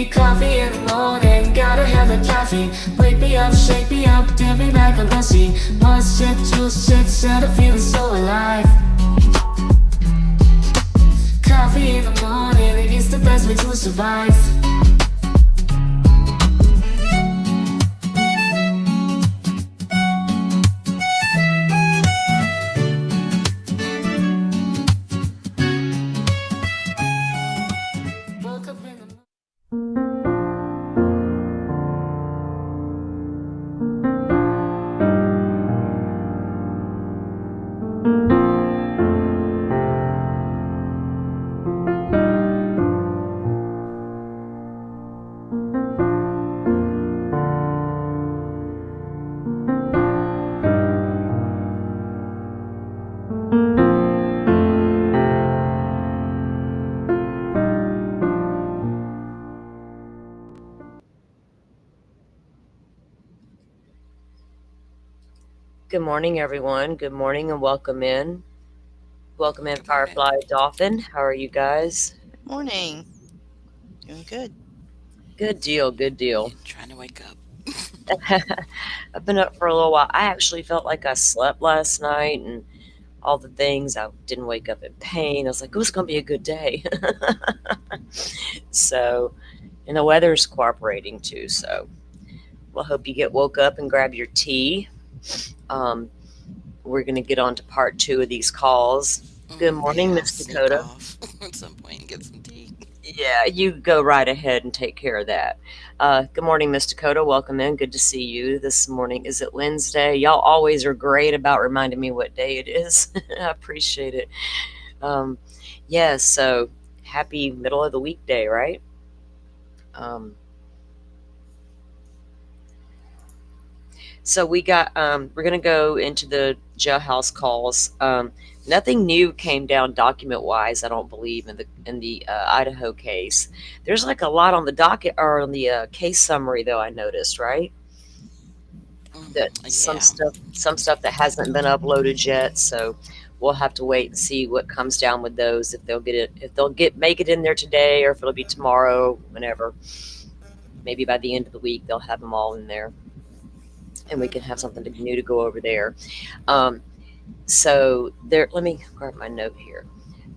Coffee in the morning, gotta have a coffee. Wake me up, shake me up, dip me like a lussie. One sip, two sips, and I'm feeling so alive. Coffee in the morning, it's the best way to survive. Good morning, everyone. Good morning and welcome in. Welcome in, Firefly Dolphin. How are you guys? Morning. Doing good. Good deal, good deal. Trying to wake up. I've been up for a little while. I actually felt like I slept last night and all the things. I didn't wake up in pain. I was like, oh, it's going to be a good day. So, and the weather's cooperating too. So, we'll hope you get woke up and grab your tea. We're going to get on to part 2 of these calls. Good morning, Miss Dakota. Off at some point and get some tea. Yeah, you go right ahead and take care of that. Good morning, Miss Dakota. Welcome in. Good to see you this morning. Is it Wednesday? Y'all always are great about reminding me what day it is. I appreciate it. Yeah, so happy middle of the weekday, right? So we got, we're going to go into the jailhouse calls. Nothing new came down document-wise, I don't believe, in the Idaho case. There's like a lot on the docket or on the case summary, though. I noticed, right? That some stuff that hasn't been uploaded yet. So we'll have to wait and see what comes down with those. If they'll make it in there today, or if it'll be tomorrow, whenever. Maybe by the end of the week they'll have them all in there, and we can have something new to go over there. So there, let me grab my note here.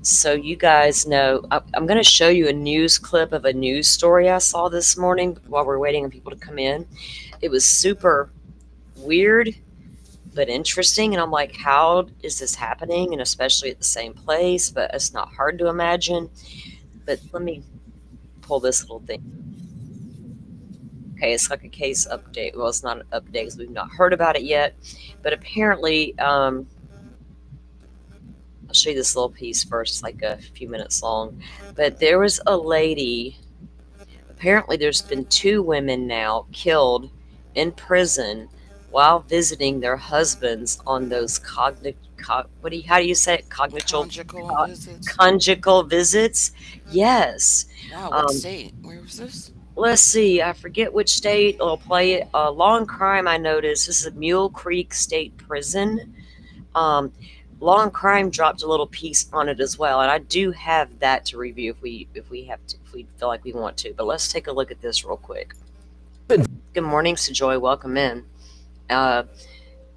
So you guys know, I'm going to show you a news clip of a news story I saw this morning while we're waiting on people to come in. It was super weird, but interesting. And I'm like, how is this happening? And especially at the same place, but it's not hard to imagine. But let me pull this little thing. Okay, it's like a case update. Well, it's not an update because we've not heard about it yet. But apparently, I'll show you this little piece first. It's like a few minutes long. But there was a lady. Apparently, there's been 2 women now killed in prison while visiting their husbands on those how do you say it? Conjugal visits. Yes. Wow, what state? Where was this? Let's see. I forget which state. I'll play it. Long Crime, I noticed. This is Mule Creek State Prison. Long Crime dropped a little piece on it as well, and I do have that to review if we feel like we want to. But let's take a look at this real quick. Good morning, Sojoy. Welcome in.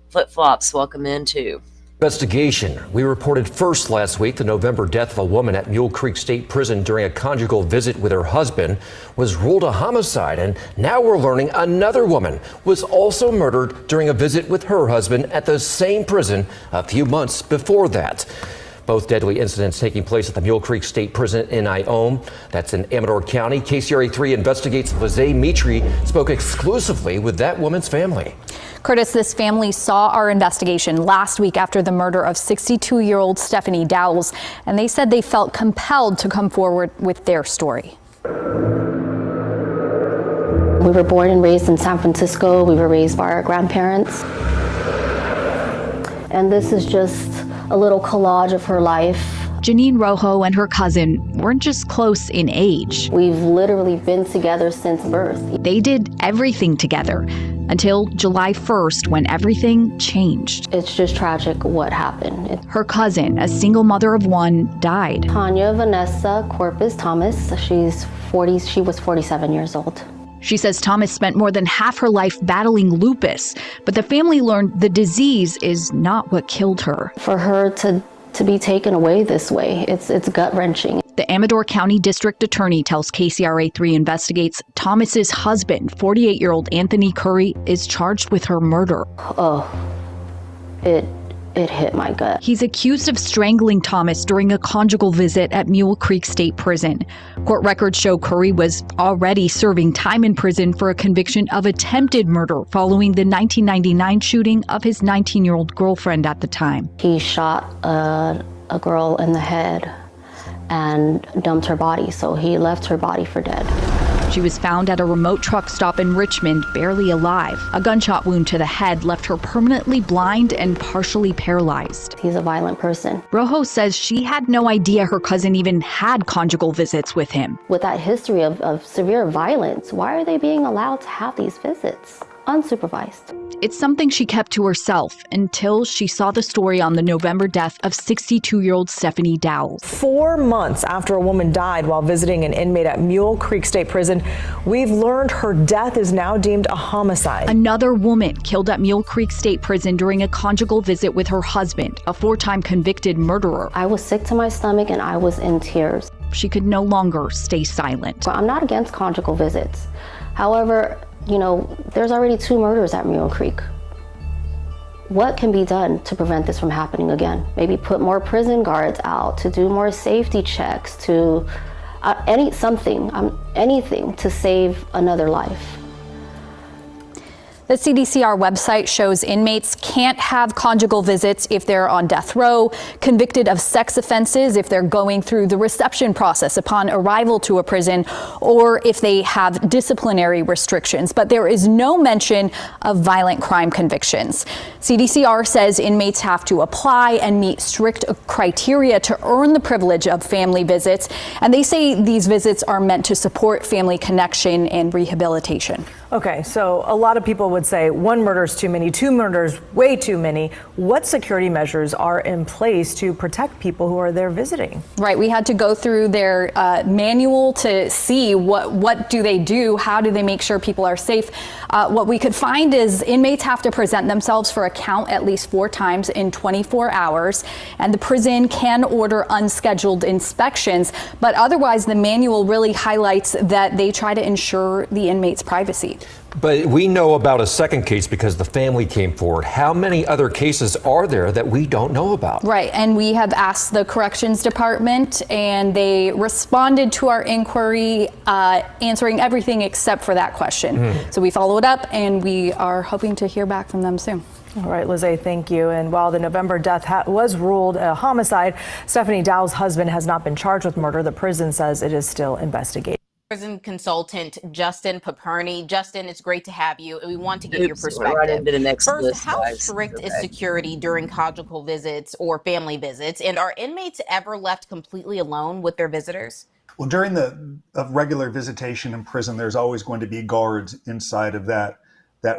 Flip Flops, welcome in too. Investigation. We reported first last week the November death of a woman at Mule Creek State Prison during a conjugal visit with her husband was ruled a homicide, and now we're learning another woman was also murdered during a visit with her husband at the same prison a few months before that. Both deadly incidents taking place at the Mule Creek State Prison in Iome. That's in Amador County. KCRA 3 investigates Lizzie Mitri spoke exclusively with that woman's family. Curtis, this family saw our investigation last week after the murder of 62-year-old Stephanie Dowles, and they said they felt compelled to come forward with their story. We were born and raised in San Francisco. We were raised by our grandparents. And this is just a little collage of her life. Janine Rojo and her cousin weren't just close in age. We've literally been together since birth. They did everything together until July 1st when everything changed. It's just tragic what happened. Her cousin, a single mother of one, died. Tanya Vanessa Corpus Thomas, she was 47 years old. She says Thomas spent more than half her life battling lupus, but the family learned the disease is not what killed her. For her to be taken away this way, it's gut-wrenching. The Amador County District Attorney tells KCRA3 Investigates Thomas's husband, 48-year-old Anthony Curry, is charged with her murder. Oh, it hit my gut. He's accused of strangling Thomas during a conjugal visit at Mule Creek State Prison. Court records show Curry was already serving time in prison for a conviction of attempted murder following the 1999 shooting of his 19-year-old girlfriend at the time. He shot a girl in the head and dumped her body, so he left her body for dead. She was found at a remote truck stop in Richmond, barely alive. A gunshot wound to the head left her permanently blind and partially paralyzed. He's a violent person. Rojo says she had no idea her cousin even had conjugal visits with him. With that history of severe violence, why are they being allowed to have these visits unsupervised? It's something she kept to herself until she saw the story on the November death of 62-year-old Stephanie Dowles. 4 months after a woman died while visiting an inmate at Mule Creek State Prison, we've learned her death is now deemed a homicide. Another woman killed at Mule Creek State Prison during a conjugal visit with her husband, a 4-time convicted murderer. I was sick to my stomach and I was in tears. She could no longer stay silent. I'm not against conjugal visits. However, there's already 2 murders at Mule Creek. What can be done to prevent this from happening again? Maybe put more prison guards out, to do more safety checks, to anything to save another life. The CDCR website shows inmates can't have conjugal visits if they're on death row, convicted of sex offenses if they're going through the reception process upon arrival to a prison, or if they have disciplinary restrictions. But there is no mention of violent crime convictions. CDCR says inmates have to apply and meet strict criteria to earn the privilege of family visits. And they say these visits are meant to support family connection and rehabilitation. Okay, so a lot of people would say 1 murder is too many, 2 murders way too many. What security measures are in place to protect people who are there visiting? Right, we had to go through their manual to see what do they do, how do they make sure people are safe. What we could find is inmates have to present themselves for a count at least 4 times in 24 hours, and the prison can order unscheduled inspections, but otherwise the manual really highlights that they try to ensure the inmate's privacy. But we know about a second case because the family came forward. How many other cases are there that we don't know about? Right, and we have asked the corrections department and they responded to our inquiry, answering everything except for that question. So we followed up and we are hoping to hear back from them soon. All right, Lizzie, thank you. And while the November death was ruled a homicide, Stephanie Dowles' husband has not been charged with murder. The prison says it is still investigating. Prison consultant Justin Paperny. Justin, it's great to have you, and we want to get your perspective. Right into the next First, list, how guys. strict is security during conjugal visits or family visits, and are inmates ever left completely alone with their visitors? Well, during the regular visitation in prison, there's always going to be guards inside of that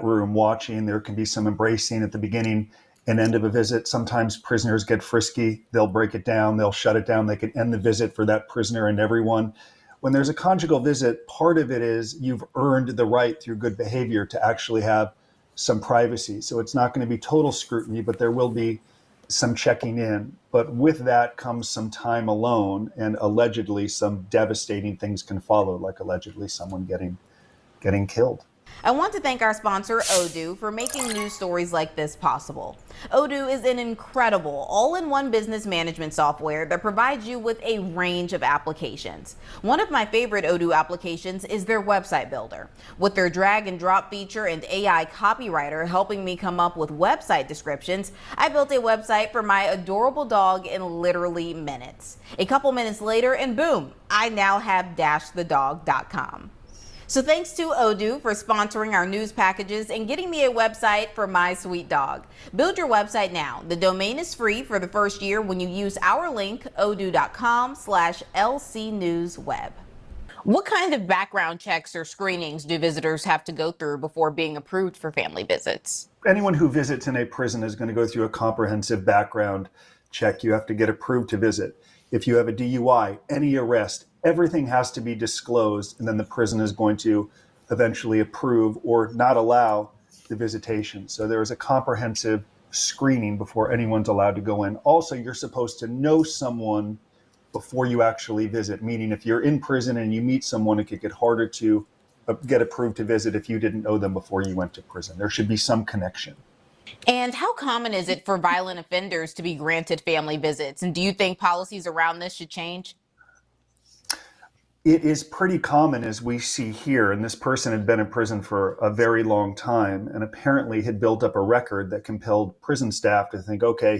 room watching. There can be some embracing at the beginning and end of a visit. Sometimes prisoners get frisky. They'll break it down. They'll shut it down. They can end the visit for that prisoner and everyone. When there's a conjugal visit, part of it is you've earned the right through good behavior to actually have some privacy. So it's not going to be total scrutiny, but there will be some checking in. But with that comes some time alone, and allegedly some devastating things can follow, like allegedly someone getting killed. I want to thank our sponsor, Odoo, for making news stories like this possible. Odoo is an incredible all-in-one business management software that provides you with a range of applications. One of my favorite Odoo applications is their website builder. With their drag and drop feature and AI copywriter helping me come up with website descriptions, I built a website for my adorable dog in literally minutes. A couple minutes later, and boom, I now have dashthedog.com. So thanks to Odoo for sponsoring our news packages and getting me a website for my sweet dog. Build your website now. The domain is free for the first year when you use our link, odoo.com/lcnewsweb. What kind of background checks or screenings do visitors have to go through before being approved for family visits? Anyone who visits in a prison is going to go through a comprehensive background check. You have to get approved to visit. If you have a DUI, any arrest, everything has to be disclosed, and then the prison is going to eventually approve or not allow the visitation. So there is a comprehensive screening before anyone's allowed to go in. Also, you're supposed to know someone before you actually visit, meaning if you're in prison and you meet someone, it could get harder to get approved to visit if you didn't know them before you went to prison. There should be some connection. And how common is it for violent offenders to be granted family visits? And do you think policies around this should change? It is pretty common, as we see here, and this person had been in prison for a very long time and apparently had built up a record that compelled prison staff to think, okay,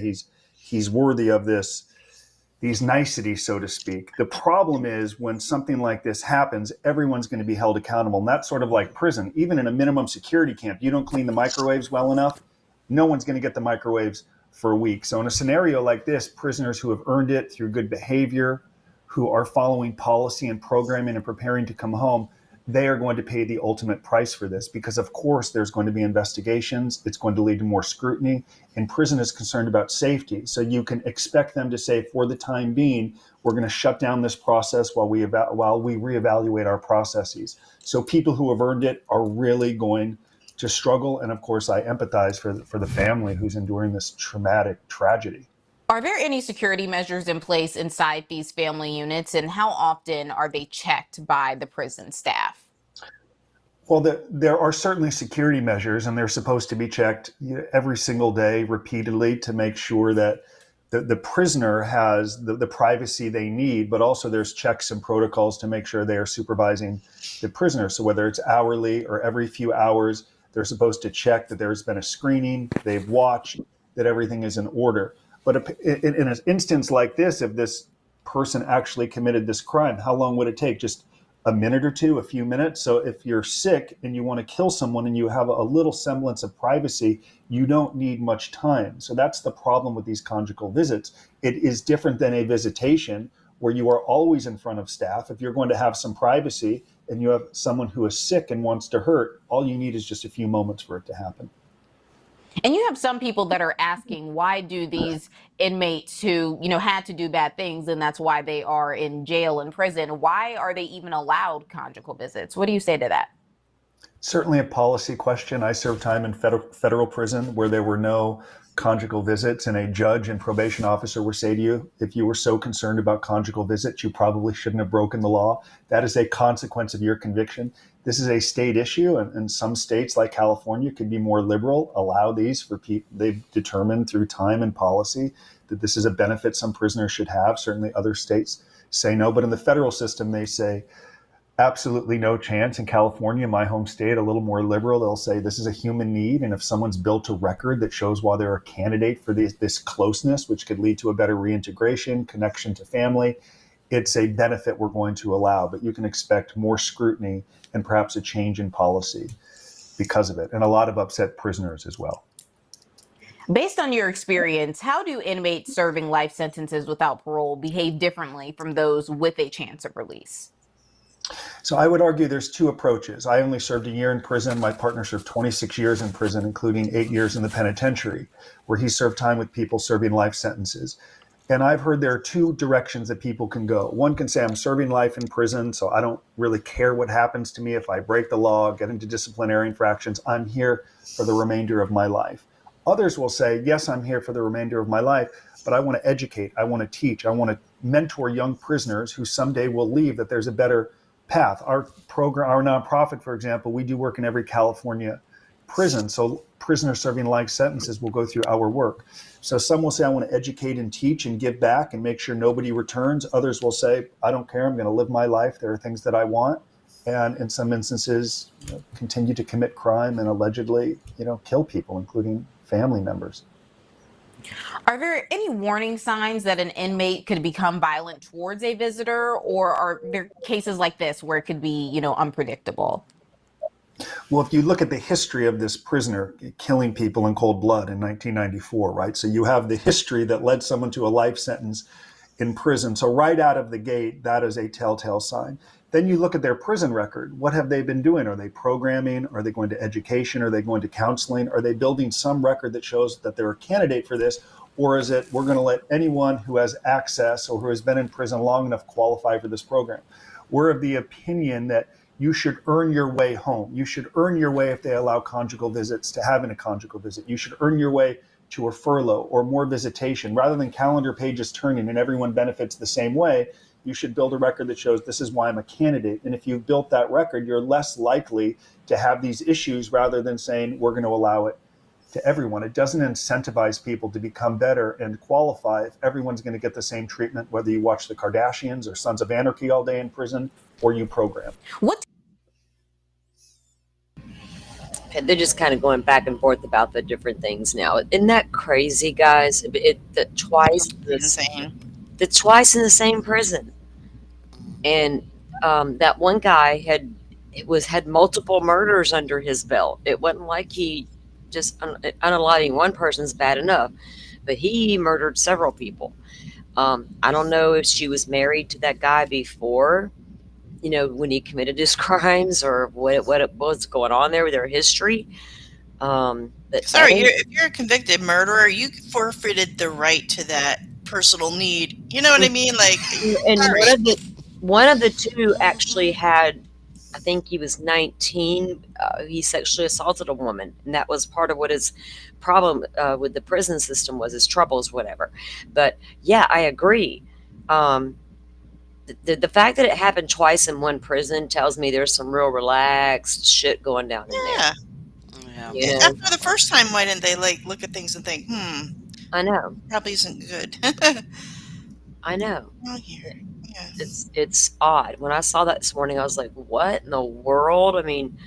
he's worthy of these niceties, so to speak. The problem is when something like this happens, everyone's going to be held accountable. And that's sort of like prison. Even in a minimum security camp, you don't clean the microwaves well enough, no one's going to get the microwaves for a week. So in a scenario like this, prisoners who have earned it through good behavior, who are following policy and programming and preparing to come home, they are going to pay the ultimate price for this because, of course, there's going to be investigations. It's going to lead to more scrutiny. And prison is concerned about safety. So you can expect them to say, for the time being, we're going to shut down this process while we reevaluate our processes. So people who have earned it are really going to struggle. And, of course, I empathize for the family who's enduring this traumatic tragedy. Are there any security measures in place inside these family units, and how often are they checked by the prison staff? Well, there are certainly security measures, and they're supposed to be checked every single day repeatedly to make sure that the prisoner has the privacy they need, but also there's checks and protocols to make sure they are supervising the prisoner. So whether it's hourly or every few hours, they're supposed to check that there's been a screening, they've watched, that everything is in order. But in an instance like this, if this person actually committed this crime, how long would it take? Just a minute or two, a few minutes? So if you're sick and you want to kill someone and you have a little semblance of privacy, you don't need much time. So that's the problem with these conjugal visits. It is different than a visitation where you are always in front of staff. If you're going to have some privacy and you have someone who is sick and wants to hurt, all you need is just a few moments for it to happen. And you have some people that are asking, why do these inmates who, had to do bad things, and that's why they are in jail and prison, why are they even allowed conjugal visits? What do you say to that? Certainly a policy question. I served time in federal prison where there were no conjugal visits, and a judge and probation officer would say to you, if you were so concerned about conjugal visits, you probably shouldn't have broken the law. That is a consequence of your conviction. This is a state issue, and some states like California could be more liberal, allow these for people. They've determined through time and policy that this is a benefit some prisoners should have. Certainly other states say no, but in the federal system, they say absolutely no chance. In California, my home state, a little more liberal, they'll say this is a human need. And if someone's built a record that shows why they're a candidate for this closeness, which could lead to a better reintegration, connection to family, it's a benefit we're going to allow. But you can expect more scrutiny and perhaps a change in policy because of it. And a lot of upset prisoners as well. Based on your experience, how do inmates serving life sentences without parole behave differently from those with a chance of release? So I would argue there's two approaches. I only served a year in prison. My partner served 26 years in prison, including 8 years in the penitentiary, where he served time with people serving life sentences. And I've heard there are two directions that people can go. One can say, I'm serving life in prison, so I don't really care what happens to me if I break the law, get into disciplinary infractions. I'm here for the remainder of my life. Others will say, yes, I'm here for the remainder of my life, but I want to educate, I want to teach, I want to mentor young prisoners who someday will leave, that there's a better path. Our program, our nonprofit, for example, we do work in every California prison. So prisoners serving life sentences will go through our work. So some will say, I want to educate and teach and give back and make sure nobody returns. Others will say, I don't care, I'm going to live my life. There are things that I want. And in some instances, continue to commit crime and allegedly, kill people, including family members. Are there any warning signs that an inmate could become violent towards a visitor, or are there cases like this where it could be, unpredictable? Well, if you look at the history of this prisoner killing people in cold blood in 1994, right? So you have the history that led someone to a life sentence in prison. So right out of the gate, that is a telltale sign. Then you look at their prison record. What have they been doing? Are they programming? Are they going to education? Are they going to counseling? Are they building some record that shows that they're a candidate for this? Or is it, we're going to let anyone who has access or who has been in prison long enough qualify for this program? We're of the opinion that you should earn your way home. You should earn your way, if they allow conjugal visits, to having a conjugal visit. You should earn your way to a furlough or more visitation. Rather than calendar pages turning and everyone benefits the same way, you should build a record that shows this is why I'm a candidate. And if you've built that record, you're less likely to have these issues, rather than saying we're going to allow it to everyone. It doesn't incentivize people to become better and qualify if everyone's going to get the same treatment, whether you watch the Kardashians or Sons of Anarchy all day in prison or you program. They're just kind of going back and forth about the different things now. Isn't that crazy, guys? Twice Insane. in the same prison, and that one guy had multiple murders under his belt. It wasn't like he just unaliving one person's bad enough, but he murdered several people. I don't know if she was married to that guy before, when he committed his crimes, or what was going on there with their history. Sorry, if you're a convicted murderer, you forfeited the right to that personal need. You know what I mean? Like, and sorry. one of the two actually had, I think he was 19. He sexually assaulted a woman, and that was part of what his problem with the prison system was, his troubles, whatever. But yeah, I agree. The fact that it happened twice in one prison tells me there's some real relaxed shit going down in there. Yeah. After the first time, why didn't they look at things and think, I know. probably isn't good. I know. Oh, here. Yeah. It's odd. When I saw that this morning, I was like, what in the world? I mean,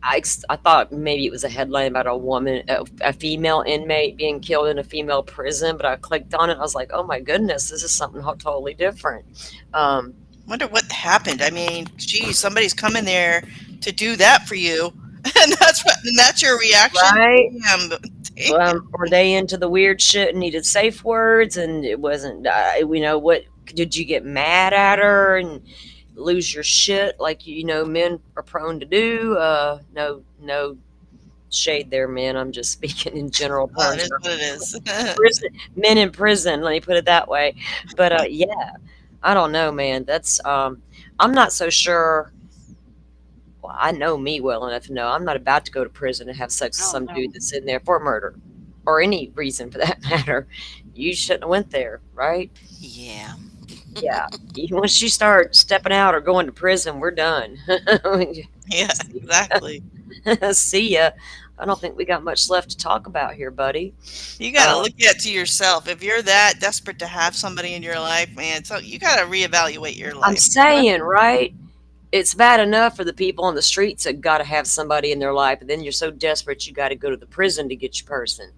I thought maybe it was a headline about a female inmate being killed in a female prison, but I clicked on it. I was like, oh my goodness, this is something totally different. Wonder what happened. I mean, geez, somebody's coming there to do that for you, and that's your reaction, right? Damn. Were they into the weird shit and needed safe words, and it wasn't? What did you get mad at her and lose your shit like men are prone to do? No shade there, men. I'm just speaking in general terms. Well, it is what it is. Men in prison, let me put it that way. But yeah, I don't know, man. That's I'm not so sure. Well, I know me well enough to know I'm not about to go to prison and have sex with some dude that's in there for murder, or any reason for that matter. You shouldn't have went there, right? Yeah. Yeah. Once you start stepping out or going to prison, we're done. Yeah, exactly. See ya. I don't think we got much left to talk about here, buddy. You got to look at to yourself. If you're that desperate to have somebody in your life, man, so you got to reevaluate your life. I'm saying, right? It's bad enough for the people on the streets that got to have somebody in their life, and then you're so desperate you got to go to the prison to get your person.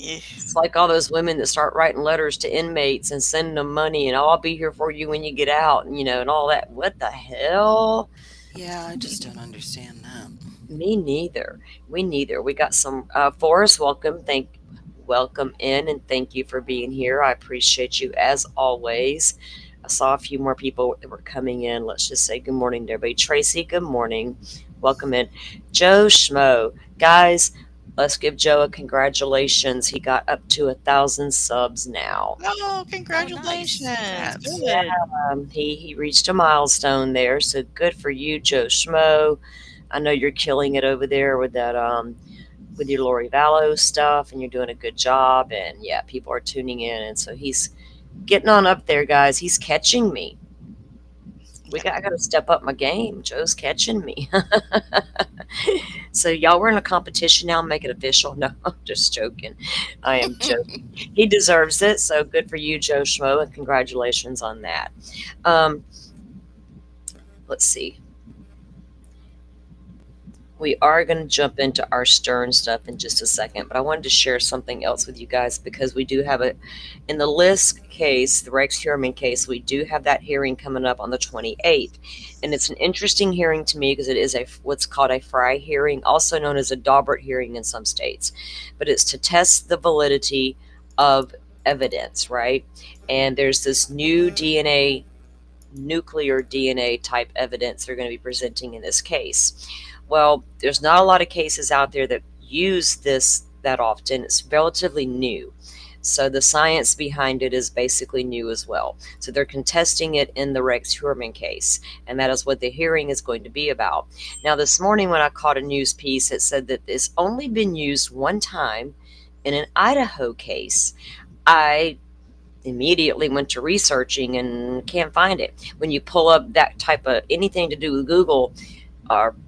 Yeah. It's like all those women that start writing letters to inmates and sending them money, and I'll be here for you when you get out, and and all that. What the hell? Yeah, I just don't understand that. Me neither. We neither. We got some Forrest, welcome in, and thank you for being here. I appreciate you as always. I saw a few more people that were coming in. Let's just say good morning to everybody. Tracy, good morning. Welcome in. Joe Schmo. Guys, let's give Joe a congratulations. He got up to 1,000 subs now. Oh, congratulations. Nice. Good. He reached a milestone there. So good for you, Joe Schmo. I know you're killing it over there with that with your Lori Vallow stuff, and you're doing a good job. And yeah, people are tuning in, and so he's getting on up there, guys. He's catching me. I got to step up my game. Joe's catching me. So y'all, we're in a competition now. Make it official. No, I'm just joking. I am joking. He deserves it. So good for you, Joe Schmo, and congratulations on that. Let's see. We are going to jump into our Stern stuff in just a second, but I wanted to share something else with you guys, because we do have in the Lisk case, the Rex Heuermann case, we do have that hearing coming up on the 28th. And it's an interesting hearing to me because it is what's called a Fry hearing, also known as a Daubert hearing in some states. But it's to test the validity of evidence, right? And there's this new DNA nuclear DNA type evidence they're going to be presenting in this case. Well, there's not a lot of cases out there that use this that often. It's relatively new. So the science behind it is basically new as well. So they're contesting it in the Rex Heuermann case, and that is what the hearing is going to be about. Now, this morning when I caught a news piece, it said that it's only been used one time in an Idaho case. I immediately went to researching and can't find it. When you pull up that type of anything to do with Google,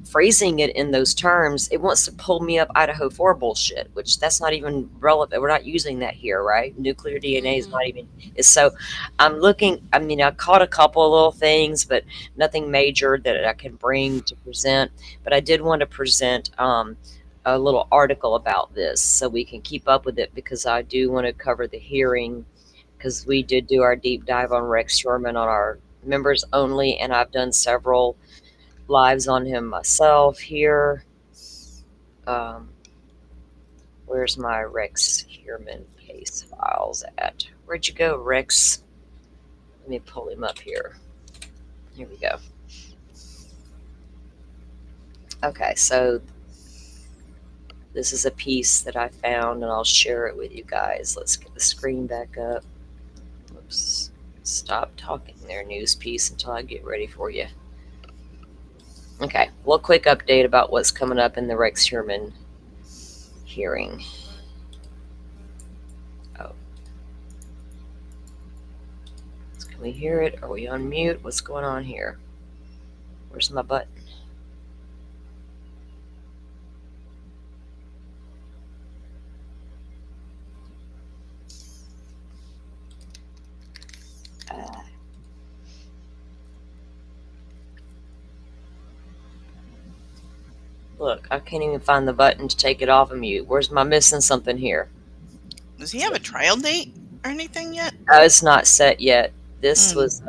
phrasing it in those terms, it wants to pull me up Idaho 4 bullshit, which that's not even relevant. We're not using that here, right? Nuclear DNA is not even. So I'm looking, I mean, I caught a couple of little things, but nothing major that I can bring to present. But I did want to present a little article about this so we can keep up with it, because I do want to cover the hearing, because we did do our deep dive on Rex Heuermann on our members only, and I've done several lives on him myself here. Where's my Rex Heuermann case files at? Where'd you go, Rex? Let me pull him up here. Here we go. Okay, so this is a piece that I found, and I'll share it with you guys. Let's get the screen back up. Oops. Stop talking there, news piece, until I get ready for you. Okay, well, quick update about what's coming up in the Rex Heuermann hearing. Oh. Can we hear it? Are we on mute? What's going on here? Where's my button? Look, I can't even find the button to take it off of mute. Where's my missing something here? Does he have a trial date or anything yet? It's not set yet. This was,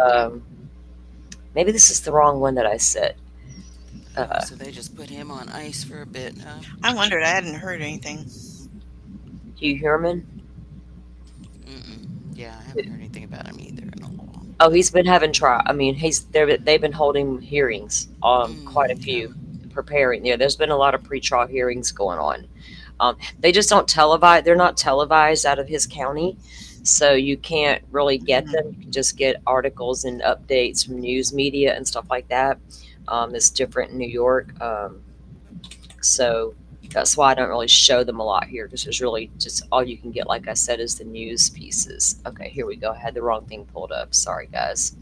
maybe this is the wrong one that I set. So they just put him on ice for a bit, huh? I wondered. I hadn't heard anything. Hugh Heuermann? Yeah, I haven't heard anything about him either in a while. Oh, he's been having trial. I mean, they've been holding hearings, quite a few, preparing. Yeah, there's been a lot of pretrial hearings going on. They just don't televise. They're not televised out of his county, so you can't really get them. You can just get articles and updates from news media and stuff like that. It's different in New York, so that's why I don't really show them a lot here, because there's really just all you can get, like I said, is the news pieces. Okay, here we go. I had the wrong thing pulled up. Sorry, guys.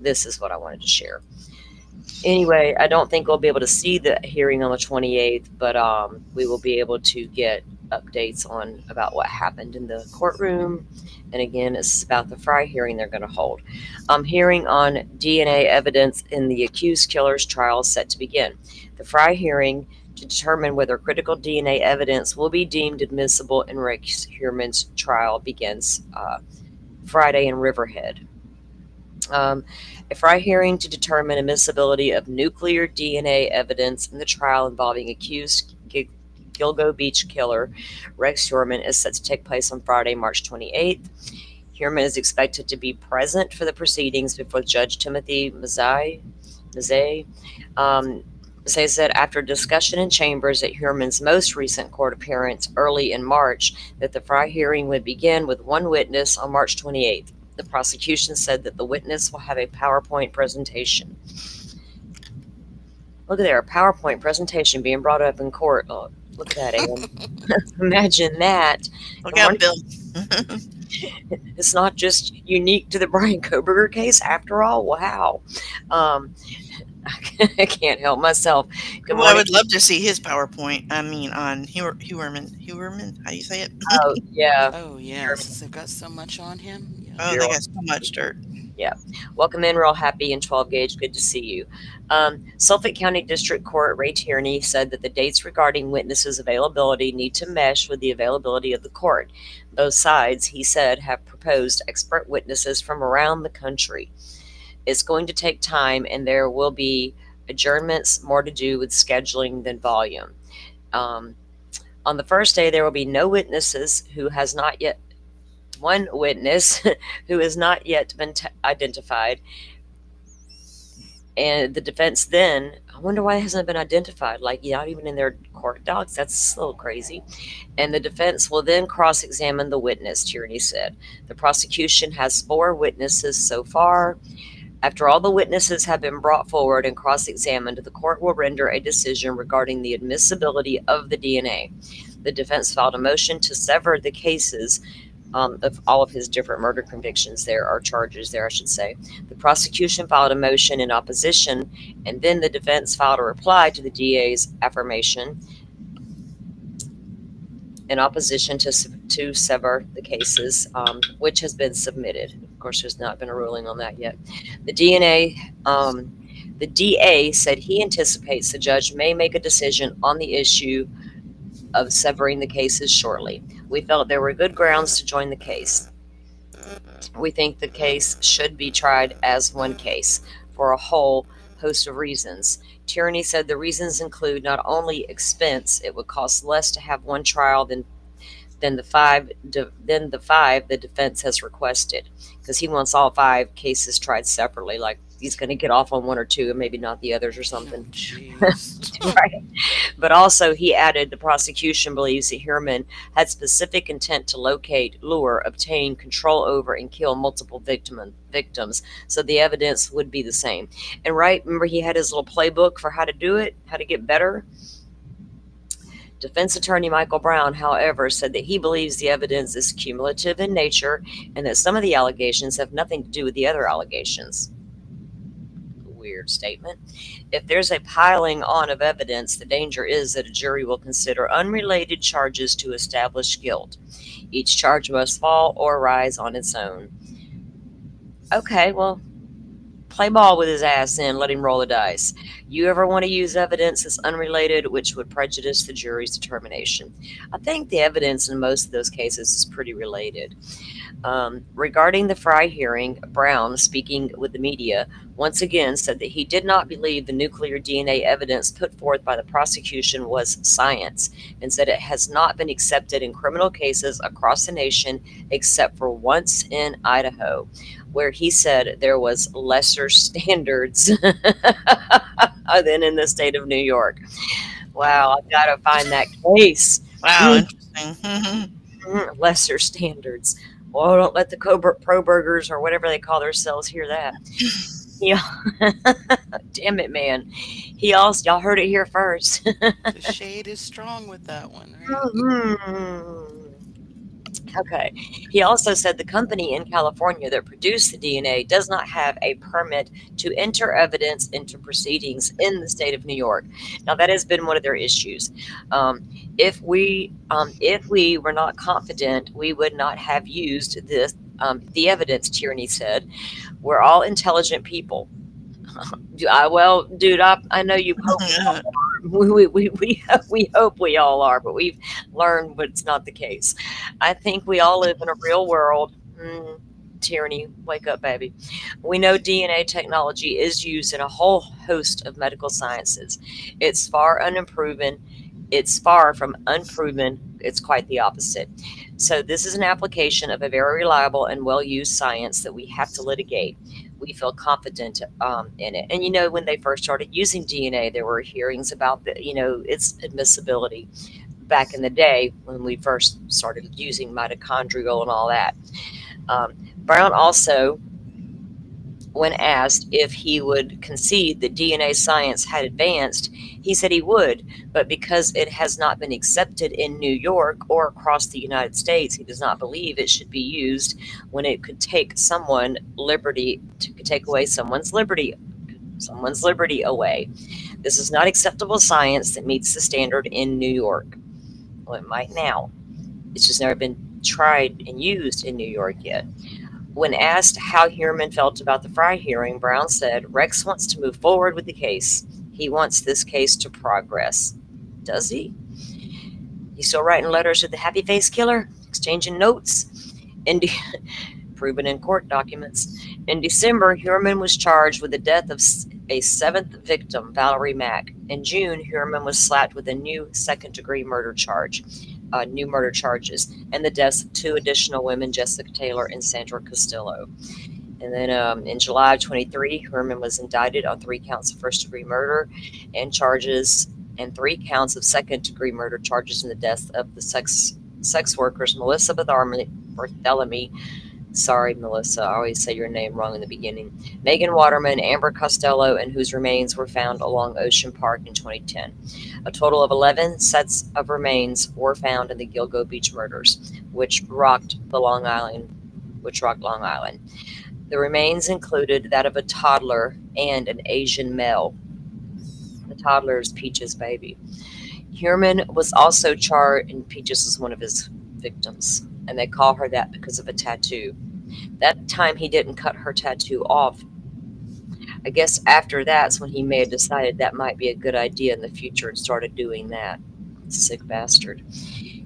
This is what I wanted to share. Anyway, I don't think we'll be able to see the hearing on the 28th, but we will be able to get updates on about what happened in the courtroom. And again, it's about the Fry hearing they're going to hold. Hearing on DNA evidence in the accused killer's trial is set to begin. The Fry hearing to determine whether critical DNA evidence will be deemed admissible in Rex Heuermann's trial begins Friday in Riverhead. A Fry hearing to determine admissibility of nuclear DNA evidence in the trial involving accused Gilgo Beach killer Rex Heuermann is set to take place on Friday, March 28th. Heuermann is expected to be present for the proceedings before Judge Timothy Mazzei said after discussion in chambers at Heuermann's most recent court appearance early in March that the Fry hearing would begin with one witness on March 28th. The prosecution said that the witness will have a PowerPoint presentation. Look at there, a PowerPoint presentation being brought up in court. Oh, look at that, Ann. Imagine that. Look out, Bill. It's not just unique to the Brian Koberger case after all. Wow. I can't help myself. Well, I would love to see his PowerPoint. I mean, on Heuermann, how do you say it? Oh, yeah. Oh, yeah. Since they've got so much on him. Yeah. Oh, they got so much dirt. Yeah. Welcome in, real happy, and 12 gauge. Good to see you. Suffolk County District Court Ray Tierney said that the dates regarding witnesses' availability need to mesh with the availability of the court. Both sides, he said, have proposed expert witnesses from around the country. It's going to take time, and there will be adjournments, more to do with scheduling than volume. On the first day, there will be no witnesses who has not yet, one witness who has not yet been identified. And the defense then, I wonder why it hasn't been identified. Like, not even in their court docs. That's a little crazy. And the defense will then cross examine the witness, Tierney said. The prosecution has 4 witnesses so far. After all the witnesses have been brought forward and cross examined, the court will render a decision regarding the admissibility of the DNA. The defense filed a motion to sever the cases of all of his different murder convictions there, or charges there, I should say. The prosecution filed a motion in opposition, and then the defense filed a reply to the DA's affirmation in opposition to sever the cases, which has been submitted. Of course, there's not been a ruling on that yet. The DA said he anticipates the judge may make a decision on the issue of severing the cases shortly. We felt there were good grounds to join the case. We think the case should be tried as one case for a whole host of reasons. Tierney said the reasons include not only expense, it would cost less to have one trial than the 5 the defense has requested, because he wants all 5 cases tried separately. Like, he's going to get off on 1 or 2 and maybe not the others or something. Right. But also, he added, the prosecution believes that Heuermann had specific intent to locate, lure, obtain, control over, and kill multiple victims, so the evidence would be the same. And right, remember, he had his little playbook for how to do it, how to get better. Defense attorney Michael Brown, however, said that he believes the evidence is cumulative in nature and that some of the allegations have nothing to do with the other allegations. Weird statement. If there's a piling on of evidence, the danger is that a jury will consider unrelated charges to establish guilt. Each charge must fall or rise on its own. Okay, well, play ball with his ass then, let him roll the dice. You ever want to use evidence that's unrelated, which would prejudice the jury's determination? I think the evidence in most of those cases is pretty related. Regarding the Fry hearing, Brown, speaking with the media, once again said that he did not believe the nuclear DNA evidence put forth by the prosecution was science, and said it has not been accepted in criminal cases across the nation except for once in Idaho, where he said there was lesser standards than in the state of New York. Wow, I've got to find that case. Wow, interesting. Lesser standards. Well, don't let the pro burgers or whatever they call themselves hear that. Yeah. Damn it, man. Y'all heard it here first. The shade is strong with that one, right? Okay. He also said the company in California that produced the DNA does not have a permit to enter evidence into proceedings in the state of New York. Now, that has been one of their issues. If we were not confident, we would not have used this, the evidence, Tierney said. We're all intelligent people. Well, dude, I know you hope we hope we all are, but we've learned it's not the case. I think we all live in a real world. Tierney, wake up, baby. We know DNA technology is used in a whole host of medical sciences. It's far from unproven. It's quite the opposite. So this is an application of a very reliable and well-used science that we have to litigate. We feel confident in it. And, when they first started using DNA, there were hearings about its admissibility back in the day when we first started using mitochondrial and all that. Brown also, when asked if he would concede that DNA science had advanced, he said he would, but because it has not been accepted in New York or across the United States, he does not believe it should be used when it could take someone's liberty away. This is not acceptable science that meets the standard in New York. Well, it might now. It's just never been tried and used in New York yet. When asked how Heuermann felt about the Fry hearing, Brown said, Rex wants to move forward with the case. He wants this case to progress. Does he? He's still writing letters to the happy face killer, exchanging notes, proven in court documents. In December, Heuermann was charged with the death of a 7th victim, Valerie Mack. In June, Heuermann was slapped with a new second-degree murder charge. New murder charges, and the deaths of 2 additional women, Jessica Taylor and Sandra Castillo. And then in July of 23, Herman was indicted on 3 counts of first-degree murder and 3 counts of second-degree murder charges in the deaths of the sex workers Melissa Barthélemy. Sorry, Melissa, I always say your name wrong in the beginning. Megan Waterman, Amber Costello, and whose remains were found along Ocean Park in 2010. A total of 11 sets of remains were found in the Gilgo Beach murders, which rocked Long Island. The remains included that of a toddler and an Asian male. The toddler is Peach's baby. Herman was also charged, and Peaches was one of his victims, and they call her that because of a tattoo. That time he didn't cut her tattoo off. I guess after that's when he may have decided that might be a good idea in the future and started doing that. Sick bastard.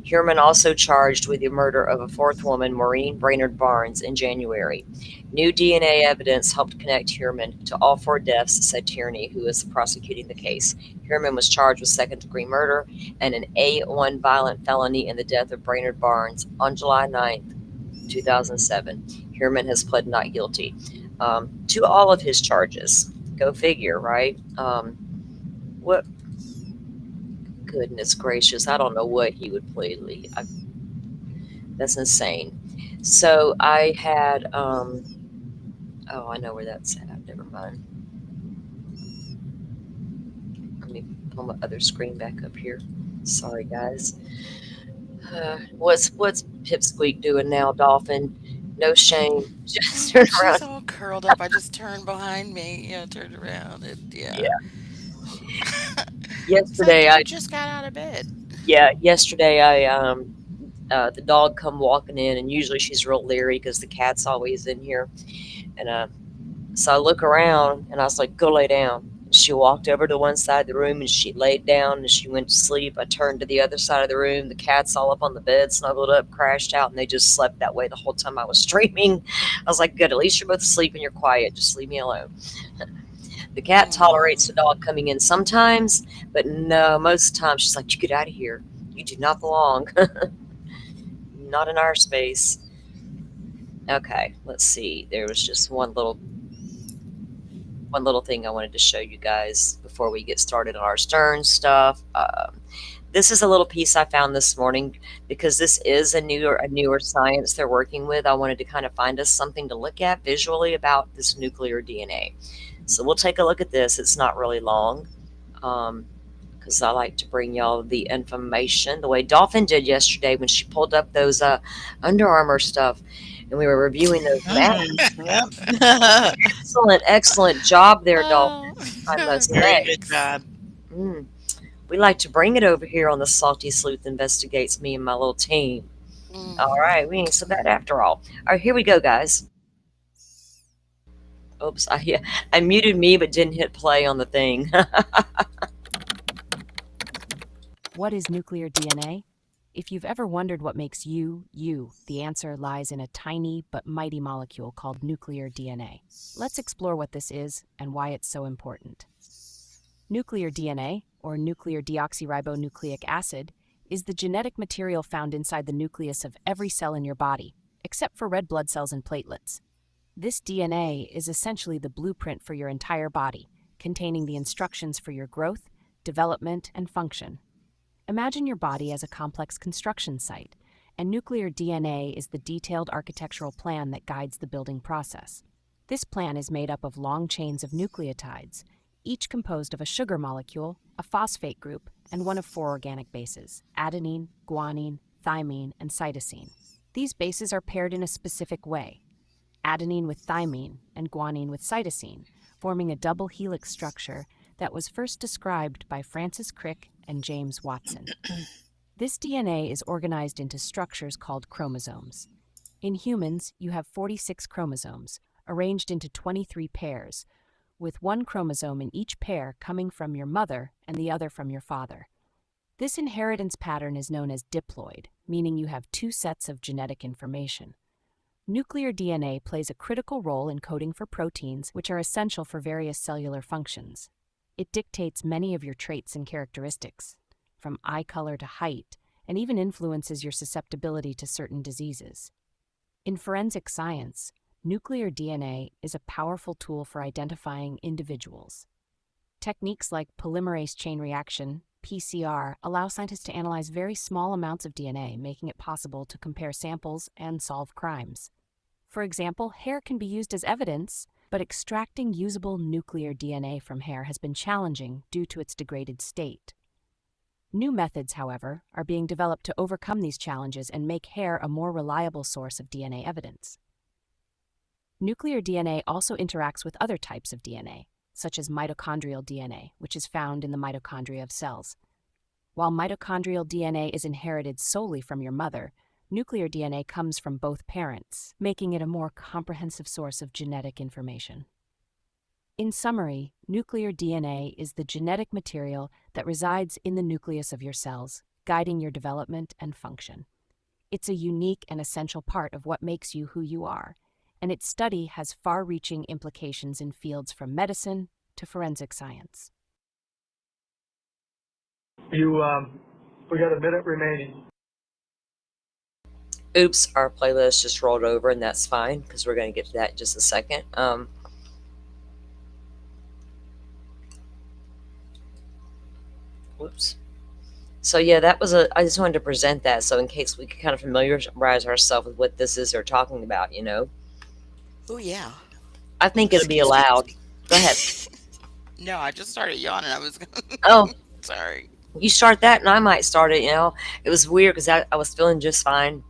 Herman also charged with the murder of a 4th woman, Maureen Brainerd Barnes, in January. New DNA evidence helped connect Herman to all 4 deaths, said Tierney, who is prosecuting the case. Herman was charged with second-degree murder and an A1 violent felony in the death of Brainerd Barnes on July 9th, 2007. Herman has pled not guilty to all of his charges. Go figure, right? What? Goodness gracious, I don't know what he would plead. That's insane. So I had, oh, I know where that's at. Never mind. Let me pull my other screen back up here. Sorry, guys. What's Pipsqueak doing now, Dolphin? No shame. Just turn around. She's all curled up. I just turned behind me. Yeah, turned around. And yeah. It's like Yesterday, you just got out of bed. yesterday the dog come walking in, and usually she's real leery because the cat's always in here. And so I look around, and I was like, go lay down. She walked over to one side of the room, and she laid down, and she went to sleep. I turned to the other side of the room. The cat's all up on the bed, snuggled up, crashed out, and they just slept that way the whole time I was streaming. I was like, good, at least you're both asleep and you're quiet. Just leave me alone. The cat tolerates the dog coming in sometimes, but no, most of the time she's like, you get out of here. You do not belong. Not in our space. Okay, let's see. There was just one little thing I wanted to show you guys before we get started on our Stern stuff. This is a little piece I found this morning because this is a newer science they're working with. I wanted to kind of find us something to look at visually about this nuclear DNA. So we'll take a look at this. It's not really long because I like to bring y'all the information the way Dolphin did yesterday when she pulled up those Under Armour stuff and we were reviewing those excellent job there, Dolphin. I must say. Very good job. We like to bring it over here on the Salty Sleuth Investigates, me and my little team. All right, we ain't so bad after all. All right, here we go, guys. Oops, I muted me but didn't hit play on the thing. What is nuclear DNA? If you've ever wondered what makes you, the answer lies in a tiny but mighty molecule called nuclear DNA. Let's explore what this is and why it's so important. Nuclear DNA, or nuclear deoxyribonucleic acid, is the genetic material found inside the nucleus of every cell in your body, except for red blood cells and platelets. This DNA is essentially the blueprint for your entire body, containing the instructions for your growth, development, and function. Imagine your body as a complex construction site, and nuclear DNA is the detailed architectural plan that guides the building process. This plan is made up of long chains of nucleotides, each composed of a sugar molecule, a phosphate group, and one of 4 organic bases: adenine, guanine, thymine, and cytosine. These bases are paired in a specific way: adenine with thymine and guanine with cytosine, forming a double helix structure that was first described by Francis Crick and James Watson. This DNA is organized into structures called chromosomes. In humans, you have 46 chromosomes, arranged into 23 pairs, with 1 chromosome in each pair coming from your mother and the other from your father. This inheritance pattern is known as diploid, meaning you have 2 sets of genetic information. Nuclear DNA plays a critical role in coding for proteins, which are essential for various cellular functions. It dictates many of your traits and characteristics, from eye color to height, and even influences your susceptibility to certain diseases. In forensic science, nuclear DNA is a powerful tool for identifying individuals. Techniques like polymerase chain reaction, PCR, allow scientists to analyze very small amounts of DNA, making it possible to compare samples and solve crimes. For example, hair can be used as evidence, but extracting usable nuclear DNA from hair has been challenging due to its degraded state. New methods, however, are being developed to overcome these challenges and make hair a more reliable source of DNA evidence. Nuclear DNA also interacts with other types of DNA, such as mitochondrial DNA, which is found in the mitochondria of cells. While mitochondrial DNA is inherited solely from your mother, nuclear DNA comes from both parents, making it a more comprehensive source of genetic information. In summary, nuclear DNA is the genetic material that resides in the nucleus of your cells, guiding your development and function. It's a unique and essential part of what makes you who you are, and its study has far-reaching implications in fields from medicine to forensic science. We got a minute remaining. Oops, our playlist just rolled over, and that's fine because we're going to get to that in just a second. Whoops. So yeah, that was I just wanted to present that, so in case we could kind of familiarize ourselves with what this is they're talking about, you know. Oh, yeah. I think it'll be allowed. Go ahead. No, I just started yawning. I was Oh, sorry. you start that, and I might start it. You know, it was weird because I was feeling just fine.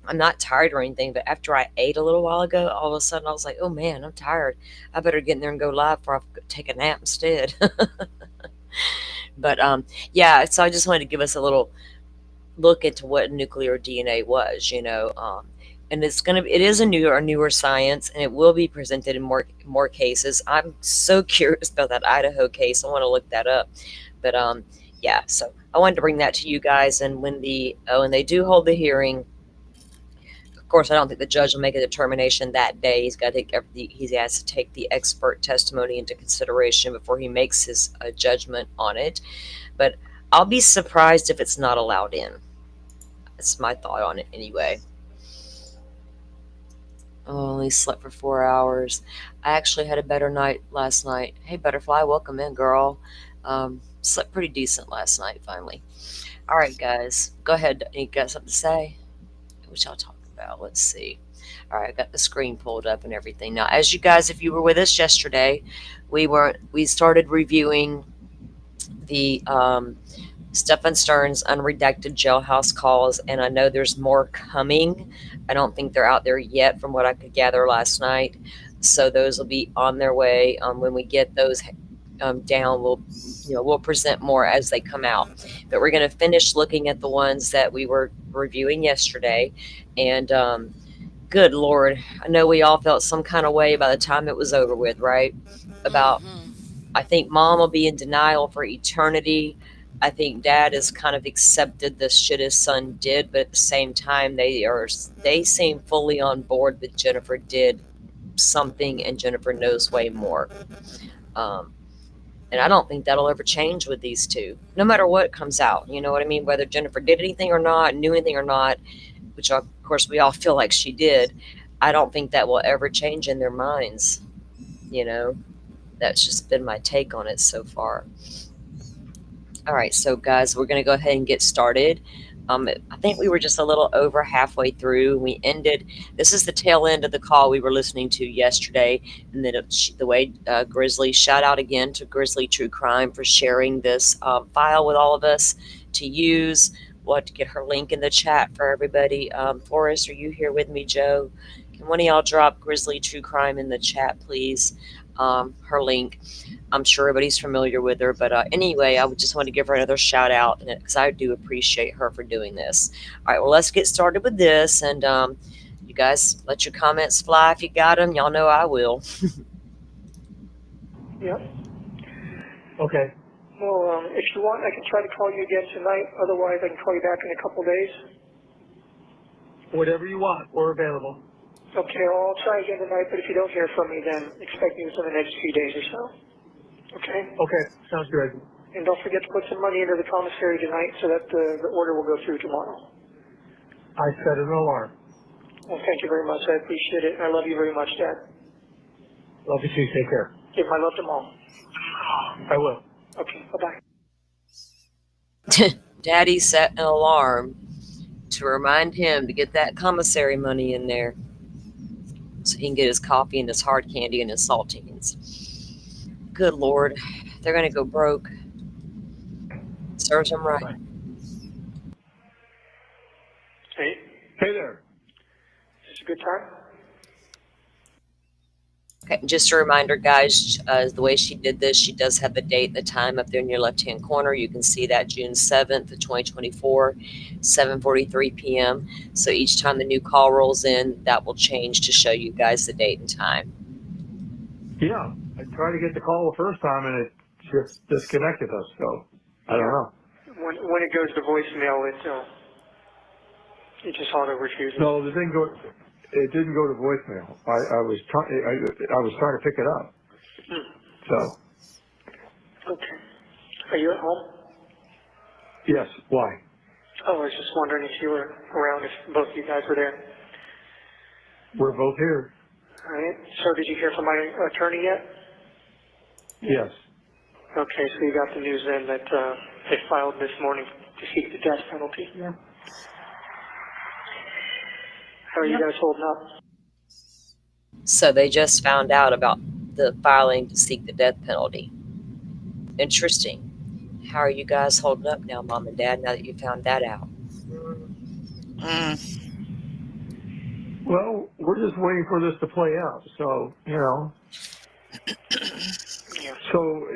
I'm not tired or anything, but after I ate a little while ago, all of a sudden I was like, oh man, I'm tired. I better get in there and go live before I take a nap instead. But yeah, so I just wanted to give us a little look into what nuclear DNA was, you know. And it is a newer science, and it will be presented in more cases. I'm so curious about that Idaho case. I want to look that up. But yeah, so I wanted to bring that to you guys. And when they do hold the hearing, of course, I don't think the judge will make a determination that day. He has to take the expert testimony into consideration before he makes his judgment on it. But I'll be surprised if it's not allowed in. That's my thought on it anyway. Oh, only slept for 4 hours. I actually had a better night last night. Hey, Butterfly, welcome in, girl. Slept pretty decent last night, finally. All right, guys, go ahead. You got something to say? What y'all talking about? Let's see. All right, I got the screen pulled up and everything. Now, as you guys, if you were with us yesterday, we started reviewing the Stephen Stern's unredacted jailhouse calls, and I know there's more coming. I don't think they're out there yet from what I could gather last night. So those will be on their way. When we get those down, we'll present more as they come out. But we're going to finish looking at the ones that we were reviewing yesterday. And good Lord, I know we all felt some kind of way by the time it was over with, right? About, I think Mom will be in denial for eternity. I think Dad has kind of accepted the shit his son did, but at the same time, they seem fully on board that Jennifer did something, and Jennifer knows way more. And I don't think that'll ever change with these two, no matter what comes out. You know what I mean? Whether Jennifer did anything or not, knew anything or not, which of course we all feel like she did, I don't think that will ever change in their minds. You know, that's just been my take on it so far. All right, so guys, we're going to go ahead and get started. I think we were just a little over halfway through. We ended, this is the tail end of the call we were listening to yesterday. And then the way Grizzly, shout out again to Grizzly True Crime for sharing this file with all of us to use. We'll have to get her link in the chat for everybody. Forrest, are you here with me, Joe? Can one of y'all drop Grizzly True Crime in the chat, please? Her link. I'm sure everybody's familiar with her, but anyway, I would just want to give her another shout out because I do appreciate her for doing this. All right, well, let's get started with this, and you guys let your comments fly if you got them. Y'all know I will. Yep. Okay. Well, if you want, I can try to call you again tonight. Otherwise, I can call you back in a couple days. Whatever you want, we're available. Okay, well, I'll try again tonight, but if you don't hear from me, then expect me within the next few days or so. Okay? Okay, sounds good. And don't forget to put some money into the commissary tonight so that the order will go through tomorrow. I set an alarm. Well, thank you very much. I appreciate it. I love you very much, Dad. Love you too. Take care. Give my love to Mom. I will. Okay, bye-bye. Daddy set an alarm to remind him to get that commissary money in there so he can get his coffee and his hard candy and his saltines. Good Lord, they're going to go broke. Serves them right. Bye. Hey, Hey there. is this a good time? Okay, just a reminder, guys, the way she did this, she does have the date, the time up there in your left-hand corner. You can see that June 7th, 2024, 7:43 p.m. So each time the new call rolls in, that will change to show you guys the date and time. Yeah, I tried to get the call the first time and it just disconnected us. So I don't know. When it goes to voicemail, it just auto refuses. No, it didn't go. It didn't go to voicemail. I was trying to pick it up. So. Okay. Are you at home? Yes. Why? Oh, I was just wondering if you were around, if both of you guys were there. We're both here. All right. So did you hear from my attorney yet? Yes. Okay, so you got the news then that they filed this morning to seek the death penalty. Yeah. How are you guys holding up? So they just found out about the filing to seek the death penalty. Interesting. How are you guys holding up now, Mom and Dad, now that you found that out? Well, we're just waiting for this to play out. So, you know. So,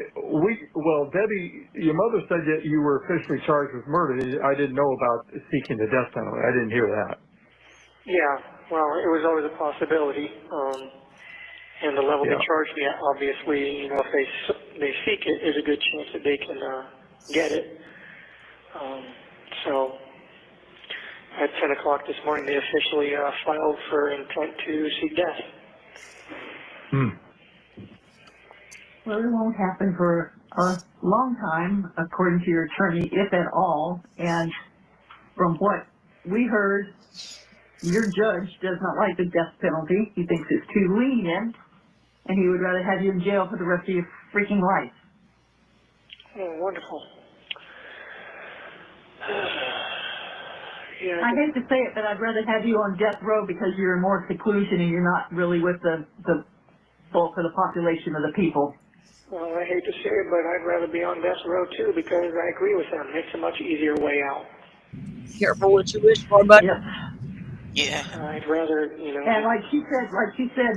Debbie, your mother said that you were officially charged with murder. I didn't know about seeking the death penalty. I didn't hear that. Yeah, well, it was always a possibility. And the level they charged me at, obviously, you know, if they seek it, there's a good chance that they can get it. So at 10 o'clock this morning, they officially filed for intent to seek death. Well, it won't happen for a long time, according to your attorney, if at all. And from what we heard, your judge does not like the death penalty. He thinks it's too lenient, and he would rather have you in jail for the rest of your freaking life. Oh, wonderful. Yeah, I hate to say it, but I'd rather have you on death row because you're in more seclusion and you're not really with the bulk of the population of the people. Well, I hate to say it, but I'd rather be on death row too because I agree with them. It's a much easier way out. Careful what you wish for, buddy. Yep. Yeah. I'd rather, you know. And like she said,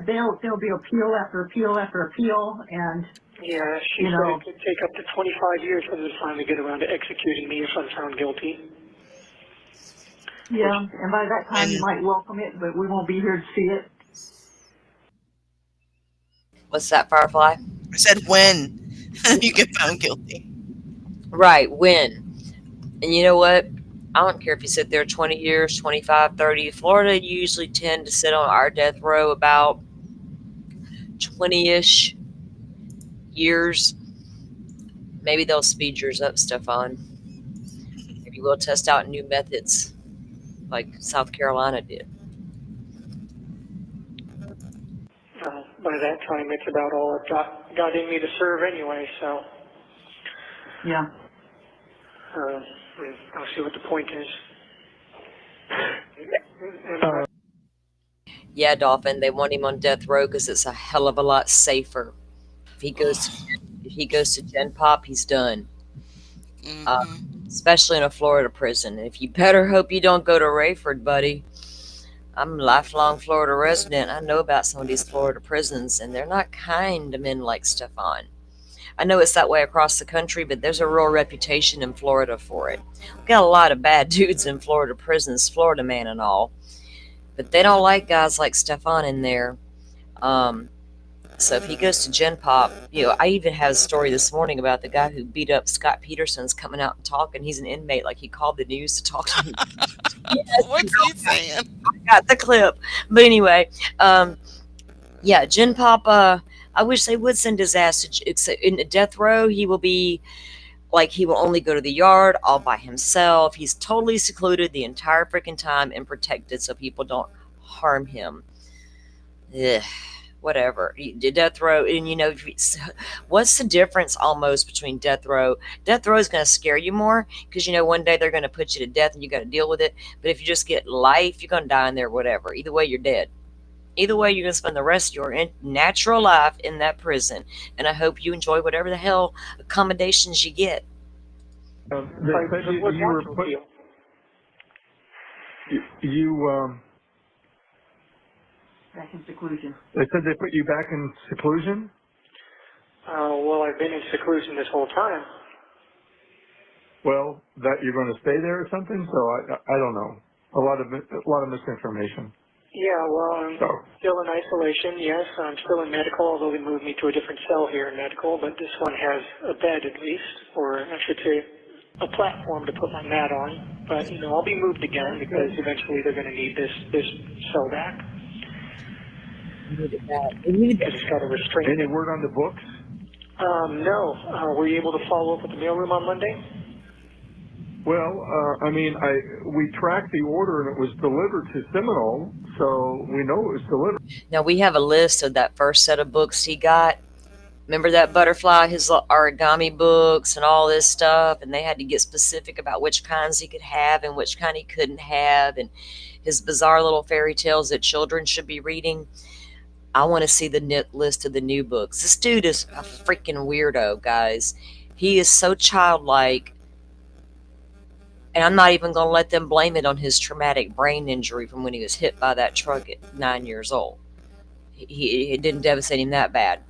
there'll be appeal after appeal after appeal, and yeah, she said it could take up to 25 years for them to finally get around to executing me if I'm found guilty. Yeah, and by that time you might welcome it, but we won't be here to see it. What's that, Firefly? I said when you get found guilty. Right, when. And you know what? I don't care if you sit there 20 years, 25, 30. Florida usually tend to sit on our death row about 20-ish years. Maybe they'll speed yours up, Stefan. Maybe we'll test out new methods like South Carolina did. By that time, it's about all I've got in me to serve anyway, so. Yeah. I'll see what the point is. Yeah, Dolphin, they want him on death row because it's a hell of a lot safer. If he goes to Gen Pop, he's done. Especially in a Florida prison. If you better hope you don't go to Rayford, buddy. I'm a lifelong Florida resident. I know about some of these Florida prisons, and they're not kind to men like Stefan. I know it's that way across the country, but there's a real reputation in Florida for it. We've got a lot of bad dudes in Florida prisons, Florida man and all. But they don't like guys like Stefan in there. So if he goes to Gen Pop, you know, I even had a story this morning about the guy who beat up Scott Peterson's coming out and talking. He's an inmate, like he called the news to talk to me. Yes, what's he saying? I got the clip. But anyway, yeah, Gen Pop, I wish they would send his ass to in the death row. He will be like, he will only go to the yard all by himself. He's totally secluded the entire freaking time and protected so people don't harm him. Ugh, whatever. Death row, and what's the difference almost between death row? Death row is going to scare you more because one day they're going to put you to death and you got to deal with it. But if you just get life, you're going to die in there, whatever. Either way, you're dead. Either way, you're going to spend the rest of your natural life in that prison. And I hope you enjoy whatever the hell accommodations you get. They said you were put, you Back in seclusion. they said they put you back in seclusion. Well, I've been in seclusion this whole time. Well, that you're going to stay there or something. So I don't know. A lot of misinformation. Yeah, well, I'm So still in isolation, yes. I'm still in medical, although they moved me to a different cell here in medical, but this one has a bed at least, or I should say a platform to put my mat on. But, I'll be moved again because eventually they're going to need this cell back. It's got a restraint. any word on the books? No. Were you able to follow up with the mailroom on Monday? Well, we tracked the order and it was delivered to Seminole, so we know it was delivered. Now, we have a list of that first set of books he got. Remember that butterfly, his origami books and all this stuff? And they had to get specific about which kinds he could have and which kind he couldn't have, and his bizarre little fairy tales that children should be reading. I want to see the list of the new books. This dude is a freaking weirdo, guys. He is so childlike. And I'm not even going to let them blame it on his traumatic brain injury from when he was hit by that truck at 9 years old. It didn't devastate him that bad.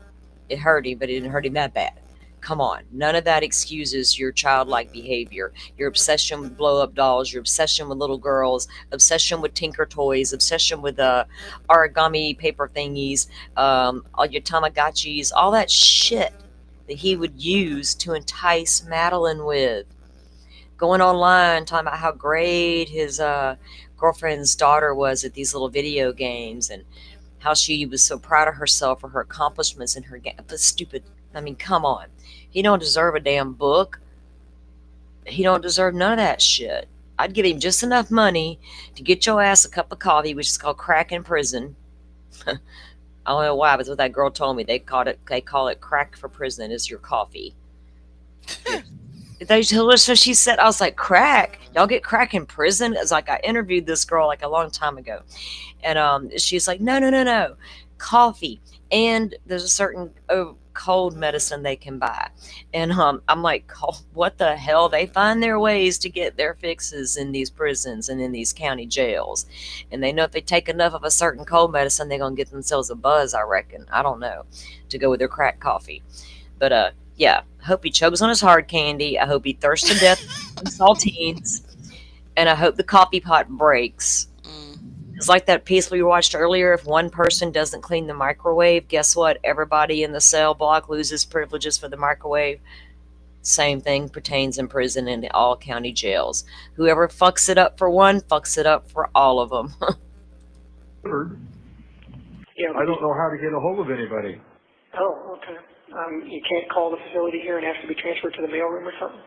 It hurt him, but it didn't hurt him that bad. Come on. None of that excuses your childlike behavior, your obsession with blow-up dolls, your obsession with little girls, obsession with Tinker toys, obsession with origami paper thingies, all your Tamagotchis, all that shit that he would use to entice Madeline with. Going online, talking about how great his girlfriend's daughter was at these little video games and how she was so proud of herself for her accomplishments in her game. But stupid. I mean, come on. He don't deserve a damn book. He don't deserve none of that shit. I'd give him just enough money to get your ass a cup of coffee, which is called crack in prison. I don't know why, but that's what that girl told me. They call it crack for prison is your coffee. So she said, I was like, crack? Y'all get crack in prison? It's like I interviewed this girl like a long time ago. And she's like, no. Coffee. And there's a certain cold medicine they can buy. And I'm like, what the hell? They find their ways to get their fixes in these prisons and in these county jails. And they know if they take enough of a certain cold medicine, they're going to get themselves a buzz, I reckon. I don't know. To go with their crack coffee. But, yeah, I hope he chokes on his hard candy. I hope he thirsts to death from saltines. And I hope the coffee pot breaks. It's like that piece we watched earlier. If one person doesn't clean the microwave, guess what? Everybody in the cell block loses privileges for the microwave. Same thing pertains in prison and all county jails. Whoever fucks it up for one, fucks it up for all of them. Yeah, I don't know how to get a hold of anybody. Oh, okay. You can't call the facility here and have to be transferred to the mailroom or something?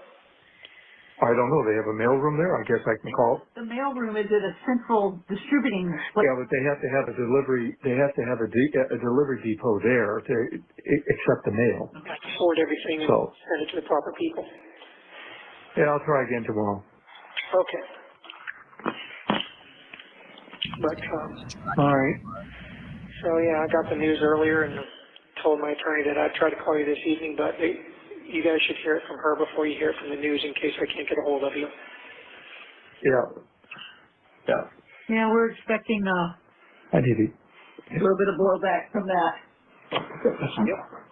I don't know. They have a mailroom there. I guess I can call. The mailroom is at a central distributing place. Yeah, but they have to have a delivery. They have to have a delivery depot there to accept the mail. You have to sort everything and send it to the proper people. Yeah, I'll try again tomorrow. Okay. But all right. So yeah, I got the news earlier and told my attorney that I'd try to call you this evening, but you guys should hear it from her before you hear it from the news in case I can't get a hold of you. Yeah. Yeah, we're expecting I did it. a little bit of blowback from that.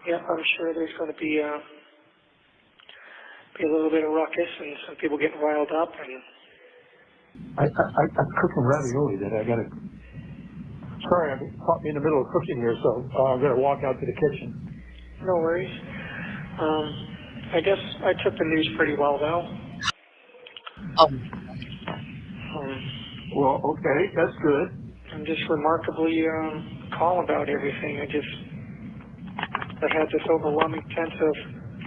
Yep, I'm sure there's going to be a little bit of ruckus and some people getting riled up. And I'm cooking ravioli that I got to. Sorry, I caught me in the middle of cooking here, so I'm going to walk out to the kitchen. No worries. I guess I took the news pretty well, though. Oh. Well, okay, that's good. I'm just remarkably calm about everything. I had this overwhelming sense of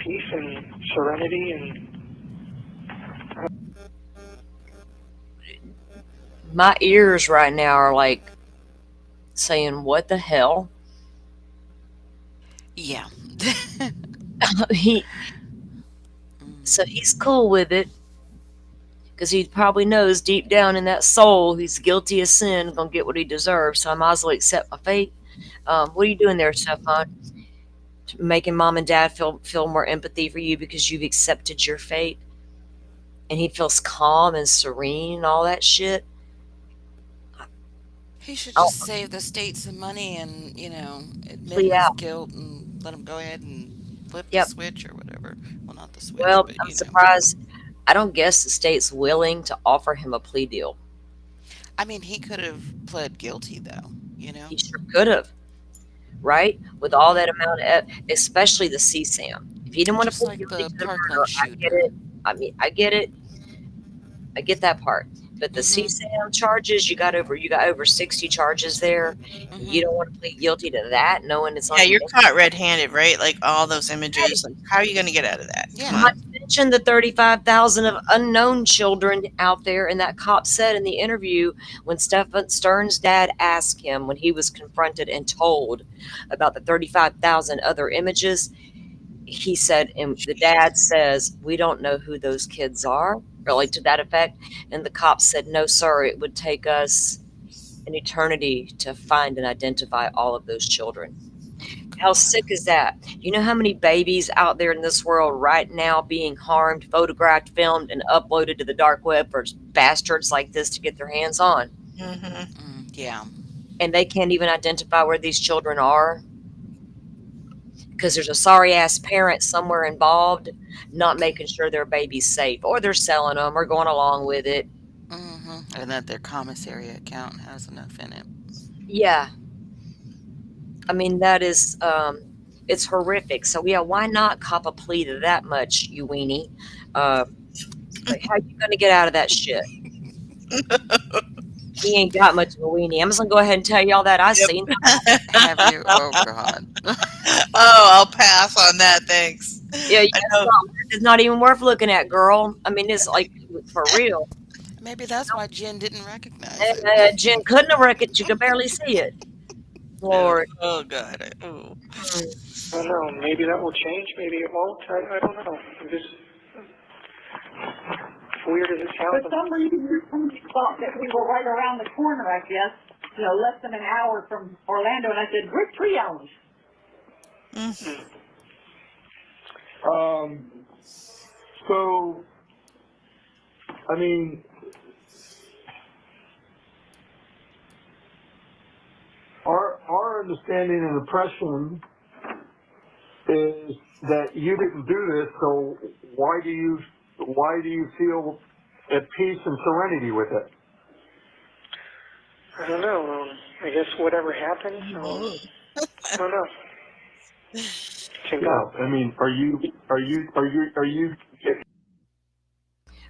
peace and serenity and. My ears right now are like saying, "What the hell?" Yeah. he So he's cool with it because he probably knows deep down in that soul he's guilty of sin, gonna get what he deserves. So I might as well accept my fate. What are you doing there, Stefan? Making mom and dad feel more empathy for you because you've accepted your fate, and he feels calm and serene and all that shit. He should I'll just save the state some money and, admit plea his out. guilt and let him go ahead and flip the Yep. switch or whatever. Well, not the switch, Well, but I'm surprised. I don't guess the state's willing to offer him a plea deal. I mean, he could have pled guilty though, He sure could have, right? With all that amount of, especially the CSAM. If he didn't want to Just plead like guilty the to the Parkland murder, I get shooter. it. I mean, I get it. I get that part. But the Mhm. CSAM charges, you got over 60 charges there. You Mhm. don't want to plead guilty to that, knowing it's Yeah, on your you're name. caught red-handed, right? Like all those Right. images. Like, how are you going to get out of that? Come Yeah. on. Not to mention the 35,000 of unknown children out there. And that cop said in the interview when Stephen Stern's dad asked him when he was confronted and told about the 35,000 other images, he said, and the dad says, "We don't know who those kids are," or like to that effect. And the cop said, "No, sir, it would take us an eternity to find and identify all of those children." How sick is that? You know how many babies out there in this world right now being harmed, photographed, filmed, and uploaded to the dark web for bastards like this to get their hands on? Mm-hmm. Yeah. And they can't even identify where these children are because there's a sorry ass parent somewhere involved not making sure their baby's safe, or they're selling them or going along with it. And that their commissary account has enough in it. Yeah. I mean, that is, it's horrific. So, yeah, why not cop a plea to that much, you weenie? Like, how you going to get out of that shit? He ain't got much of a weenie. I'm just gonna go ahead and tell y'all that I Yep. seen that. Have you? Oh God. Oh, I'll pass on that. Thanks. Yeah, I know. it's not even worth looking at, girl. I mean, it's like for real. Maybe that's why Jen didn't recognize it. Jen couldn't have wrecked it. You could barely see it. Lord. Oh God. Oh. Mm. I don't know. Maybe that will change. Maybe it won't. I don't know. I'm just weird as it For sounds. some reason, somebody thought that we were right around the corner, I guess, less than an hour from Orlando, and I said, we're 3 hours. So, I mean, our understanding and impression is that you didn't do this. So why do you feel at peace and serenity with it? I don't know. I guess whatever happens, I don't know. Yeah, I mean, are you?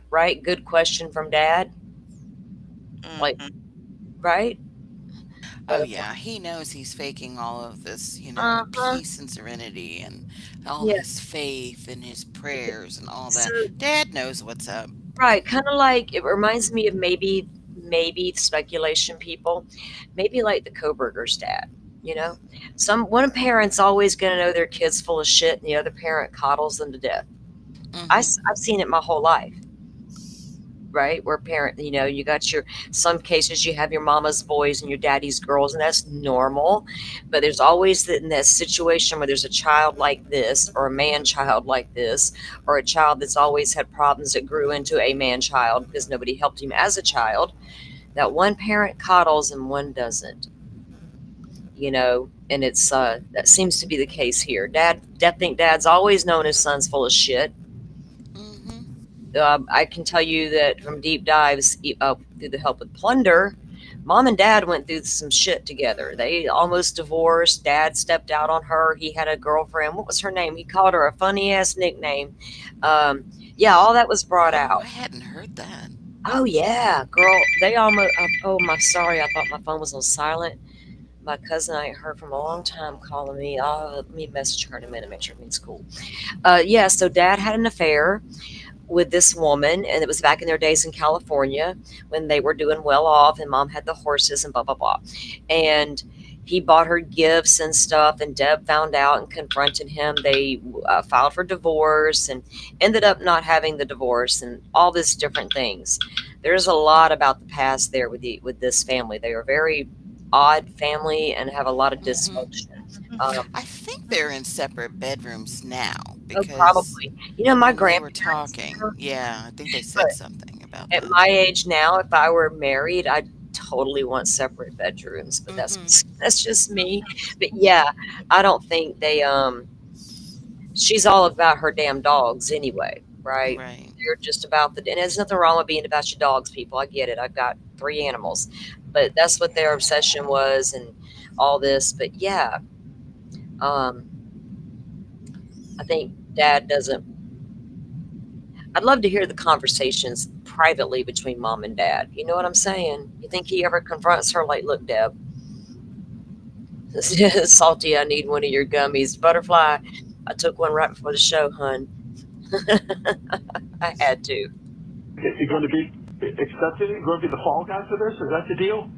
Right? Good question from Dad. Like, right? Oh yeah, he knows he's faking all of this, Uh-huh. peace and serenity and all Yeah. his faith and his prayers and all So, that. Dad knows what's up. right, kind of like it reminds me of maybe speculation people, maybe like the Koberger's dad. You know, one parent's always going to know their kid's full of shit, and the other parent coddles them to death. I've seen it my whole life. Right, where parent, you got some cases you have your mama's boys and your daddy's girls, and that's normal. But there's always in that situation where there's a child like this, or a man child like this, or a child that's always had problems that grew into a man child because nobody helped him as a child. That one parent coddles and one doesn't. And it's that seems to be the case here. Think Dad's always known his son's full of shit. I can tell you that from deep dives through the help with Plunder, Mom and Dad went through some shit together. They almost divorced. Dad stepped out on her. He had a girlfriend. What was her name? He called her a funny ass nickname. Yeah, all that was brought out. I hadn't heard that. Oh yeah, girl. They almost. Oh my, sorry. I thought my phone was on silent. My cousin I ain't heard from a long time calling me. Let me message her in a minute. Make sure everything's cool. Yeah. So Dad had an affair with this woman, and it was back in their days in California when they were doing well off, and Mom had the horses and blah blah blah. And he bought her gifts and stuff, and Deb found out and confronted him. They filed for divorce and ended up not having the divorce and all these different things. There's a lot about the past there with this family. They are a very odd family and have a lot of dysfunction. I think they're in separate bedrooms now Oh, because probably. You know, my when they were grandparents, talking, yeah, I think they said but something about at that. my age now, if I were married, I'd totally want separate bedrooms. But that's just me. But yeah, I don't think they she's all about her damn dogs anyway, right? Right. They're just about and there's nothing wrong with being about your dogs, people. I get it. I've got 3 animals. But that's what their obsession was and all this. But yeah, um, I think Dad doesn't. I'd love to hear the conversations privately between Mom and Dad. You know what I'm saying? You think he ever confronts her like, look, Deb, Salty, I need one of your gummies. Butterfly, I took one right before the show, hun. I had to. Is he going to be accepted? Is he going to be the fall guy for this? Is that the deal?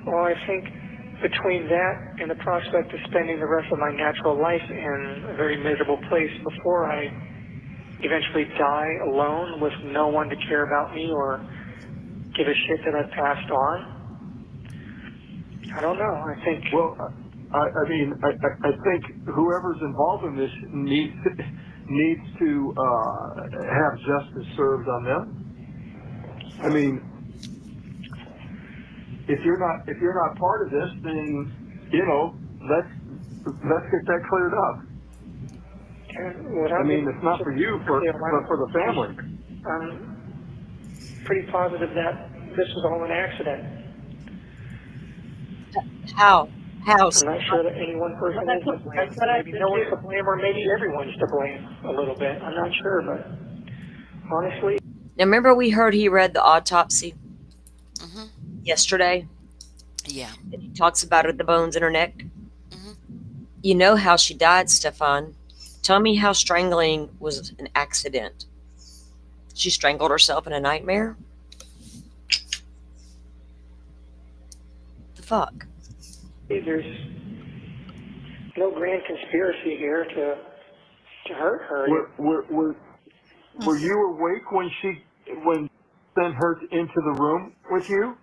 Well, I think between that and the prospect of spending the rest of my natural life in a very miserable place before I eventually die alone with no one to care about me or give a shit that I've passed on, I don't know. I think. Well, I mean, I think whoever's involved in this needs to have justice served on them. I mean, if you're not part of this, then let's get that cleared up. I mean, it's not for you, but for the family. I'm pretty positive that this was all an accident. How? I'm not sure that any one person is to blame. Maybe no one's to blame, or maybe everyone's to blame a little bit. I'm not sure, but honestly. Now, remember we heard he read the autopsy yesterday? Yeah. And he talks about the bones in her neck. You know how she died, Stefan. Tell me how strangling was an accident. She strangled herself in a nightmare? The fuck? There's no grand conspiracy here to hurt her. Were you awake when sent her into the room with you?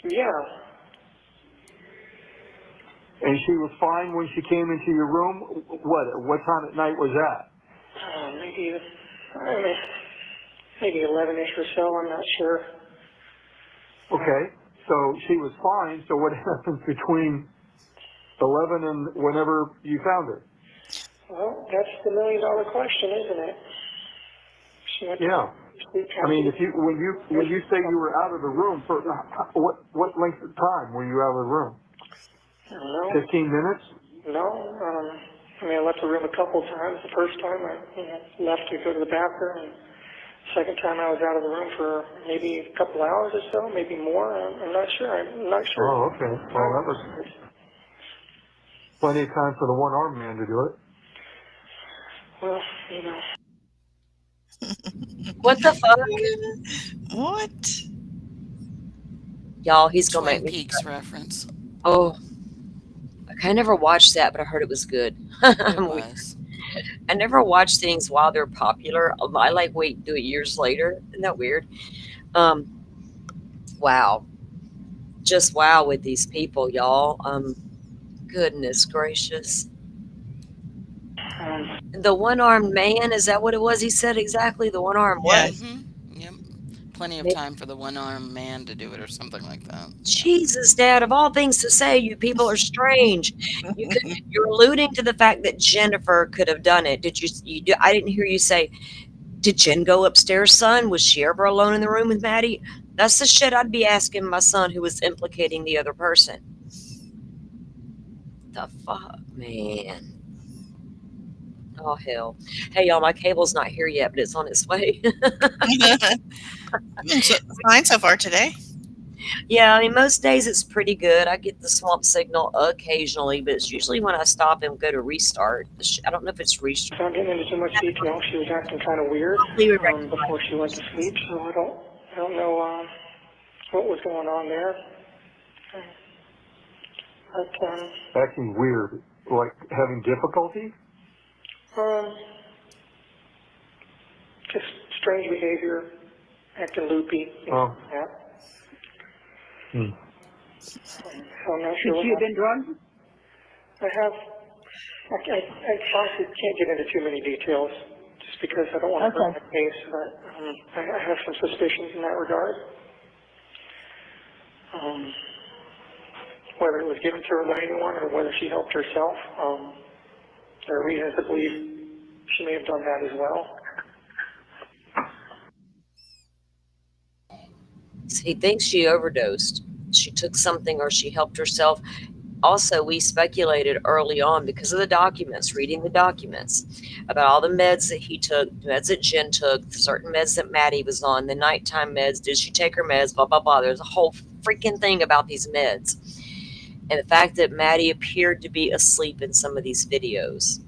Yeah. And she was fine when she came into your room? What time at night was that? Maybe 11-ish or so, I'm not sure. Okay, so she was fine, so what happens between 11 and whenever you found her? Well, that's the million-dollar question, isn't it? Yeah. I mean, when you say you were out of the room, for what length of time were you out of the room? I don't know. 15 minutes? No. I left the room a couple times. The first time I left to go to the bathroom, and the second time I was out of the room for maybe a couple hours or so, maybe more. I'm not sure. Oh, okay. Well, that was plenty of time for the one-armed man to do it. Well, What the fuck? What? Y'all, he's gonna Twin make me. Peaks reference. Oh, I never watched that, but I heard it was good. It was. I never watch things while they're popular. I wait and do it years later. Isn't that weird? Wow. Just wow with these people, y'all. Goodness gracious. The one-armed man, is that what it was he said exactly? The one-armed what? Yep. Plenty of time for the one-armed man to do it or something like that. Jesus, Dad, of all things to say, you people are strange. You're alluding to the fact that Jennifer could have done it. I didn't hear you say, did Jen go upstairs, son? Was she ever alone in the room with Maddie? That's the shit I'd be asking my son who was implicating the other person. The fuck, man. Oh, hell. Hey, y'all, my cable's not here yet, but it's on its way. Fine so far today. Yeah, most days it's pretty good. I get the swamp signal occasionally, but it's usually when I stop and go to restart. I don't know if it's restart. Without getting into too much detail, she was acting kind of weird before she went to sleep, so I don't know what was going on there. Acting weird, like having difficulty? Just strange behavior, acting loopy. Oh. Yeah. So I'm not sure. Could you have been drugged? I have. I honestly can't get into too many details, just because I don't want to hurt my case. But I have some suspicions in that regard. Whether it was given to her by anyone or whether she helped herself, there are reasons to believe she may have done that as well. He thinks she overdosed. She took something or she helped herself. Also, we speculated early on because of the documents, reading the documents about all the meds that he took, meds that Jen took, certain meds that Maddie was on, the nighttime meds, did she take her meds, blah, blah, blah. There's a whole freaking thing about these meds. And the fact that Maddie appeared to be asleep in some of these videos.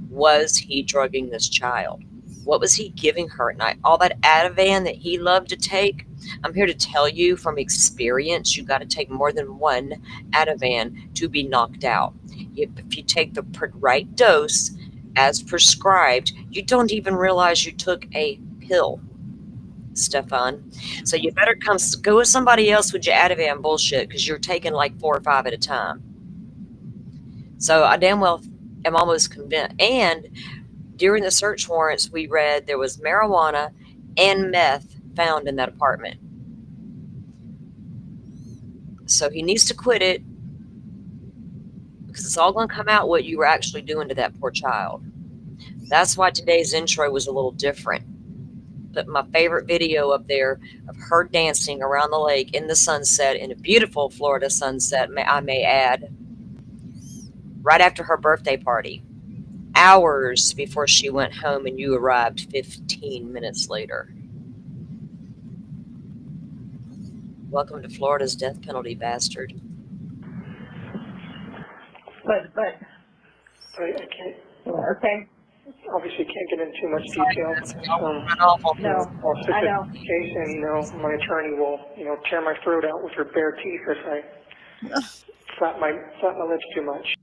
Was he drugging this child? What was he giving her at night? All that Ativan that he loved to take? I'm here to tell you from experience, you got to take more than one Ativan to be knocked out. If you take the right dose as prescribed, you don't even realize you took a pill, Stefan. So you better go with somebody else with your Ativan bullshit, because you're taking like 4 or 5 at a time. So I damn well am almost convinced. And during the search warrants, we read there was marijuana and meth found in that apartment. So he needs to quit it, because it's all going to come out what you were actually doing to that poor child. That's why today's intro was a little different. But my favorite video up there of her dancing around the lake in the sunset, in a beautiful Florida sunset, I may add, right after her birthday party, hours before she went home, and you arrived 15 minutes later. Welcome to Florida's death penalty, bastard. But I can't. Okay. Obviously, can't get into too much detail. No, I'll stick I to know. the case, and my attorney will, tear my throat out with her bare teeth if I flap my lips too much.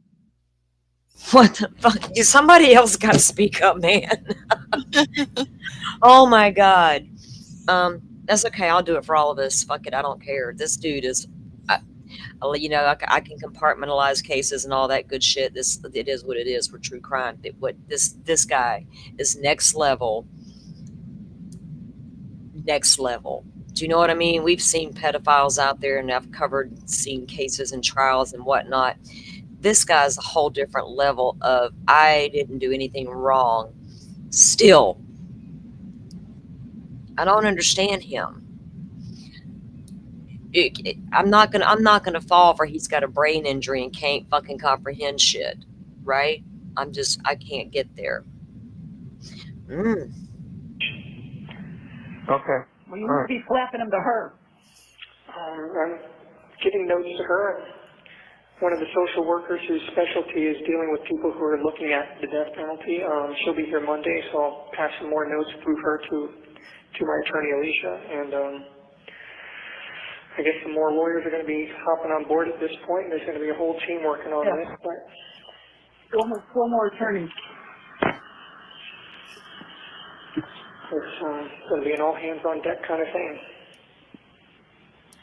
What the fuck? Somebody else got to speak up, man. Oh my God. That's okay. I'll do it for all of us. Fuck it. I don't care. This dude is, I can compartmentalize cases and all that good shit. It is what it is for true crime. This guy is next level. Next level. Do you know what I mean? We've seen pedophiles out there, and I've seen cases and trials and whatnot. This guy's a whole different level of, I didn't do anything wrong. Still, I don't understand him. I'm not gonna fall for he's got a brain injury and can't fucking comprehend shit, right? I can't get there. Okay. Well, you must be flapping them to her. I'm giving notes to her. One of the social workers whose specialty is dealing with people who are looking at the death penalty. She'll be here Monday, so I'll pass some more notes through her to my attorney, Alicia. And I guess some more lawyers are going to be hopping on board at this point. There's going to be a whole team working on this. But four more attorneys. It's going to be an all hands on deck kind of thing.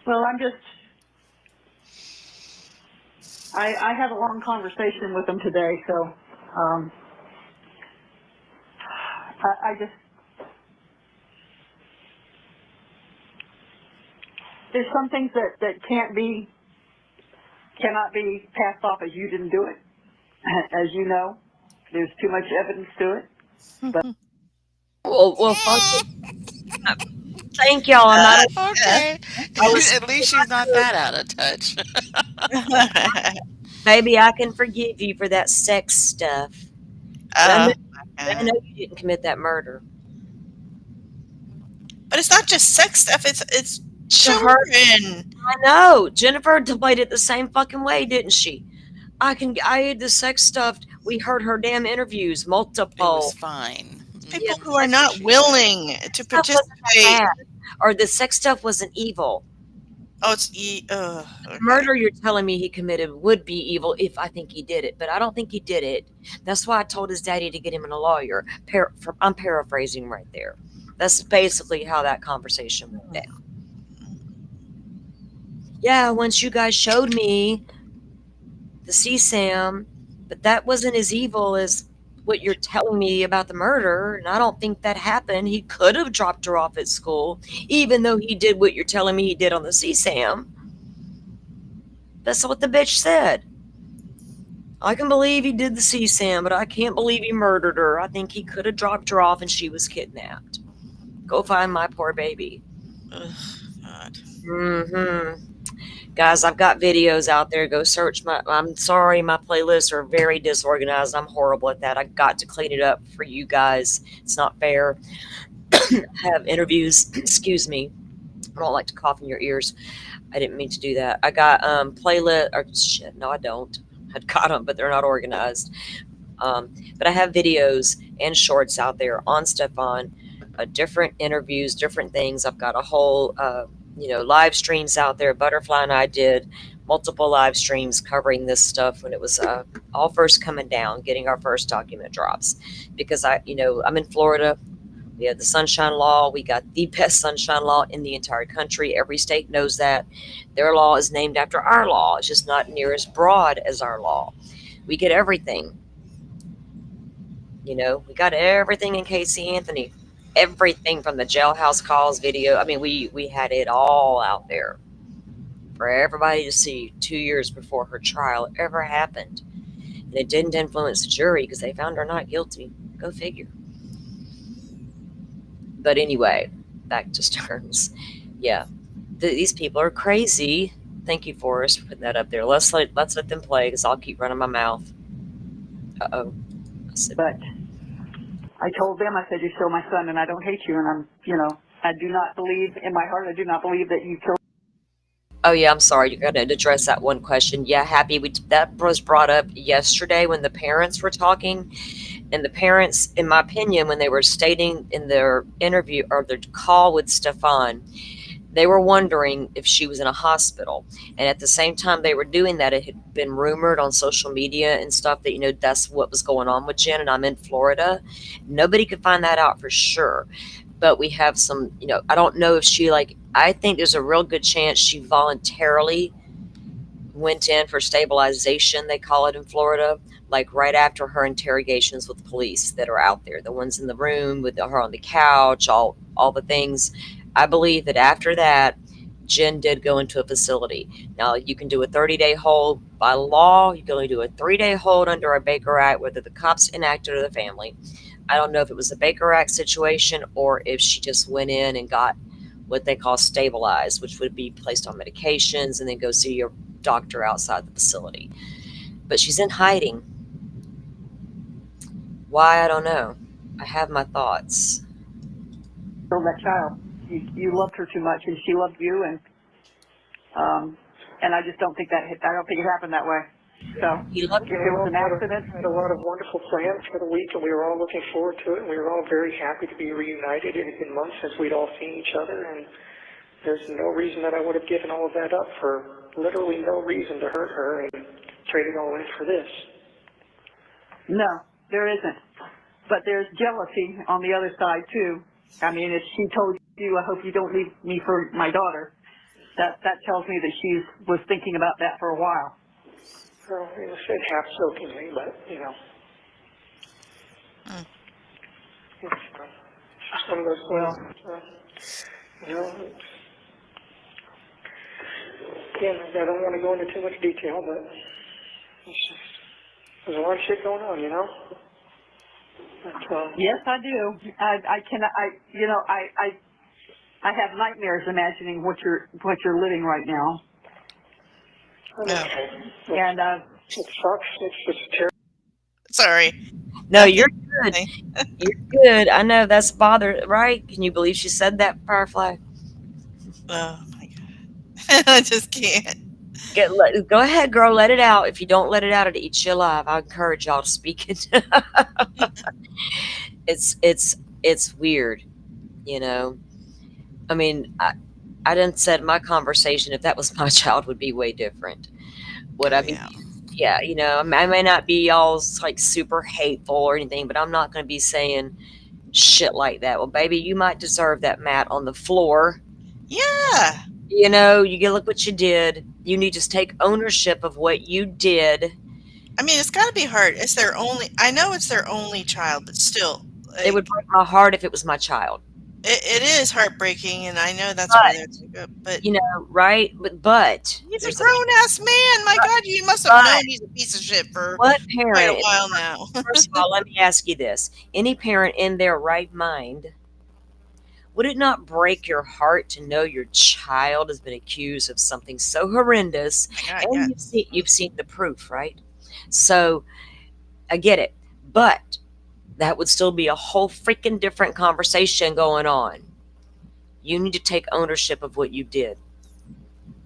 Well, I had a long conversation with them today, so there's some things that cannot be passed off as you didn't do it. As you know, there's too much evidence to it. But well, thank y'all. I'm not okay. At least she's not that out of touch. Maybe I can forgive you for that sex stuff. I know you didn't commit that murder. But it's not just sex stuff. It's children. I know. Jennifer played it the same fucking way, didn't she? I had the sex stuff. We heard her damn interviews, multiple. It was fine. People who are not willing to participate. Or the sex stuff wasn't evil. Oh, it's The okay. murder you're telling me he committed would be evil if I think he did it, but I don't think he did it. That's why I told his daddy to get him a lawyer. I'm paraphrasing right there. That's basically how that conversation went down. Yeah, once you guys showed me the CSAM, but that wasn't as evil as what you're telling me about the murder, and I don't think that happened. He could have dropped her off at school, even though he did what you're telling me he did on the CSAM. That's what the bitch said. I can believe he did the CSAM, but I can't believe he murdered her. I think he could have dropped her off and she was kidnapped. Go find my poor baby. Ugh, God. Mm-hmm. Guys, I've got videos out there. Go search I'm sorry, my playlists are very disorganized. I'm horrible at that. I got to clean it up for you guys. It's not fair. Have interviews. Excuse me. I don't like to cough in your ears. I didn't mean to do that. I got playlist. Or shit, no, I don't. I've got them, but they're not organized. But I have videos and shorts out there on Stefan, different interviews, different things. I've got a whole, live streams out there. Butterfly and I did multiple live streams covering this stuff when it was all first coming down, getting our first document drops. Because I'm in Florida. We have the Sunshine Law. We got the best sunshine law in the entire country. Every state knows that. Their law is named after our law. It's just not near as broad as our law. We get everything. We got everything in Casey Anthony. Everything from the jailhouse calls video. I mean, we had it all out there for everybody to see 2 years before her trial ever happened. And it didn't influence the jury because they found her not guilty. Go figure. But anyway, back to Stearns. Yeah, these people are crazy. Thank you, Forrest, for putting that up there. Let's let them play because I'll keep running my mouth. Uh-oh. But I told them, I said, you're still my son and I don't hate you. And I do not believe, in my heart, I do not believe that you killed. Oh, yeah, I'm sorry. You're going to address that one question. Yeah, Happy, that was brought up yesterday when the parents were talking. And the parents, in my opinion, when they were stating in their interview or their call with Stefan, they were wondering if she was in a hospital. And at the same time they were doing that, it had been rumored on social media and stuff that, that's what was going on with Jen. And I'm in Florida. Nobody could find that out for sure. But we have some, I don't know if she I think there's a real good chance she voluntarily went in for stabilization, they call it in Florida, right after her interrogations with police that are out there, the ones in the room with her on the couch, all the things. I believe that after that, Jen did go into a facility. Now, you can do a 30-day hold by law. You can only do a 3-day hold under a Baker Act, whether the cops enacted or the family. I don't know if it was a Baker Act situation or if she just went in and got what they call stabilized, which would be placed on medications and then go see your doctor outside the facility. But she's in hiding. Why? I don't know. I have my thoughts. That child. You loved her too much, and she loved you, and I just don't think I don't think it happened that way. So he loved if it was an accident. We had a lot of wonderful plans for the week, and we were all looking forward to it, and we were all very happy to be reunited. It had been months since we'd all seen each other, and there's no reason that I would have given all of that up for literally no reason to hurt her and trade it all in for this. No, there isn't. But there's jealousy on the other side, too. I mean, if she told you, I hope you don't leave me for my daughter, that tells me that she was thinking about that for a while. Well, said half jokingly, but, It's just one of those things. Again, I don't want to go into too much detail, but there's a lot of shit going on, Yes, I do. I have nightmares imagining what you're living right now. And it sucks. It's just terrible. Sorry. No, you're good. You're good. I know that's right? Can you believe she said that, Firefly? Oh my God. I just can't. Go ahead, girl. Let it out. If you don't let it out, it'll eat you alive. I encourage y'all to speak it. It's weird, I mean, I done said my conversation, if that was my child, would be way different. Would Oh I be? yeah. Yeah, I may not be all like super hateful or anything, but I'm not going to be saying shit like that. Well, baby, you might deserve that mat on the floor. Yeah. You get look what you did. You need to take ownership of what you did. I mean, it's got to be hard. It's their only. I know it's their only child, but still, It would like, break my heart if it was my child. it is heartbreaking, and I know that's why But they're so good. But right? But he's a there's grown ass man. My God, you must have but known he's a piece of shit for what quite a parent? while now. First of all, let me ask you this: any parent in their right mind, would it not break your heart to know your child has been accused of something so horrendous, Oh my God, and yes. you've seen the proof, right? So I get it, but that would still be a whole freaking different conversation going on. You need to take ownership of what you did.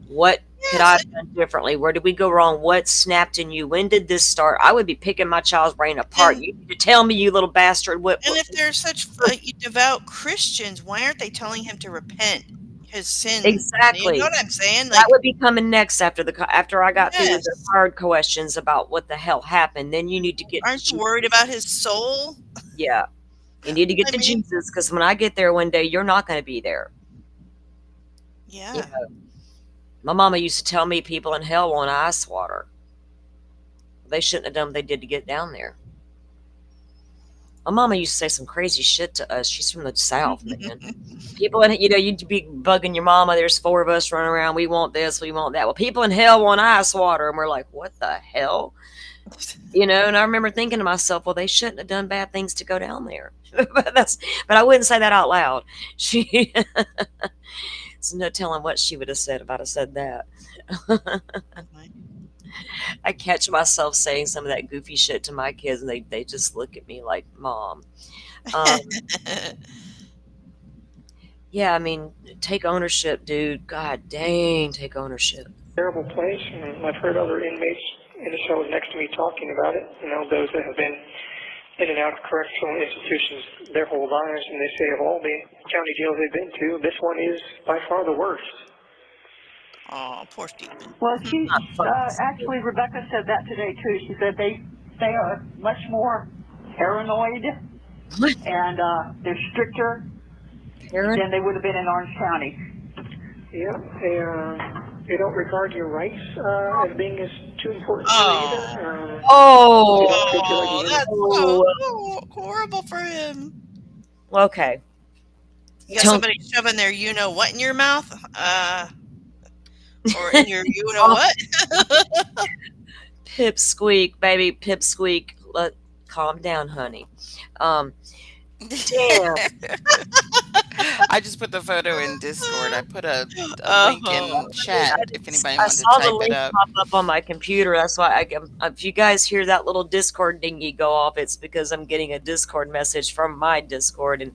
What could I Yes, have done differently? Where did we go wrong? What snapped in you? When did this start? I would be picking my child's brain apart. and You need to tell me, you little bastard. and if they're such devout Christians, why aren't they telling him to repent his sins? You know Exactly. what I'm saying? That Like, would be coming next after I got through with the yes. hard questions about what the hell happened. Then you need to get to Aren't you worried Jesus. about his soul? Yeah, you need to get I to mean, Jesus, because when I get there one day, you're not going to be there. You yeah. know, my mama used to tell me people in hell want ice water. They shouldn't have done what they did to get down there. My mama used to say some crazy shit to us. She's from the South, man. People in, you'd be bugging your mama. There's 4 of us running around. We want this, we want that. Well, people in hell want ice water. And we're like, what the hell? And I remember thinking to myself, well, they shouldn't have done bad things to go down there. but I wouldn't say that out loud. There's no telling what she would have said if I'd have said that. I catch myself saying some of that goofy shit to my kids, and they just look at me like, Mom. Yeah, I mean, take ownership, dude. God dang, take ownership. Terrible place, and I've heard other inmates in the cells next to me talking about it. Those that have been in and out of correctional institutions their whole lives, and they say of all the county jails they've been to, this one is by far the worst. Oh, poor Stephen. Well, actually, Rebecca said that today too. She said they are much more paranoid and they're stricter than they would have been in Orange County. Yeah, they don't regard your rights as being as too important to you either. They don't treat you like a That's so horrible for him. Okay. You got somebody shoving their you-know-what in your mouth? Or in your you-know-what? Pipsqueak, baby, pipsqueak. Calm down, honey. Damn. I just put the photo in Discord. I put a link in chat if anybody I wanted to saw the type link it up. pop up on my computer. That's why if you guys hear that little Discord dingy go off, it's because I'm getting a Discord message from my Discord, and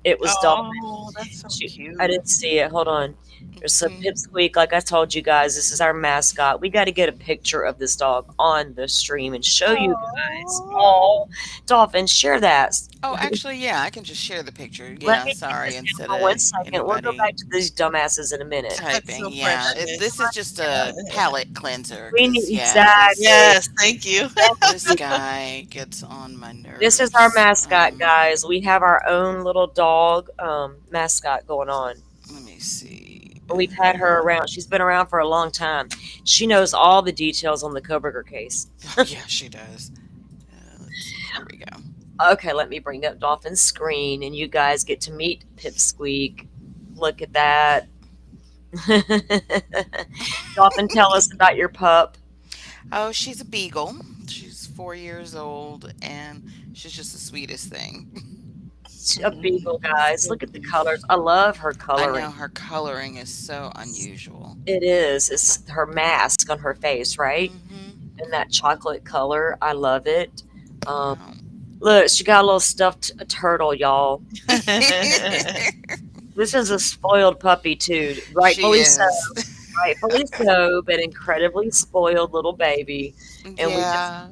it was Dolphin. Oh, that's so cute. I didn't see it. Hold on. There's some pipsqueak. Like I told you guys, this is our mascot. We got to get a picture of this dog on the stream and show you guys. Oh, Dolphin, share that. Oh, actually, yeah, I can just share the picture. Let Yeah, me sorry, get this instead down of for 1 second. We'll go anybody back to these dumbasses in a minute. typing. so Yeah, precious. this is just a palate cleanser. We 'cause, need yeah, exactly. Yes, thank you. this guy gets on my nerves. This is our mascot, guys. We have our own little dog mascot going on. Let me see. We've had her around. She's been around for a long time. She knows all the details on the Koberger case. Yeah, she does. Here we go. Okay, let me bring up Dolphin's screen, and you guys get to meet Pipsqueak. Look at that. Dolphin, tell us about your pup. Oh, she's a beagle. She's 4 years old, and she's just the sweetest thing. A beagle, guys. Look at the colors. I love her I coloring. know her coloring is so unusual. It is. It's her mask on her face, right? And that chocolate color. I love it. Look, she got a little stuffed turtle, y'all. This is a spoiled puppy, too. Rightfully so. Rightfully so, but incredibly spoiled little baby. And we just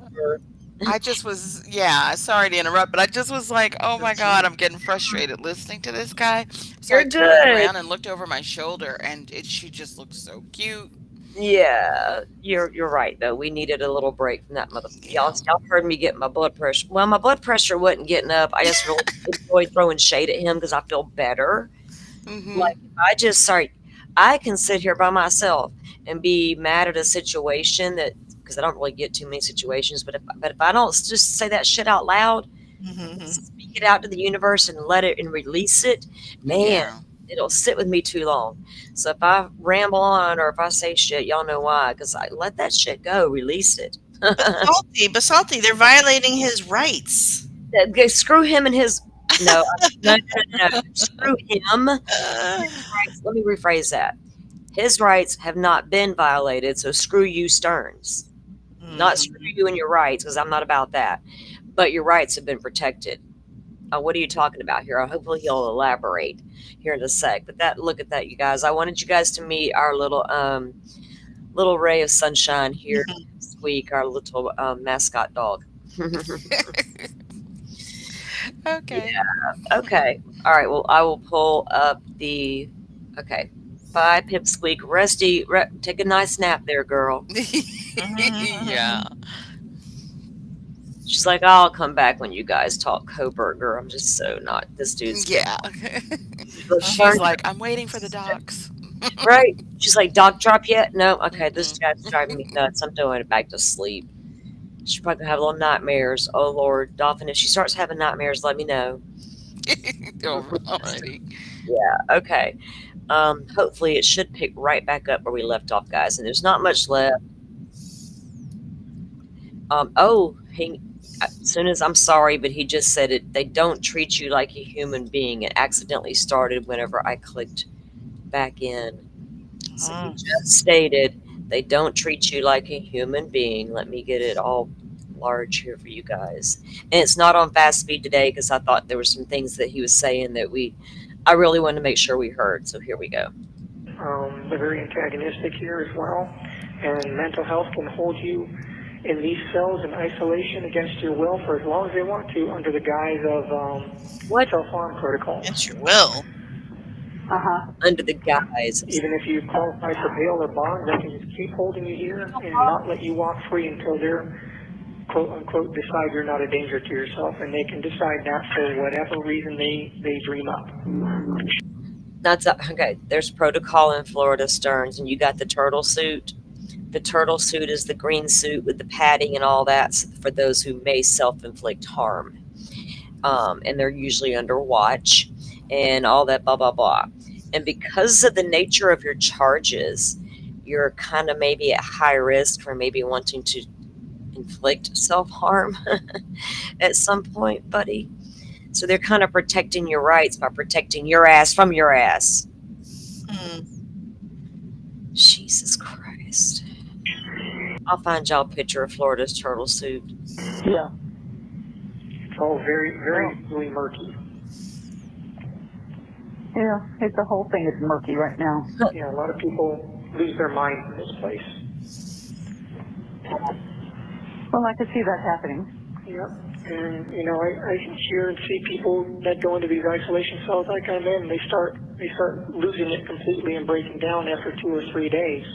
I just was, yeah, sorry to interrupt, but I just was like, oh my God, I'm getting frustrated listening to this guy. So I You're turned good. around and looked over my shoulder, and she just looked so cute. Yeah, you're right though. We needed a little break from that mother. Yeah. Y'all heard me get my blood pressure. Well, my blood pressure wasn't getting up. I just really enjoyed throwing shade at him because I feel better. Hmm. Like if I just sorry, I can sit here by myself and be mad at a situation that because I don't really get too many situations. But if I don't just say that shit out loud, Mhm. speak it out to the universe and let it and release it, man, Yeah. it'll sit with me too long. So if I ramble on or if I say shit, y'all know why. Because I let that shit go, release it. But salty, they're violating his rights. Screw him and his. No, no. Screw him. Uh, His rights. Let me rephrase that. His rights have not been violated, so screw you, Stearns. Not screw mhm. you and your rights, because I'm not about that. But your rights have been protected. What are you talking about here? Hopefully he'll elaborate here in a sec. But look at that, you guys. I wanted you guys to meet our little ray of sunshine here this week, our little mascot dog. Okay. Yeah. Okay. All right. Well, I will pull up the. Okay. Bye, Pipsqueak. Take a nice nap there, girl. Yeah. She's like, I'll come back when you guys talk Coburger. I'm just so not. This dude's getting Yeah. turn She's like, I'm waiting for the docs. right. She's like, Doc drop yet? No. Okay, this Mm-mm. guy's driving me nuts. I'm going back to sleep. She's probably gonna have little nightmares. Oh Lord, Dolphin. If she starts having nightmares, let me know. Alrighty. Yeah. Okay. Hopefully it should pick right back up where we left off, guys. And there's not much left. As soon as I'm sorry, but he just said it. They don't treat you like a human being. It accidentally started whenever I clicked back in. So he just stated they don't treat you like a human being. Let me get it all large here for you guys. And it's not on fast speed today because I thought there were some things that he was saying that I really wanted to make sure we heard. So here we go. They're very antagonistic here as well, and mental health can hold you in these cells in isolation against your will for as long as they want to under the guise of What? self-harm protocols. Against your will. Under the guise of Even if you qualify for bail or bond, they can just keep holding you here and not let you walk free until they're quote unquote decide you're not a danger to yourself, and they can decide that for whatever reason they dream up. That's okay. There's protocol in Florida, Stearns, and you got the turtle suit. The turtle suit is the green suit with the padding and all that for those who may self-inflict harm. And they're usually under watch and all that blah blah blah. And because of the nature of your charges, you're kind of maybe at high risk for maybe wanting to inflict self-harm at some point, buddy. So they're kind of protecting your rights by protecting your ass from your ass. Jesus Christ. I'll find y'all a picture of Florida's turtle suit. Yeah. It's all very, very, really murky. Yeah, the whole thing is murky right now. Yeah, a lot of people lose their mind in this place. Well, I could see that happening. Yep. And I hear and see people that go into these isolation cells like I'm in, they start losing it completely and breaking down after 2 or 3 days.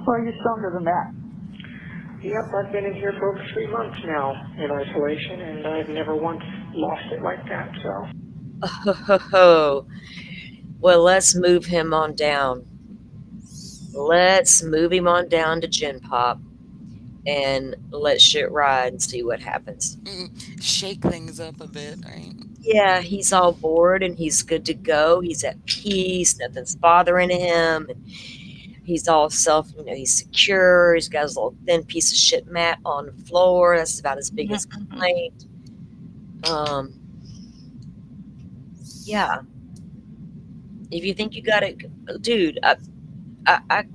Well, you're stronger than that. Yep, I've been in here for over 3 months now in isolation, and I've never once lost it like that, so. Oh, well, let's move him on down. Let's move him on down to Gen Pop and let shit ride and see what happens. Shake things up a bit, right? Yeah, he's all bored and he's good to go. He's at peace. Nothing's bothering him. And he's all he's secure. He's got his little thin piece of shit mat on the floor. That's about as big as complaint. Yeah. If you think you got it, dude, I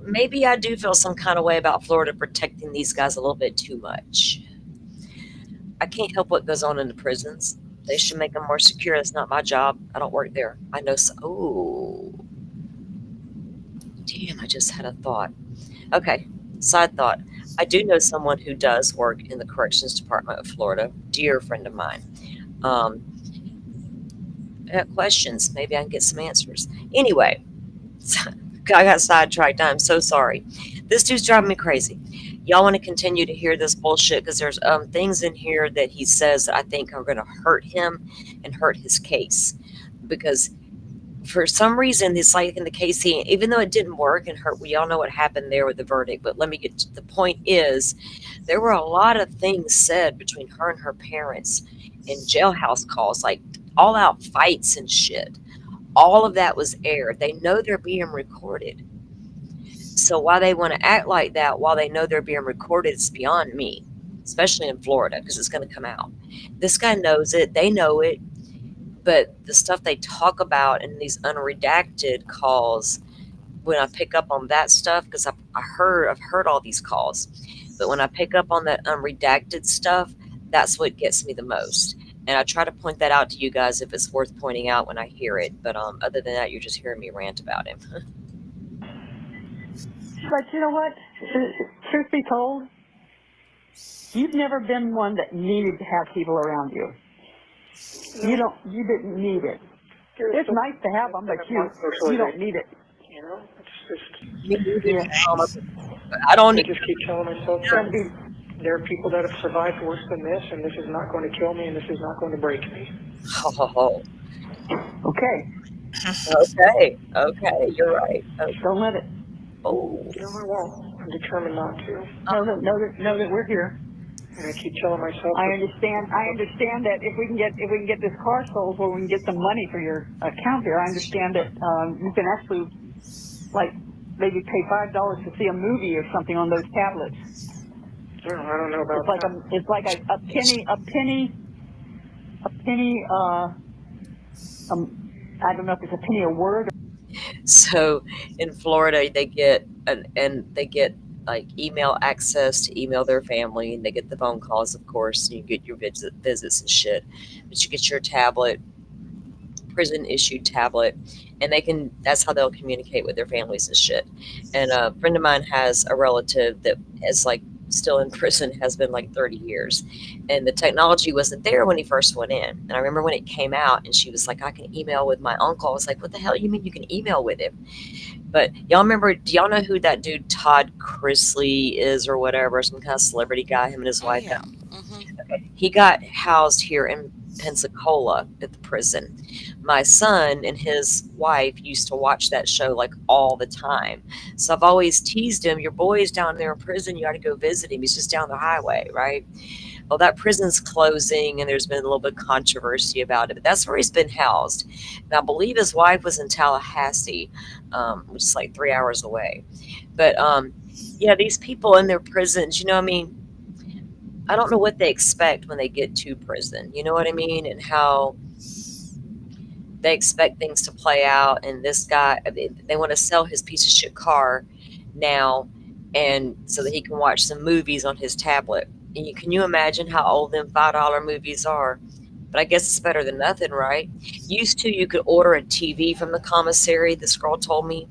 maybe I do feel some kind of way about Florida protecting these guys a little bit too much. I can't help what goes on in the prisons. They should make them more secure. That's not my job. I don't work there. I know. Oh, damn! I just had a thought. Okay, side thought. I do know someone who does work in the Corrections Department of Florida, dear friend of mine. Um, I got questions. Maybe I can get some answers. Anyway, I got sidetracked. I'm so sorry. This dude's driving me crazy. Y'all want to continue to hear this bullshit because there's things in here that he says that I think are going to hurt him and hurt his case. Because for some reason, it's like in the case, even though it didn't work and hurt, we all know what happened there with the verdict. But let me get to the point is there were a lot of things said between her and her parents in jailhouse calls, like all out fights and shit. All of that was aired. They know they're being recorded. So why they want to act like that while they know they're being recorded is beyond me, especially in Florida, because it's going to come out. This guy knows it. They know it. But the stuff they talk about in these unredacted calls, when I pick up on that stuff, because I've heard all these calls, but when I pick up on that unredacted stuff, that's what gets me the most. And I try to point that out to you guys if it's worth pointing out when I hear it. But other than that, you're just hearing me rant about him. But you know what? Truth be told, you've never been one that needed to have people around you. You didn't need it. It's nice to have them, but you don't need it. You know, it's Me neither, yeah. I don't I just keep telling myself that there are people that have survived worse than this, and this is not going to kill me, and this is not going to break me. Oh. Okay. Okay, you're right. Okay. Don't let it. Oh. No, I won't. I'm determined not to. Know that we're here. And I keep telling myself. I understand that if we can get this car sold, where we can get some money for your account there. I understand that you can actually, like, maybe pay $5 to see a movie or something on those tablets. I don't know about that. It's like a penny. I don't know if it's a penny a word. So in Florida, they get like email access to email their family, and they get the phone calls, of course, and you get your visits and shit. But you get your tablet, prison issued tablet, and that's how they'll communicate with their families and shit. And a friend of mine has a relative that is like still in prison, has been like 30 years, and the technology wasn't there when he first went in. And I remember when it came out and she was like, I can email with my uncle. I was like, what the hell you mean you can email with him? But do y'all know who that dude Todd Chrisley is or whatever, some kind of celebrity guy, him and his wife? Yeah. Mm-hmm. Okay. He got housed here in Pensacola at the prison. My son and his wife used to watch that show like all the time. So I've always teased him, your boy's down there in prison, you ought to go visit him. He's just down the highway, right? Well, that prison's closing, and there's been a little bit of controversy about it, but that's where he's been housed. And I believe his wife was in Tallahassee, which is like 3 hours away. But yeah, these people in their prisons, I mean, I don't know what they expect when they get to prison. You know what I mean? And how they expect things to play out. And this guy, they want to sell his piece of shit car now, and so that he can watch some movies on his tablet. And can you imagine how old them $5 movies are? But I guess it's better than nothing, right? Used to, you could order a TV from the commissary. This girl told me.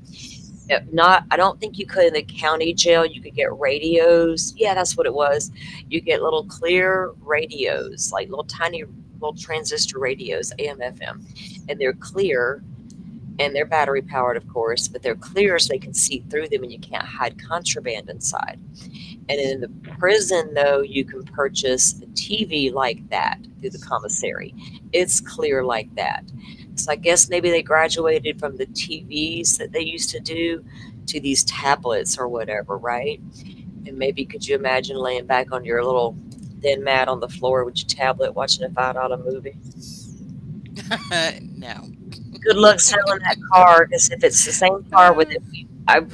I don't think you could in the county jail. You could get radios. Yeah, that's what it was. You get little clear radios, like little tiny little transistor radios, AM, FM, and they're clear, and they're battery powered, of course, but they're clear so they can see through them, and you can't hide contraband inside. And in the prison, though, you can purchase a TV like that through the commissary. It's clear like that. So I guess maybe they graduated from the TVs that they used to do to these tablets or whatever, right? And maybe could you imagine laying back on your little thin mat on the floor with your tablet watching a $5 movie? No. Good luck selling that car, because if it's the same car with it, I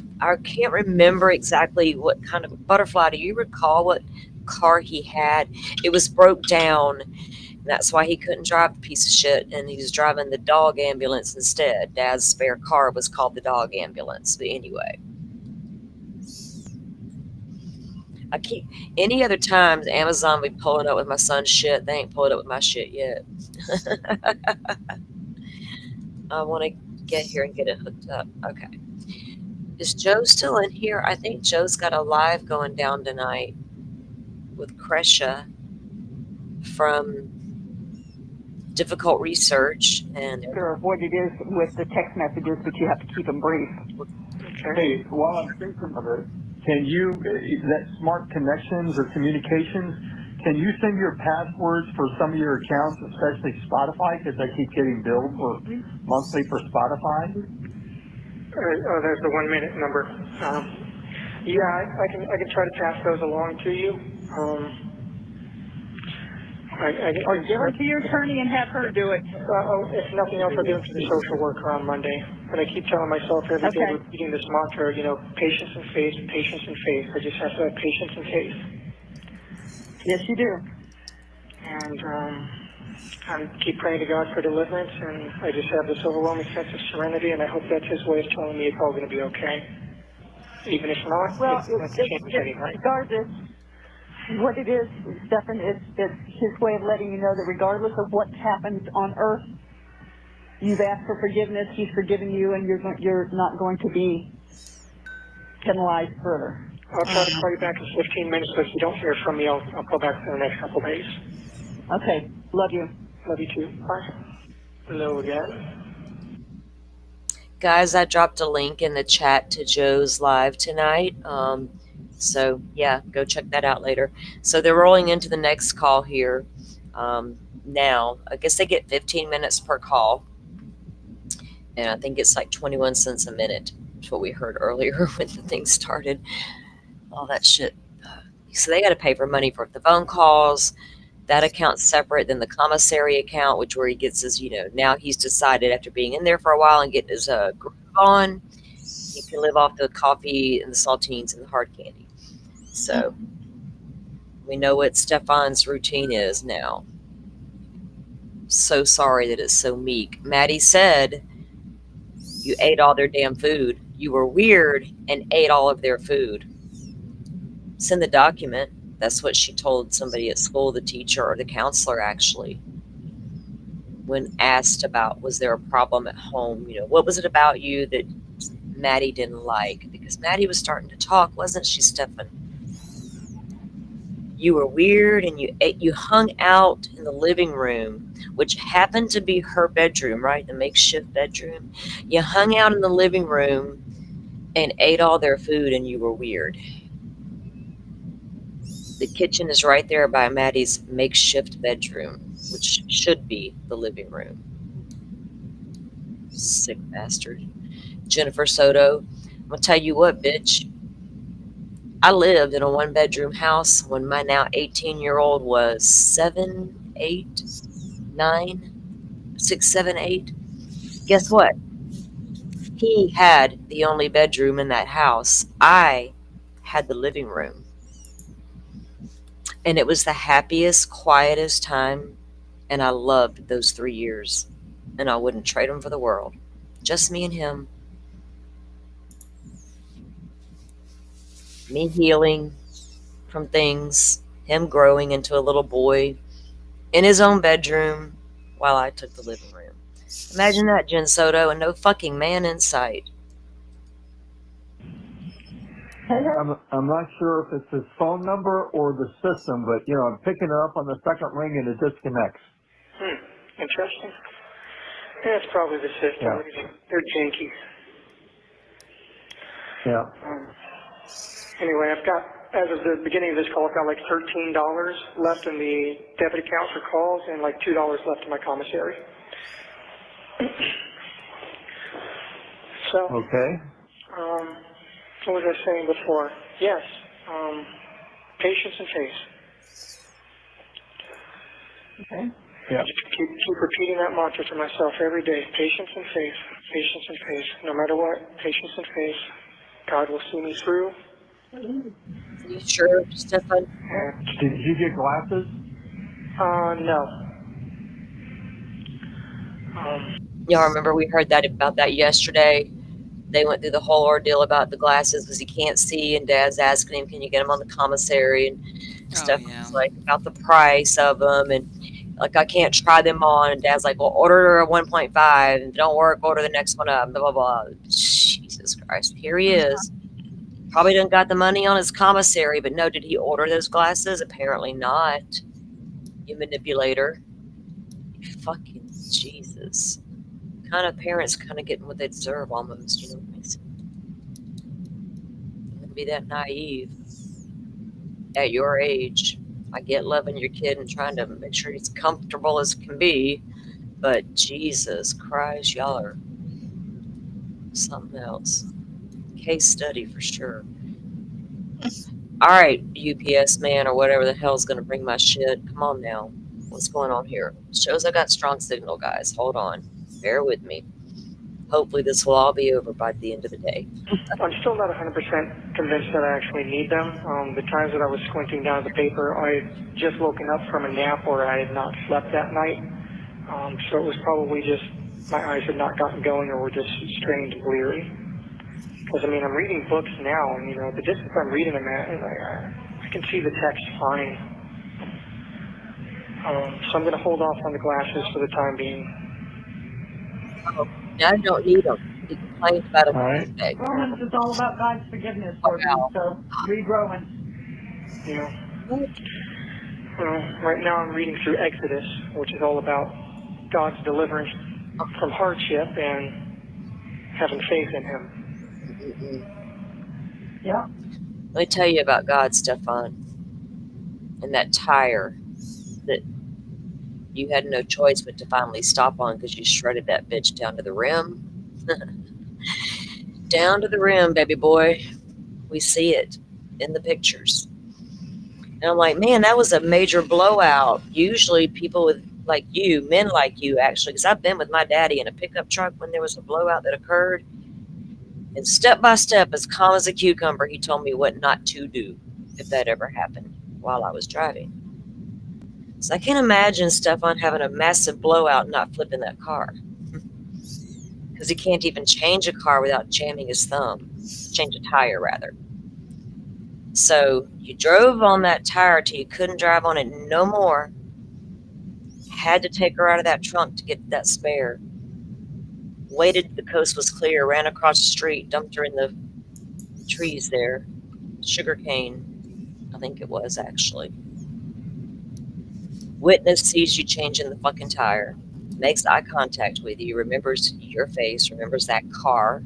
can't remember exactly what kind of Butterfly. Do you recall what car he had? It was broke down. That's why he couldn't drive the piece of shit, and he was driving the dog ambulance instead. Dad's spare car was called the dog ambulance. But anyway, any other times Amazon be pulling up with my son's shit, they ain't pulling up with my shit yet. I want to get here and get it hooked up. Okay. Is Joe still in here? I think Joe's got a live going down tonight with Kresha from Difficult Research, and Sure, of what it is with the text messages, but you have to keep them brief. Hey, while I'm thinking of it, can you, that smart connections or communications, can you send your passwords for some of your accounts, especially Spotify, because I keep getting billed for monthly for Spotify? Oh, there's the 1 minute number. Yeah, I can try to pass those along to you. Or give it to your attorney and have her do it. If nothing else, I'll give it to the social worker on Monday. But I keep telling myself every day, repeating this mantra, patience and faith, patience and faith. I just have to have patience and faith. Yes, you do. And I keep praying to God for deliverance, and I just have this overwhelming sense of serenity, and I hope that's His way of telling me it's all going to be okay. Even if not, well, it's anything, right? Regardless, what it is, Stephen, it's His way of letting you know that regardless of what happens on earth, you've asked for forgiveness, He's forgiven you, and you're not going to be penalized further. I'll try to call you back in 15 minutes, but if you don't hear from me, I'll call back in the next couple of days. Okay. Love you. Love you too. Bye. Hello again. guys, I dropped a link in the chat to Joe's live tonight. So yeah, go check that out later. So they're rolling into the next call here. Now, I guess they get 15 minutes per call. And I think it's like 21 cents a minute. That's what we heard earlier when the thing started. All that shit. So they got to pay for money for the phone calls. That account's separate than the commissary account, which where he gets his, now he's decided after being in there for a while and getting his groove on, he can live off the coffee and the saltines and the hard candy. So we know what Stefan's routine is now. So sorry that it's so meek. Maddie said, you ate all their damn food. You were weird and ate all of their food. It's in the document. That's what she told somebody at school, the teacher or the counselor, actually, when asked about, was there a problem at home? What was it about you that Maddie didn't like? Because Maddie was starting to talk, wasn't she, Stefan? You were weird and you hung out in the living room, which happened to be her bedroom, right? The makeshift bedroom. You hung out in the living room and ate all their food, and you were weird. The kitchen is right there by Maddie's makeshift bedroom, which should be the living room. Sick bastard. Jennifer Soto, I'm going to tell you what, bitch. I lived in a one-bedroom house when my now 18-year-old was 7, 8, 9, 6, 7, 8. Guess what? He had the only bedroom in that house. I had the living room. And it was the happiest, quietest time, and I loved those 3 years. And I wouldn't trade them for the world. Just me and him. Me healing from things, him growing into a little boy in his own bedroom while I took the living room. Imagine that, Jen Soto, and no fucking man in sight. I'm not sure if it's his phone number or the system, but I'm picking it up on the second ring and it disconnects. Interesting. Yeah, it's probably the system. Yeah. They're janky. Yeah. Anyway, I've got, as of the beginning of this call, I've got like $13 left in the debit account for calls and like $2 left in my commissary. So. Okay. What was I saying before? Yes. Patience and faith. Okay. Yeah. Keep repeating that mantra to myself every day. Patience and faith. Patience and faith. No matter what, patience and faith. God will see me through. You sure, Stefan? Did you get glasses? No. Y'all remember we heard about that yesterday? They went through the whole ordeal about the glasses because he can't see, and Dad's asking him, can you get them on the commissary? And Stefan's like, about the price of them, and like, I can't try them on. And Dad's like, well, order a 1.5, and if they don't work, order the next one up, blah, blah, blah. Jesus Jesus Christ. Here he is. Probably done got the money on his commissary, but no, did he order those glasses? Apparently not. You manipulator. You fucking Jesus. Kind of parents kind of getting what they deserve almost, you know. Be that naive at your age. I get loving your kid and trying to make sure he's comfortable as can be, but Jesus Christ, y'all are something else. Case study for sure. All right, UPS man or whatever the hell's gonna bring my shit. Come on now. What's going on here? Shows I got strong signal, guys. Hold on. Bear with me. Hopefully this will all be over by the end of the day. I'm still not 100% convinced that I actually need them. The times that I was squinting down at the paper, I had just woken up from a nap or I had not slept that night. So it was probably just my eyes had not gotten going or were just strained and bleary. Because, I mean, I'm reading books now, and, you know, the distance I'm reading them at, I can see the text fine. So I'm going to hold off on the glasses for the time being. Oh, I don't need them. He complained about them Wednesday. Romans is all about God's forgiveness for you, so read Romans. Yeah. Right now I'm reading through Exodus, which is all about God's deliverance from hardship and having faith in Him. Yeah. Let me tell you about God, Stefan, and that tire that you had no choice but to finally stop on because you shredded that bitch down to the rim. Down to the rim, baby boy. We see it in the pictures. And I'm like, man, that was a major blowout. Usually people with like you, men like you actually, because I've been with my daddy in a pickup truck when there was a blowout that occurred. And step by step, as calm as a cucumber, he told me what not to do if that ever happened while I was driving. So I can't imagine Stefan having a massive blowout and not flipping that car. Because he can't even change a car without jamming his thumb. Change a tire, rather. So you drove on that tire till you couldn't drive on it no more. Had to take her out of that trunk to get that spare. Waited till the coast was clear, ran across the street, dumped her in the trees there. Sugarcane, I think it was actually. Witness sees you changing the fucking tire, makes eye contact with you, remembers your face, remembers that car,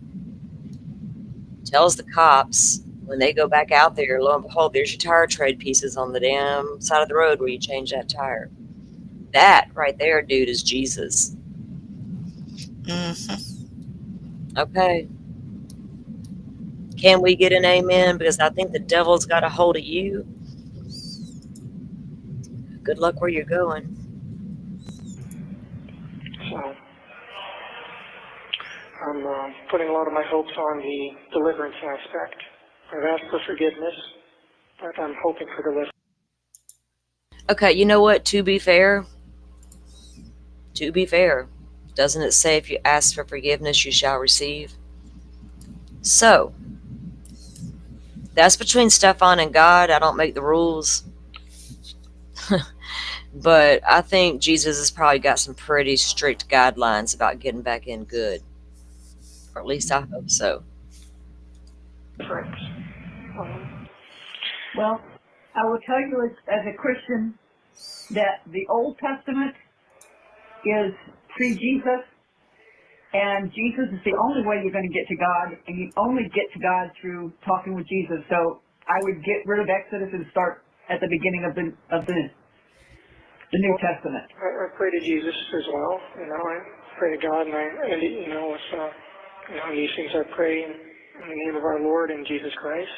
tells the cops when they go back out there, lo and behold, there's your tire trade pieces on the damn side of the road where you change that tire. That right there, dude, is Jesus. Okay. Can we get an amen? Because I think the devil's got a hold of you. Good luck where you're going. So I'm putting a lot of my hopes on the deliverance aspect. I've asked for forgiveness, but I'm hoping for deliverance. Okay, you know what? To be fair, doesn't it say if you ask for forgiveness, you shall receive? So, that's between Stefan and God. I don't make the rules. But I think Jesus has probably got some pretty strict guidelines about getting back in good. Or at least I hope so. Well, I will tell you as a Christian that the Old Testament is pre-Jesus, and Jesus is the only way you're going to get to God, and you only get to God through talking with Jesus. So I would get rid of Exodus and start at the beginning of the New Testament. I pray to Jesus as well. You know, I pray to God, and you know, with these things I pray in the name of our Lord and Jesus Christ.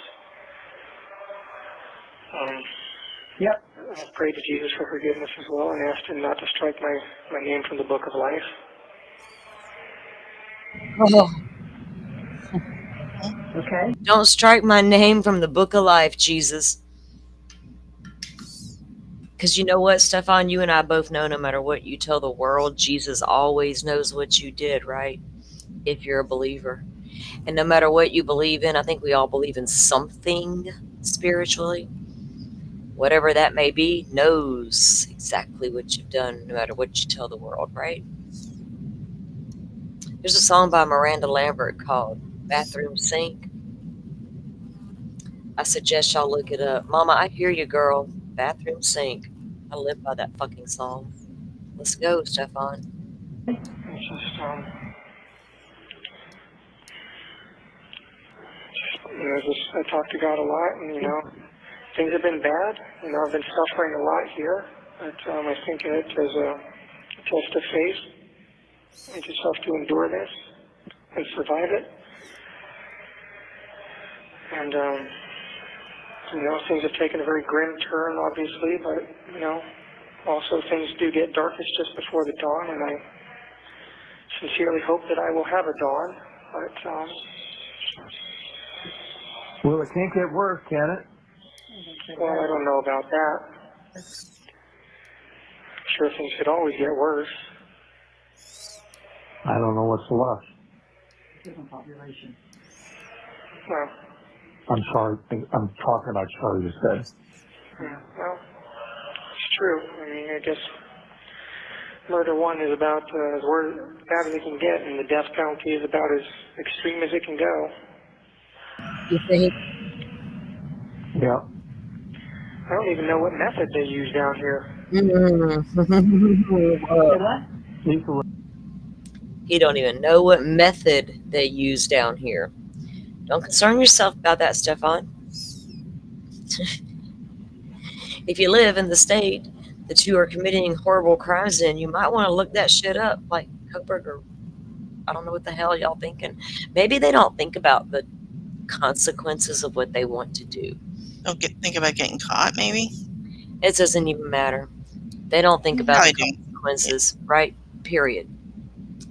Yep. I pray to Jesus for forgiveness as well, and asked Him not to strike my name from the book of life. Oh. Okay. Don't strike my name from the book of life, Jesus. Because you know what, Stefan? You and I both know no matter what you tell the world, Jesus always knows what you did, right? If you're a believer. And no matter what you believe in, I think we all believe in something spiritually. Whatever that may be, knows exactly what you've done, no matter what you tell the world, right? There's a song by Miranda Lambert called Bathroom sink. I suggest y'all look it up. Mama, I hear you, girl. Bathroom sink. I live by that fucking song. Let's go, Stefan. It's just, I talk to God a lot, and things have been bad. I've been suffering a lot here, but I think it is a test of faith. I just have to endure this and survive it. And things have taken a very grim turn, obviously, but also things do get darkest just before the dawn, and I sincerely hope that I will have a dawn. But Well, it can't get worse, can it? well, I don't know about that. I'm sure things could always get worse. I don't know what's left. Different population. Well, I'm sorry. I'm talking about Charlie, you said. yeah, well, it's true. I mean, I guess murder one is about as bad as it can get, and the death penalty is about as extreme as it can go. You think? Yeah. I don't even know what method they use down here. He don't even know what method they use down here. Don't concern yourself about that, Stefan. If you live in the state that you are committing horrible crimes in, you might want to look that shit up, like Coburg, or I don't know what the hell y'all thinking. Maybe they don't think about the consequences of what they want to do. Don't think about getting caught, maybe? It doesn't even matter. They don't think about Probably the consequences, right? Period.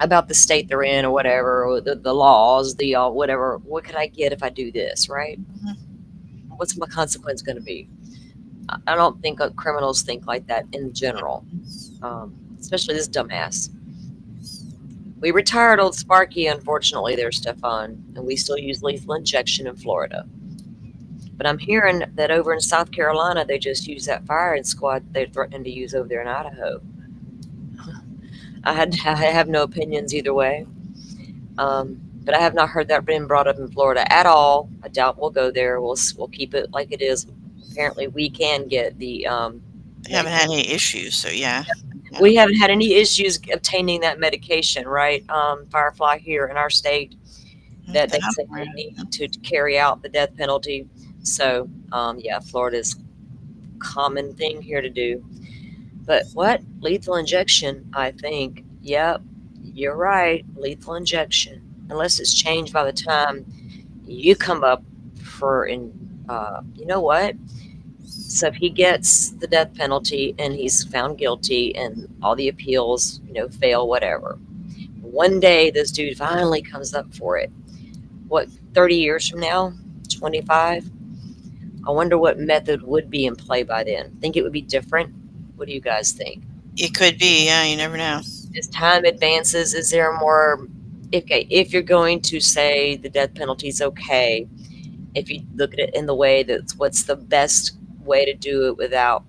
About the state they're in or whatever, or the laws, the whatever. What could I get if I do this, right? What's my consequence going to be? I don't think criminals think like that in general, especially this dumbass. We retired old Sparky, unfortunately, there, Stefan, and we still use lethal injection in Florida. But I'm hearing that over in South Carolina, they just use that firing squad they're threatening to use over there in Idaho. I have no opinions either way. But I have not heard that been brought up in Florida at all. I doubt we'll go there. We'll keep it like it is. Apparently, we can get the. They haven't had any issues, so yeah. We haven't had any issues obtaining that medication, right? Firefly here in our state that they say they need to carry out the death penalty. So, yeah, Florida's common thing here to do. But what? Lethal injection, I think. Yep, you're right. Lethal injection. Unless it's changed by the time you come up for, you know what? So if he gets the death penalty and he's found guilty and all the appeals, fail, whatever. One day this dude finally comes up for it. What, 30 years from now? 25? I wonder what method would be in play by then. Think it would be different? What do you guys think? It could be, yeah, you never know. As time advances, is there more, if you're going to say the death penalty is okay, if you look at it in the way that's what's the best way to do it without,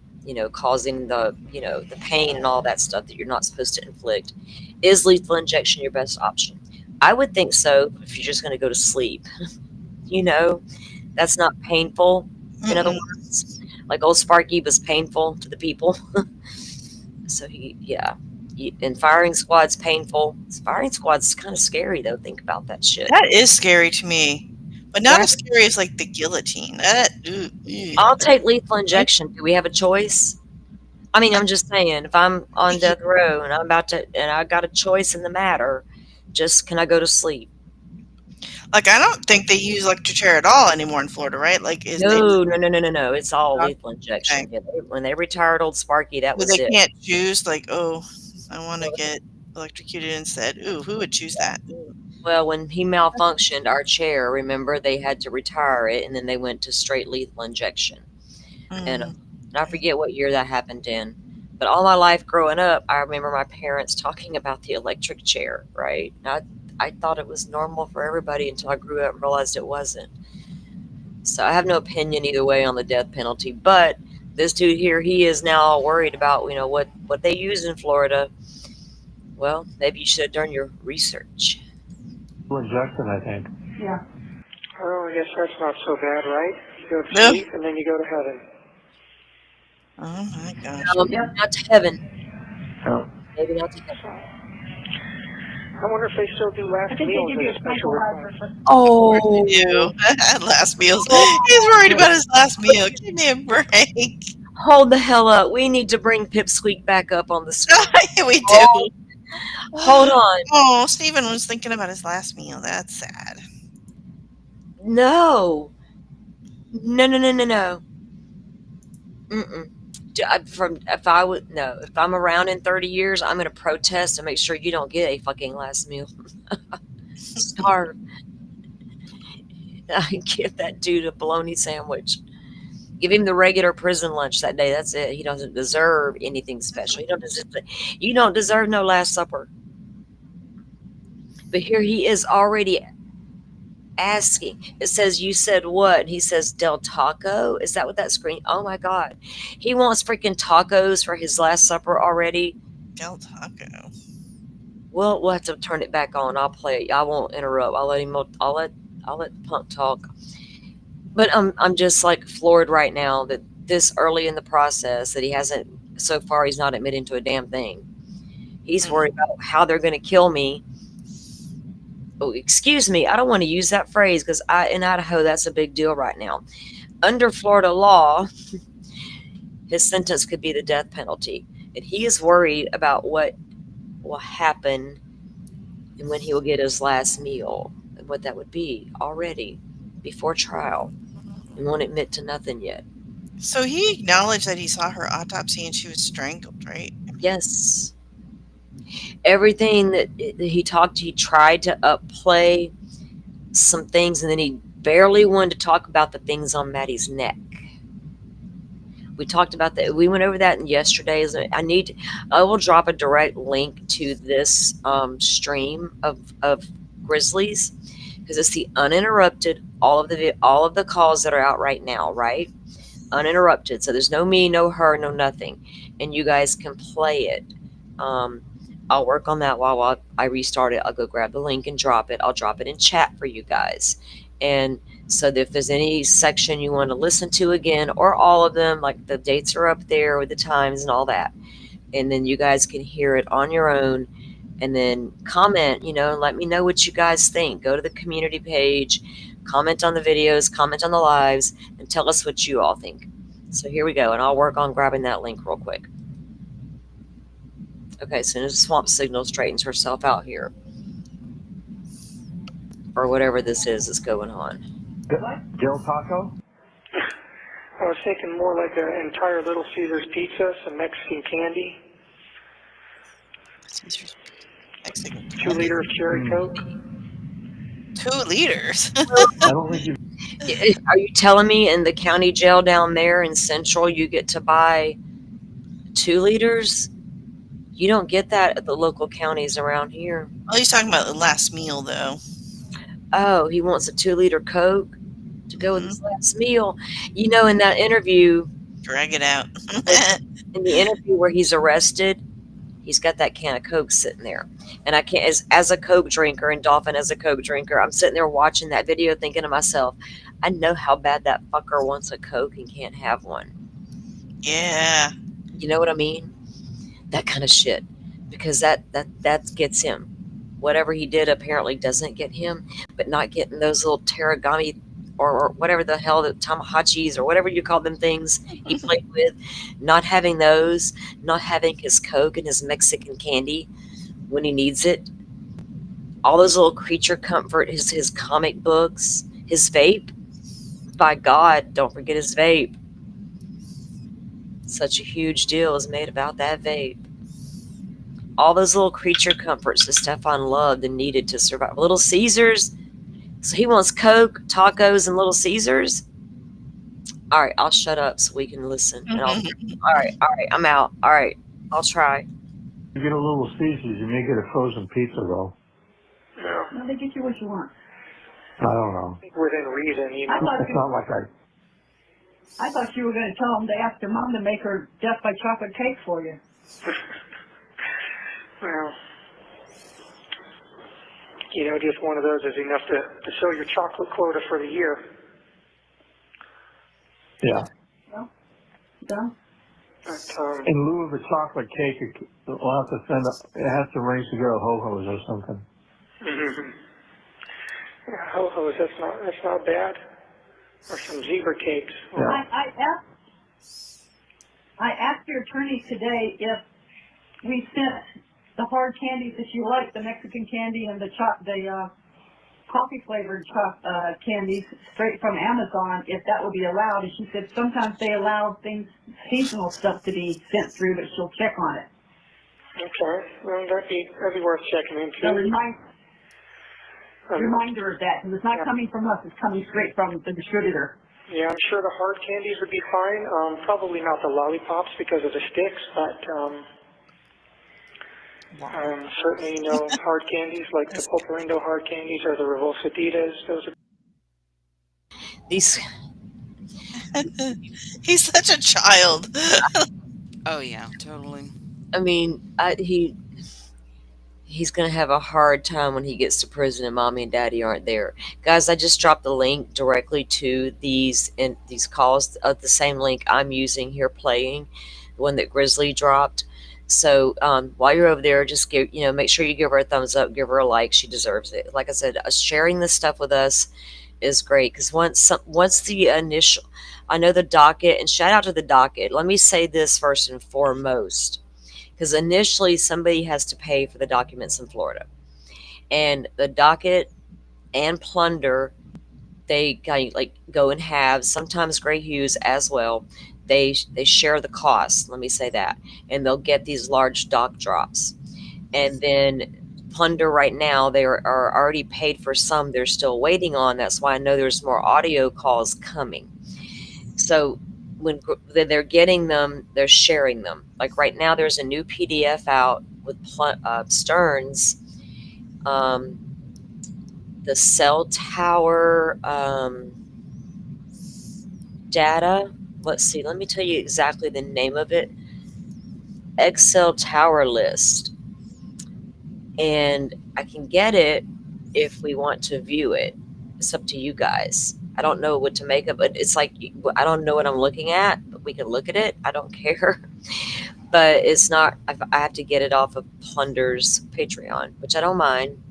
causing the, the pain and all that stuff that you're not supposed to inflict, is lethal injection your best option? I would think so if you're just going to go to sleep. That's not painful. In other words, like old Sparky was painful to the people. So and firing squad's painful. Firing squad's kind of scary though. Think about that shit. That is scary to me, but not as scary as like the guillotine. I'll take lethal injection. Do we have a choice? I mean, I'm just saying, if I'm on death row and I got a choice in the matter, can I go to sleep? Like, I don't think they use electric chair at all anymore in Florida, right? Like, No. It's all lethal injection. Okay. Yeah, when they retired old Sparky, that was it. They can't choose, like, oh, I want to get electrocuted instead. Ooh, who would choose that? Well, when he malfunctioned, our chair, remember, they had to retire it, and then they went to straight lethal injection. And I forget what year that happened in. But all my life growing up, I remember my parents talking about the electric chair, right? I thought it was normal for everybody until I grew up and realized it wasn't. So I have no opinion either way on the death penalty. But this dude here, he is now worried about, what they use in Florida. Well, maybe you should have done your research. Injection, I think. Yeah. Oh, I guess that's not so bad, right? You go to No. sleep and then you go to heaven. Oh my gosh. Yep. Not to heaven. Oh. Maybe not to heaven. I wonder if they still do I last think they meals give as you a a special request. tranquilizer. Oh, You last meals. He's worried about his last meal. Give me a break. hold the hell up. We need to bring Pipsqueak back up on the screen. We do. Hold on. Oh, Stephen was thinking about his last meal. That's sad. No. No, no, no, no, no. Mm-mm. If I'm around in 30 years, I'm going to protest and make sure you don't get a fucking last meal. Starve. I give that dude a bologna sandwich. Give him the regular prison lunch that day. That's it. He doesn't deserve anything special. You don't deserve no Last Supper. But here he is already asking. It says, you said what? He says, Del Taco? Is that what that screen? Oh my God. He wants freaking tacos for his Last Supper already. Del Taco. Well, we'll have to turn it back on. I'll play it. I won't interrupt. I'll let the punk talk. But I'm just like floored right now that this early in the process that so far he's not admitting to a damn thing. He's worried about how they're going to kill me. Oh, excuse me. I don't want to use that phrase because in Idaho, that's a big deal right now. Under Florida law, his sentence could be the death penalty. And he is worried about what will happen and when he will get his last meal and what that would be already before trial. He won't admit to nothing yet. So he acknowledged that he saw her autopsy and she was strangled, right? Yes. Everything that he tried to upplay some things, and then he barely wanted to talk about the things on Maddie's neck. We talked about that. We went over that in yesterday's. I will drop a direct link to this stream of Grizzlies because it's the uninterrupted, all of the calls that are out right now, right? Uninterrupted. So there's no me, no her, no nothing. And you guys can play it. I'll work on that while I restart it. I'll go grab the link and drop it. I'll drop it in chat for you guys. And so if there's any section you want to listen to again, or all of them, like the dates are up there with the times and all that. And then you guys can hear it on your own and then comment, and let me know what you guys think. Go to the community page, comment on the videos, comment on the lives, and tell us what you all think. So here we go. And I'll work on grabbing that link real quick. Okay, as soon as Swamp Signal straightens herself out here, or whatever this is that's going on. Del Taco? I was thinking more like an entire Little Caesars pizza, some Mexican candy, Caesar's Mexican 2 liters of cherry Coke. 2 liters? I don't think you... Are you telling me in the county jail down there in Central you get to buy 2 liters? You don't get that at the local counties around here. Oh, he's talking about the last meal, though. Oh, he wants a 2-liter Coke to go with his last meal. In that interview, Drag it out. in the interview where he's arrested, he's got that can of Coke sitting there. And I can't, as a Coke drinker and Dolphin as a Coke drinker, I'm sitting there watching that video thinking to myself, I know how bad that fucker wants a Coke and can't have one. Yeah. You know what I mean? That kind of shit. Because that gets him. Whatever he did apparently doesn't get him, but not getting those little terigami or whatever the hell, the tamahachis or whatever you call them things he played with, not having those, not having his Coke and his Mexican candy when he needs it, all those little creature comfort, his comic books, his vape. By God, don't forget his vape. Such a huge deal is made about that vape. All those little creature comforts that Stefan loved and needed to survive. Little Caesars. So he wants Coke, tacos, and Little Caesars. All right, I'll shut up so we can listen. And all right, I'm out. All right, I'll try. You get a Little Caesars, you may get a frozen pizza, though. No. No, they get you what you want. I don't know. Within reason, It's not like I thought you were going to tell them they asked their mom to make her death by chocolate cake for you. Well, just one of those is enough to fill your chocolate quota for the year. Yeah. Done? But, In lieu of a chocolate cake, we'll have to it has to arrange to go to Ho-Ho's or something. mm-hmm. Yeah, ho-hos, that's not bad. Or some zebra cakes. Yeah. I asked your attorney today if we sent the hard candies that you like, the Mexican candy and the coffee flavored candies straight from Amazon, if that would be allowed. And she said sometimes they allow seasonal stuff to be sent through, but she'll check on it. Okay, well that'd be worth checking into. So reminder of that, because it's not coming from us, it's coming straight from the distributor. Yeah, I'm sure the hard candies would be fine. Probably not the lollipops because of the sticks, but certainly, hard candies like the Pulparindo hard candies or the Revolsaditas. Those are. These. He's such a child. Oh yeah, totally. I mean, he's going to have a hard time when he gets to prison and mommy and daddy aren't there. Guys, I just dropped the link directly to these calls, the same link I'm using here playing, the one that Grizzly dropped. So while you're over there, just make sure you give her a thumbs up, give her a like. She deserves it. Like I said, sharing this stuff with us is great because once the initial, I know the docket, and shout out to the docket. Let me say this first and foremost, because initially somebody has to pay for the documents in Florida, and the docket and plunder, they go in halves. Sometimes Gray Hughes as well. They share the costs. Let me say that, and they'll get these large dock drops, and then plunder right now they are already paid for some. They're still waiting on. That's why I know there's more audio calls coming. So when they're getting them, they're sharing them. Like right now, there's a new PDF out with Stearns, the cell tower data. Let's see. Let me tell you exactly the name of it. Excel tower list, and I can get it if we want to view it. It's up to you guys. I don't know what to make of it. It's like, I don't know what I'm looking at, but we can look at it. I don't care. But it's not, I have to get it off of Plunder's Patreon, which I don't mind.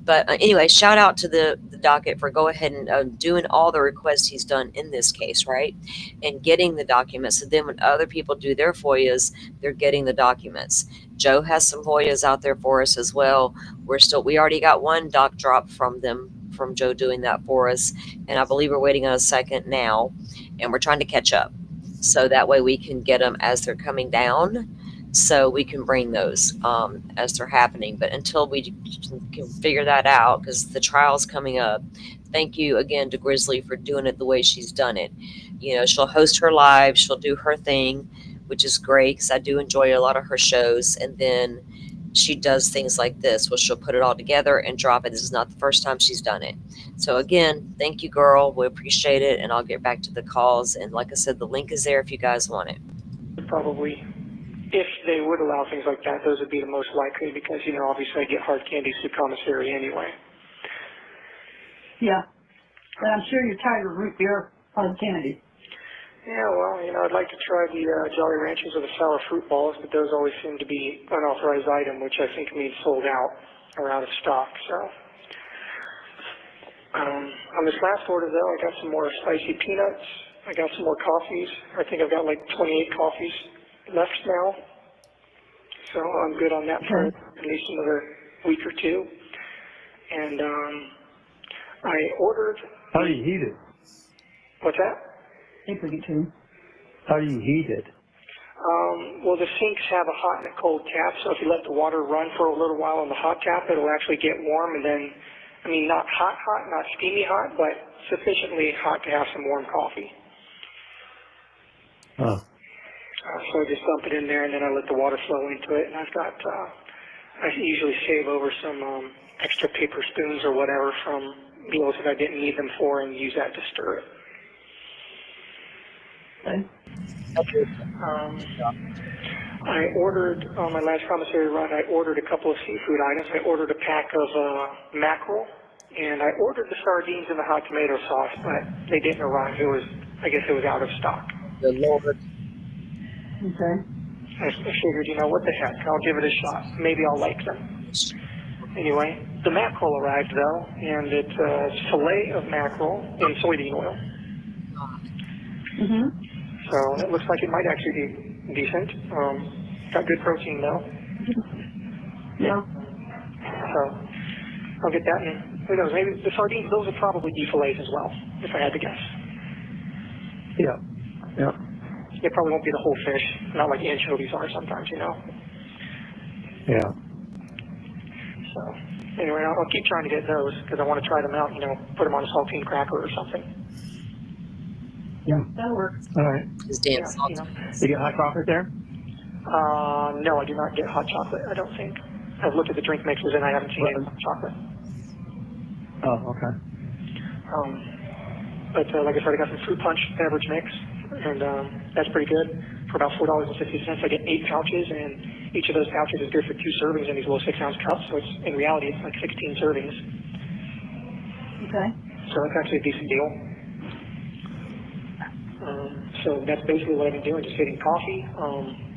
But anyway, shout out to the docket for go ahead and doing all the requests he's done in this case, right? And getting the documents. And then when other people do their FOIAs, they're getting the documents. Joe has some FOIAs out there for us as well. We already got one doc drop from Joe doing that for us. And I believe we're waiting on a second now. And we're trying to catch up. So that way we can get them as they're coming down. So we can bring those as they're happening. But until we can figure that out, because the trial's coming up, thank you again to Grizzly for doing it the way she's done it. She'll host her live. She'll do her thing, which is great because I do enjoy a lot of her shows. And then she does things like this, where she'll put it all together and drop it. This is not the first time she's done it. So again, thank you, girl. We appreciate it. And I'll get back to the calls. And like I said, the link is there if you guys want it. Probably. If they would allow things like that, those would be the most likely because, obviously I get hard candies through commissary anyway. Yeah. But I'm sure you're tired of root beer hard candy. Yeah, well, I'd like to try the Jolly Ranchers or the sour fruit balls, but those always seem to be unauthorized item, which I think means sold out or out of stock. So, on this last order, though, I got some more spicy peanuts. I got some more coffees. I think I've got like 28 coffees left now, so I'm good on that for at least another week or two. And I ordered. How do you heat it? What's that? How do you heat it? Well, the sinks have a hot and a cold tap, so if you let the water run for a little while on the hot tap, it'll actually get warm, and then, not hot, not steamy hot, but sufficiently hot to have some warm coffee. Oh. So I just dump it in there, and then I let the water flow into it. And I've got, I usually save over some extra paper spoons or whatever from meals that I didn't need them for and use that to stir it. I ordered, on my last commissary run, I ordered a couple of seafood items. I ordered a pack of mackerel, and I ordered the sardines and the hot tomato sauce, but they didn't arrive. I guess it was out of stock. Good Lord. Okay. I figured, what the heck, I'll give it a shot. Maybe I'll like them. Anyway, the mackerel arrived though, and it's a fillet of mackerel in soybean oil. Mm-hmm. So it looks like it might actually be decent. Got good protein though. Yeah. So I'll get that, and who knows, maybe the sardines, those would probably be fillets as well, if I had to guess. Yeah. Yeah. It probably won't be the whole fish, not like anchovies are sometimes, Yeah. So anyway, I'll keep trying to get those because I want to try them out, put them on a saltine cracker or something. Yeah. That'll work. All right. His damn You get hot chocolate there? No, I do not get hot chocolate, I don't think. I've looked at the drink mixes and I haven't seen any hot chocolate. Oh, okay. But like I said, I got some fruit punch beverage mix, and that's pretty good. For about $4.50, I get 8 pouches, and each of those pouches is good for 2 servings in these little 6-ounce cups. So in reality, it's like 16 servings. Okay. So that's actually a decent deal. So that's basically what I've been doing, just getting coffee,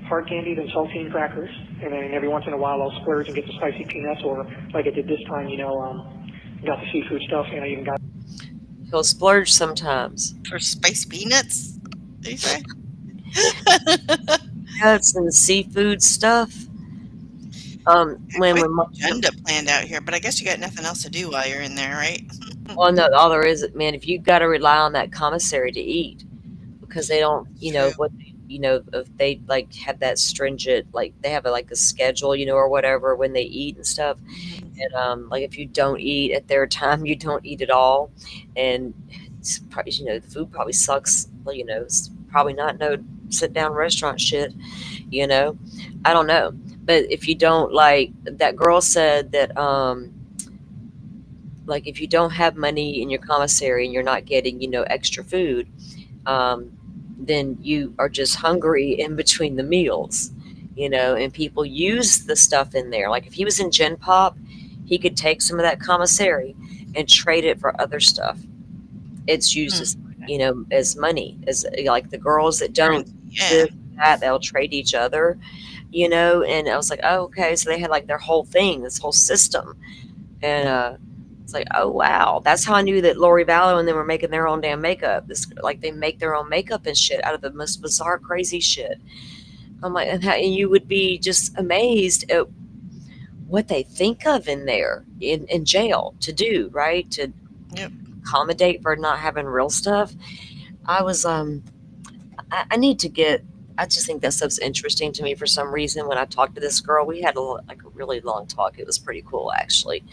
hard candies, and saltine crackers. And then every once in a while, I'll splurge and get the spicy peanuts, or like I did this time, got the seafood stuff, and I even got. He'll splurge sometimes. For spicy peanuts, did you say? Nuts and seafood stuff. When Agenda planned out here, but I guess you got nothing else to do while you're in there, right? well, no, all there is, man, if you've got to rely on that commissary to eat, because they don't, if they like have that stringent, like they have a schedule, or whatever when they eat and stuff. And like if you don't eat at their time, you don't eat at all, and it's probably, the food probably sucks. It's probably not no sit down restaurant shit. I don't know, but if you don't, like that girl said that like if you don't have money in your commissary and you're not getting extra food, then you are just hungry in between the meals, and people use the stuff in there. Like if he was in Gen Pop, he could take some of that commissary and trade it for other stuff. It's used as, as money, as like the girls that don't do that, they'll trade each other, and I was like, oh, okay. So they had like their whole thing, this whole system. And, it's like, oh, wow. That's how I knew that Lori Vallow and them were making their own damn makeup. Like they make their own makeup and shit out of the most bizarre, crazy shit. I'm like, and you would be just amazed at what they think of in there, in jail to do, right? To accommodate for not having real stuff. I was, I need to get, I just think that stuff's interesting to me for some reason. When I talked to this girl, we had a really long talk. It was pretty cool, actually.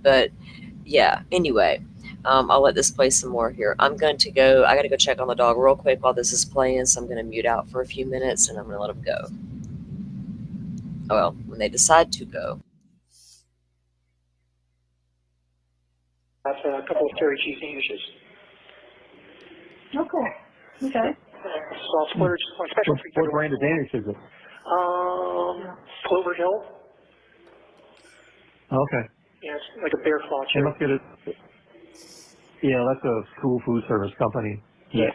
But yeah, anyway, I'll let this play some more here. I got to go check on the dog real quick while this is playing. So I'm going to mute out for a few minutes and I'm going to let them go. Oh, well, when they decide to go. That's a couple of curry cheese sandwiches. Okay. Okay. So I'll splurge on special treats. What brand of Danish is it? Clover Hill. Okay. Yeah, it's like a bear claw I cherry. must get it. Yeah, that's a school food service company. Yeah.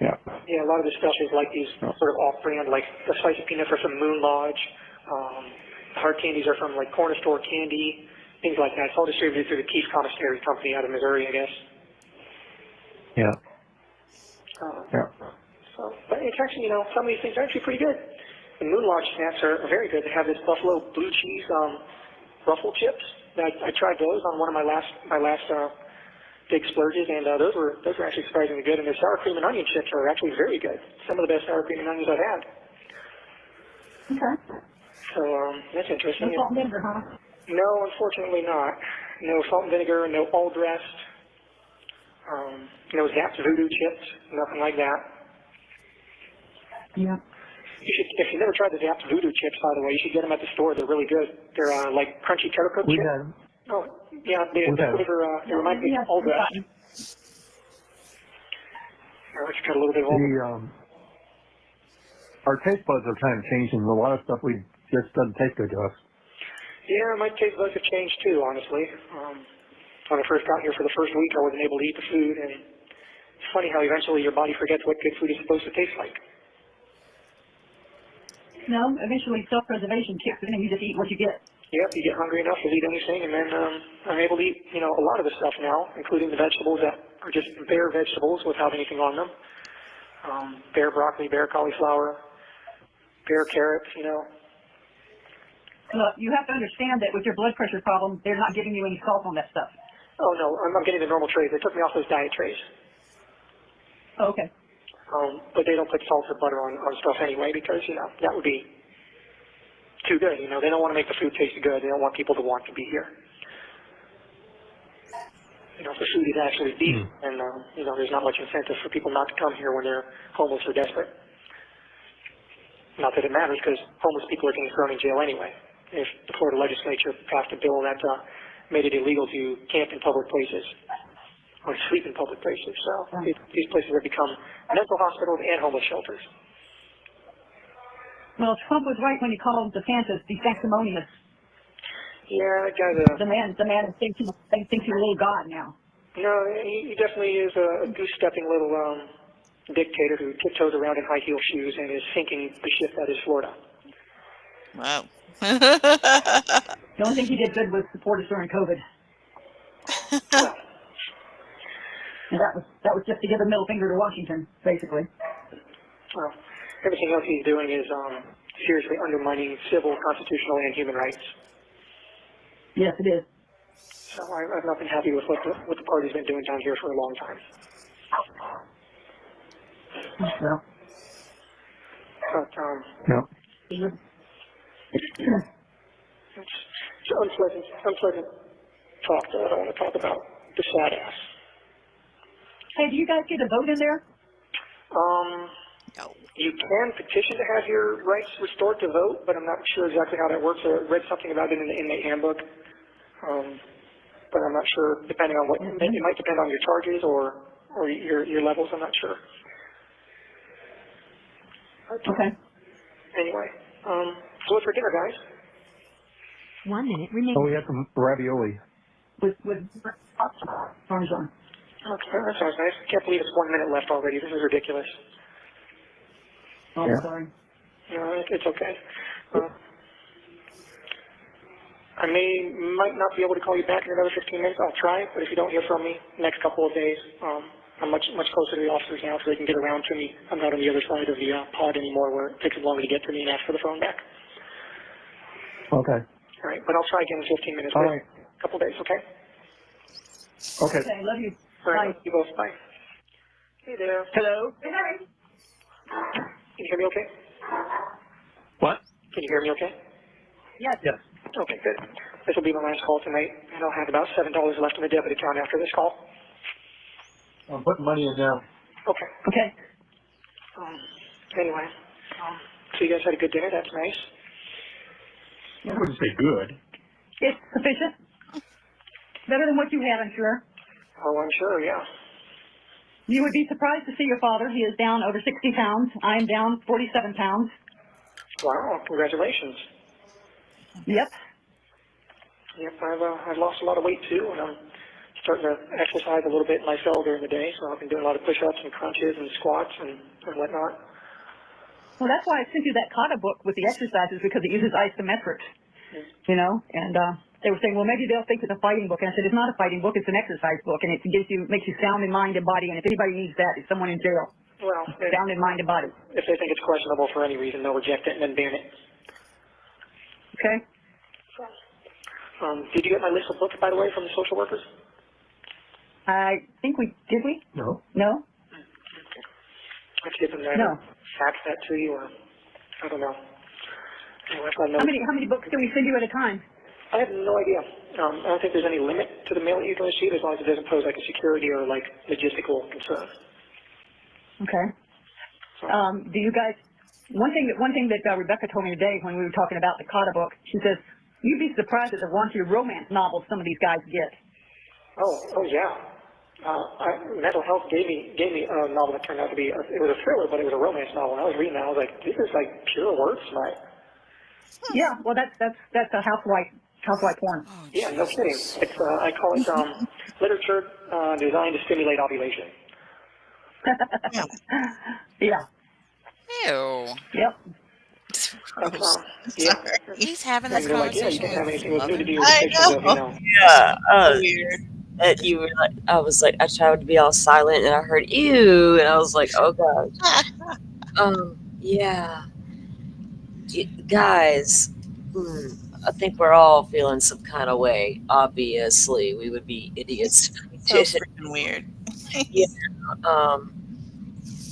Yeah. Yeah, a lot of the stuff is like these sort of off-brand, like the spicy peanuts are from Moon Lodge. The hard candies are from like Corner Store Candy, things like that. It's all distributed through the Keith Commissary Company out of Missouri, I guess. Yeah. Yeah. So, but it's actually, some of these things are actually pretty good. The Moon Lodge snacks are very good. They have this buffalo blue cheese ruffle chips. I tried those on one of my last big splurges, and those were actually surprisingly good. And their sour cream and onion chips are actually very good. Some of the best sour cream and onions I've had. Okay. So that's interesting. No salt and vinegar, huh? No, unfortunately not. No salt and vinegar, no all dressed, no Zapp's voodoo chips, nothing like that. Yeah. If you never tried the Zapp's voodoo chips, by the way, you should get them at the store. They're really good. They're like crunchy cheddar coat chips. We've had them. Oh, yeah, they remind me of all dressed. It's got a little bit of all. our taste buds are kind of changing. A lot of stuff we just doesn't taste good to us. Yeah, my taste buds have changed too, honestly. When I first got here for the first week, I wasn't able to eat the food, and it's funny how eventually your body forgets what good food is supposed to taste like. No, eventually self-preservation kicks in and you just eat what you get. Yep, you get hungry enough, you'll eat anything, and then I'm able to eat, a lot of the stuff now, including the vegetables that are just bare vegetables without anything on them. Bare broccoli, bare cauliflower, bare carrots, Look, you have to understand that with your blood pressure problem, they're not giving you any salt on that stuff. Oh, no, I'm getting the normal trays. They took me off those diet trays. Oh, okay. But they don't put salt or butter on stuff anyway because, that would be too good. They don't want to make the food taste good. They don't want people to want to be here. If the food is actually decent, and, there's not much incentive for people not to come here when they're homeless or desperate. Not that it matters because homeless people are getting thrown in jail anyway. If the Florida legislature passed a bill that made it illegal to camp in public places or sleep in public places. So these places have become mental hospitals and homeless shelters. Well, Trump was right when he called DeSantis sanctimonious. Yeah, that guy's the man thinks he's a little god now. No, he definitely is a goose-stepping little dictator who tiptoes around in high-heel shoes and is sinking the ship that is Florida. Wow. The only thing he did good was support us during COVID. And that was just to give a middle finger to Washington, basically. Well, everything else he's doing is seriously undermining civil, constitutional, and human rights. Yes, it is. So I've not been happy with what the party's been doing down here for a long time. Well. But, it's unpleasant talk that I don't want to talk about. The sad ass. Hey, do you guys get a vote in there? You can petition to have your rights restored to vote, but I'm not sure exactly how that works. I read something about it in the inmate handbook, but I'm not sure. Depending on it might depend on your charges or your levels. I'm not sure. Okay. Anyway, so what's for dinner, guys? 1 minute remaining. Oh, we had some ravioli. With Parmesan. Okay, that sounds nice. I can't believe it's 1 minute left already. This is ridiculous. Oh, yeah. Sorry. No, it's okay. I might not be able to call you back in another 15 minutes. I'll try, but if you don't hear from me next couple of days, I'm much closer to the officers now so they can get around to me. I'm not on the other side of the pod anymore where it takes them longer to get to me and ask for the phone back. Okay. All right, but I'll try again in 15 minutes. All right. A couple days, okay? Okay. Okay, love you. All right, Bye. you both. Bye. Hey there. Hello. Can you hear me okay? What? Can you hear me okay? Yes. Yes. Okay, good. This will be my last call tonight, and I'll have about $7 left in the debit account after this call. I'm putting money in now. Okay. Okay. Anyway, so you guys had a good dinner. That's nice. I wouldn't say good. It's sufficient. Better than what you had, I'm sure. Oh, I'm sure, yeah. You would be surprised to see your father. He is down over 60 pounds. I am down 47 pounds. Wow, congratulations. Yep. Yep, I've lost a lot of weight too, and I'm starting to exercise a little bit in my cell during the day, so I've been doing a lot of push-ups and crunches and squats and whatnot. Well, that's why I sent you that kata book with the exercises, because it uses isometrics, and they were saying, well, maybe they'll think it's a fighting book. And I said, it's not a fighting book, it's an exercise book, and it makes you sound in mind and body, and if anybody needs that, it's someone in jail. Well, sound in mind and body. If they think it's questionable for any reason, they'll reject it and then ban it. Okay. Did you get my list of books, by the way, from the social workers? I think did we? No. No? I can give them that. No. Fax that to you, or I don't know. Anyway, How many books can we send you at a time? I have no idea. I don't think there's any limit to the mail that you can receive as long as it doesn't pose like a security or like logistical concern. Okay. Do you guys? One thing that Rebecca told me today when we were talking about the kata book, she says you'd be surprised at the raunchy romance novels some of these guys get. Oh yeah. Mental Health gave me a novel that turned out to be it was a thriller, but it was a romance novel. And I was reading that, I was like, this is like pure word smut. Yeah, well, that's a housewife porn. Oh, Yeah, no kidding. Jesus. It's I call it literature designed to stimulate ovulation. Yeah. Ew. Yep. Gross. Yeah. He's having And this they're like, yeah, you conversation can't have with his anything with mother. nudity or I depictions of, know. Yeah. So weird. You were like, I was like, I tried to be all silent, and I heard ew, and I was like, oh gosh. Yeah. Guys, I think we're all feeling some kind of way. Obviously, we would be idiots. So freaking weird. Yeah.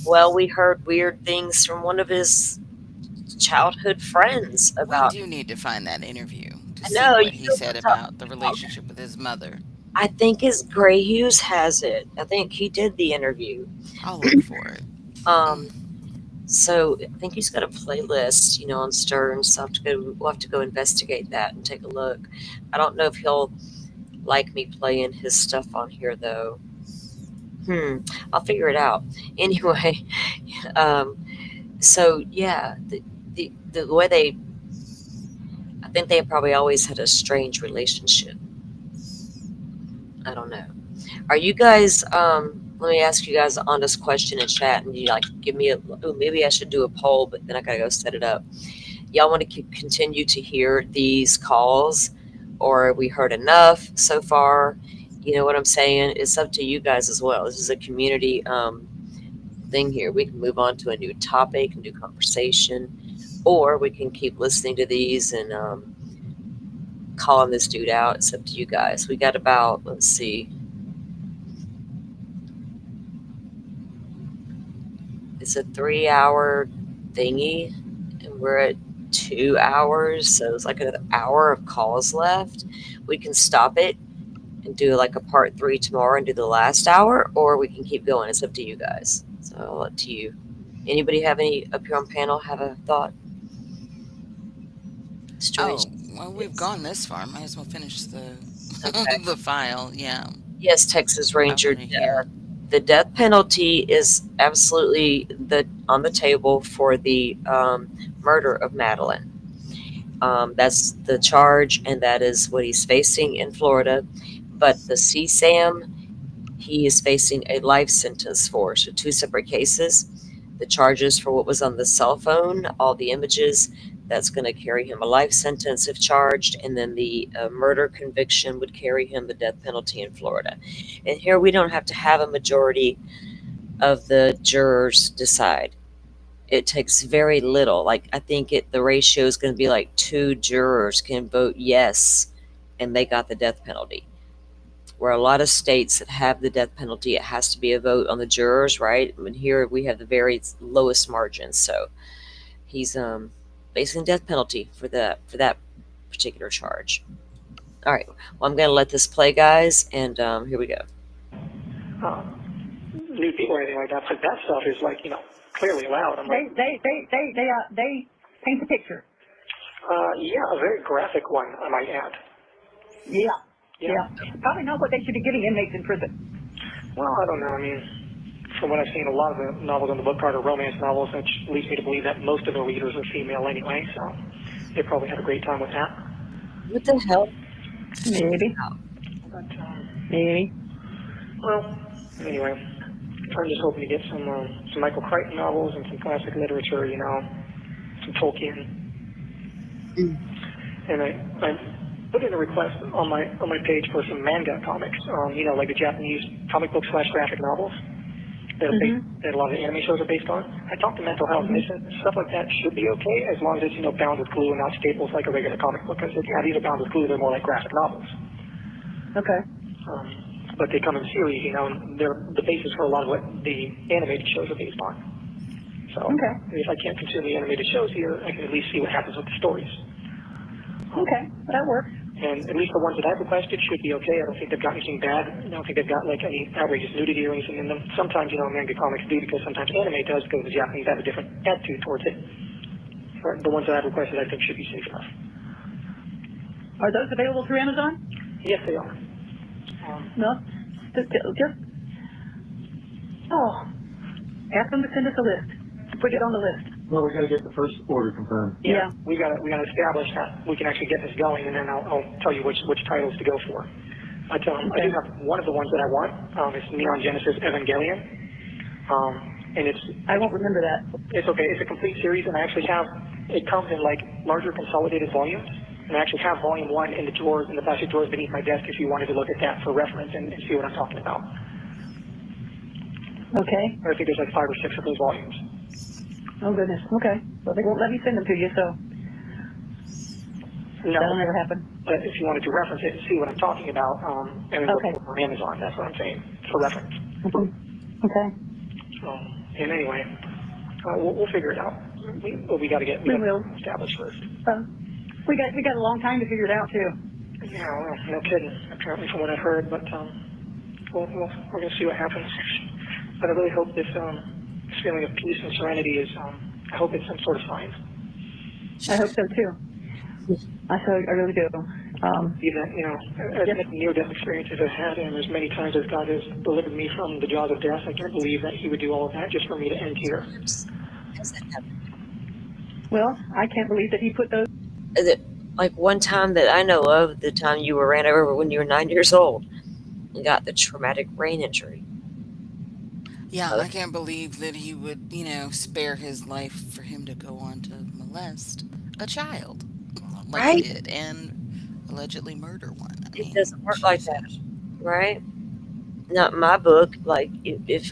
Well, we heard weird things from one of his childhood friends We about. do need to find that interview to I see know what you he know said what's up. about the relationship with his mother. I think his Gray Hughes has it. I think he did the interview. I'll look for it. So I think he's got a playlist, on Stern. So we'll have to go investigate that and take a look. I don't know if he'll like me playing his stuff on here though. I'll figure it out. Anyway, so yeah, the way I think they probably always had a strange relationship. I don't know. Are you guys? Let me ask you guys an honest question in chat, and you give me maybe I should do a poll, but then I gotta go set it up. Y'all want to continue to hear these calls, or we heard enough so far? You know what I'm saying? It's up to you guys as well. This is a community thing here. We can move on to a new topic, a new conversation, or we can keep listening to these and calling this dude out. It's up to you guys. We got about, let's see, it's a 3-hour thingy, and we're at 2 hours, so it's like another hour of calls left. We can stop it and do like a part 3 tomorrow and do the last hour, or we can keep going. It's up to you guys. So up to you. Anybody have any up here on panel have a thought? Oh, well, we've gone this far. Might as well finish the the file. Yeah. Yes, Texas Ranger. I wanna hear. The death penalty is absolutely on the table for the murder of Madeline. That's the charge, and that is what he's facing in Florida. But the CSAM, he is facing a life sentence for. So 2 separate cases. The charges for what was on the cell phone, all the images, that's going to carry him a life sentence if charged, and then the murder conviction would carry him the death penalty in Florida. And here we don't have to have a majority of the jurors decide. It takes very little. Like, I think the ratio is going to be like 2 jurors can vote yes, and they got the death penalty. Where a lot of states that have the death penalty, it has to be a vote on the jurors, right? And here we have the very lowest margins. So he's facing death penalty for that particular charge. All right. Well, I'm going to let this play, guys, and here we go. Nude people or anything like that, but that stuff is like, clearly allowed. I'm like, They paint the picture. yeah, a very graphic one, I might add. Yeah. Probably not what they should be giving inmates in prison. Well, I don't know. I mean, from what I've seen, a lot of the novels on the book card are romance novels, which leads me to believe that most of the readers are female anyway, so they probably had a great time with that. What the hell? Maybe. But, Maybe. well, anyway, I'm just hoping to get some Michael Crichton novels and some classic literature, some Tolkien. And I put in a request on my page for some manga comics, like the Japanese comic book / graphic novels that a lot of the anime shows are based on. I talked to Mental Health, and they said stuff like that should be okay as long as it's, bound with glue and not staples like a regular comic book. I said, yeah, these are bound with glue, they're more like graphic novels. Okay. But they come in series, and they're the basis for a lot of what the animated shows are based on. So if I can't consume the animated shows here, I can at least see what happens with the stories. Okay, that works. And at least the ones that I've requested should be okay. I don't think they've got anything bad. I don't think they've got like any outrageous nudity or anything in them. Sometimes, manga comics do, because sometimes anime does, because the Japanese have a different attitude towards it. But the ones that I've requested, I think, should be safe enough. Are those available through Amazon? Yes, they are. No, just Oh, ask them to send us a list. Put it on the list. Well, we got to get the first order confirmed. Yeah. We got to establish that we can actually get this going, and then I'll tell you which titles to go for. But I do have one of the ones that I want. It's Neon Genesis Evangelion, and I won't remember that. It's okay. It's a complete series, and I actually have it comes in like larger consolidated volumes, and I actually have volume 1 in the drawers, in the plastic drawers beneath my desk, if you wanted to look at that for reference and see what I'm talking about. Okay. I think there's like 5 or 6 of those volumes. Oh, goodness. Okay. Well, they won't let me send them to you, so No. that'll never happen. But if you wanted to reference it and see what I'm talking about, and then look for Amazon, that's what I'm saying, for reference. Okay. And anyway, we'll figure it out. We got to get established first. We got a long time to figure it out too. Yeah, well, no kidding. Apparently, from what I've heard, but we're gonna see what happens. But I really hope this feeling of peace and serenity is. I hope it's some sort of sign. I hope so too. I really do. Even as many near-death experiences I've had, and as many times as God has delivered me from the jaws of death, I can't believe that He would do all of that just for me to end here. Well, I can't believe that He put those. Like one time that I know of, the time you were ran over when you were 9 years old and got the traumatic brain injury. Yeah, I can't believe that He would, spare his life for him to go on to molest a child like he did and allegedly murder one. It doesn't work like that, right? Not in my book. Like if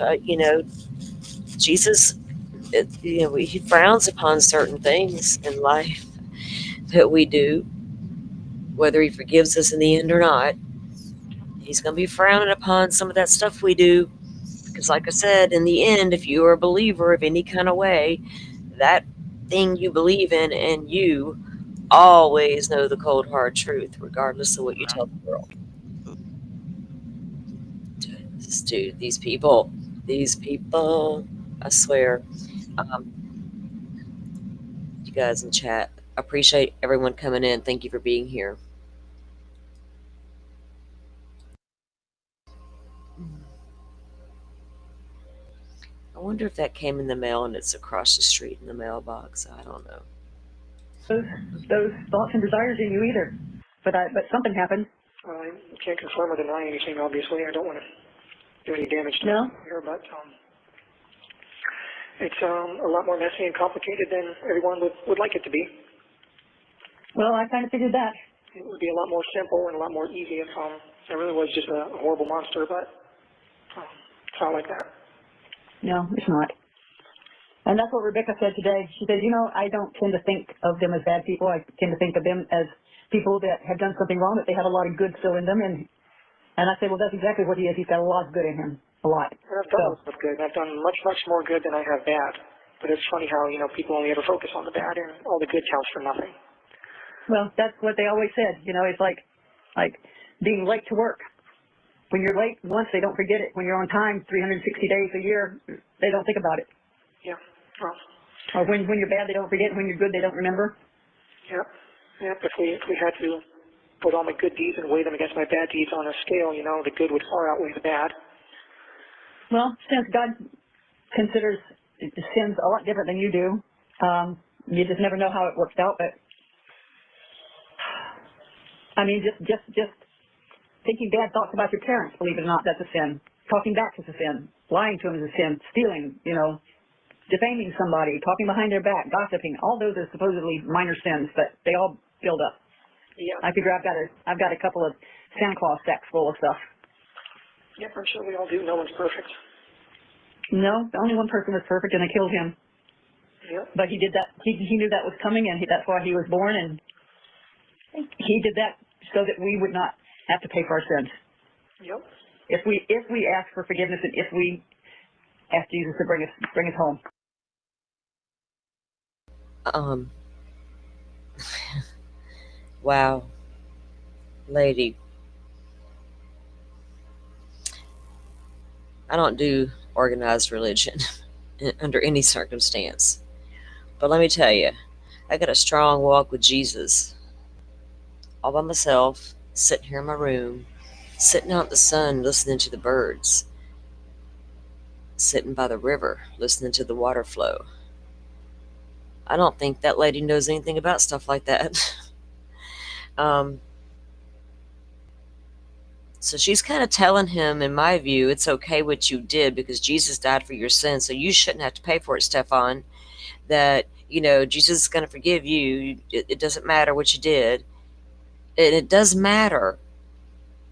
Jesus, He frowns upon certain things in life that we do, whether He forgives us in the end or not. He's going to be frowning upon some of that stuff we do, because, like I said, in the end, if you are a believer of any kind of way, that thing you believe in and you always know the cold hard truth, regardless of what you tell the world. Dude, these people, I swear. You guys in chat, appreciate everyone coming in. Thank you for being here. I wonder if that came in the mail and it's across the street in the mailbox. I don't know. Those thoughts and desires in you either, but something happened. I can't confirm or deny anything. Obviously, I don't want to do any damage to here, but it's a lot more messy and complicated than everyone would like it to be. Well, I kind of figured that. It would be a lot more simple and a lot more easy if I really was just a horrible monster, but it's not like that. No, it's not. And that's what Rebecca said today. She said, I don't tend to think of them as bad people. I tend to think of them as people that have done something wrong, that they have a lot of good still in them. And I said, well, that's exactly what he is. He's got a lot of good in him. A lot. And I've done a lot of good. I've done much, much more good than I have bad. But it's funny how, people only ever focus on the bad and all the good counts for nothing. Well, that's what they always said. It's like being late to work. When you're late once, they don't forget it. When you're on time 360 days a year, they don't think about it. Yeah. Well, or when you're bad, they don't forget. When you're good, they don't remember. Yep. If we had to put all my good deeds and weigh them against my bad deeds on a scale, the good would far outweigh the bad. Well, since God considers sins a lot different than you do, you just never know how it works out. But I mean, just thinking bad thoughts about your parents, believe it or not, that's a sin. Talking back is a sin. Lying to them is a sin. Stealing, defaming somebody, talking behind their back, gossiping. All those are supposedly minor sins, but they all build up. Yeah. I figure I've got a couple of Santa Claus sacks full of stuff. Yep, I'm sure we all do. No one's perfect. No, the only one person was perfect, and I killed him. Yep. But he did that. He knew that was coming, and that's why he was born. And he did that so that we would not have to pay for our sins. Yep. If we ask for forgiveness, and if we ask Jesus to bring us home. Wow, lady. I don't do organized religion under any circumstance. But let me tell you, I got a strong walk with Jesus. All by myself, sitting here in my room, sitting out in the sun, listening to the birds, sitting by the river, listening to the water flow. I don't think that lady knows anything about stuff like that. um, so she's kind of telling him, in my view, it's okay what you did because Jesus died for your sins, so you shouldn't have to pay for it, Stefan. That, Jesus is going to forgive you. It doesn't matter what you did. And it does matter.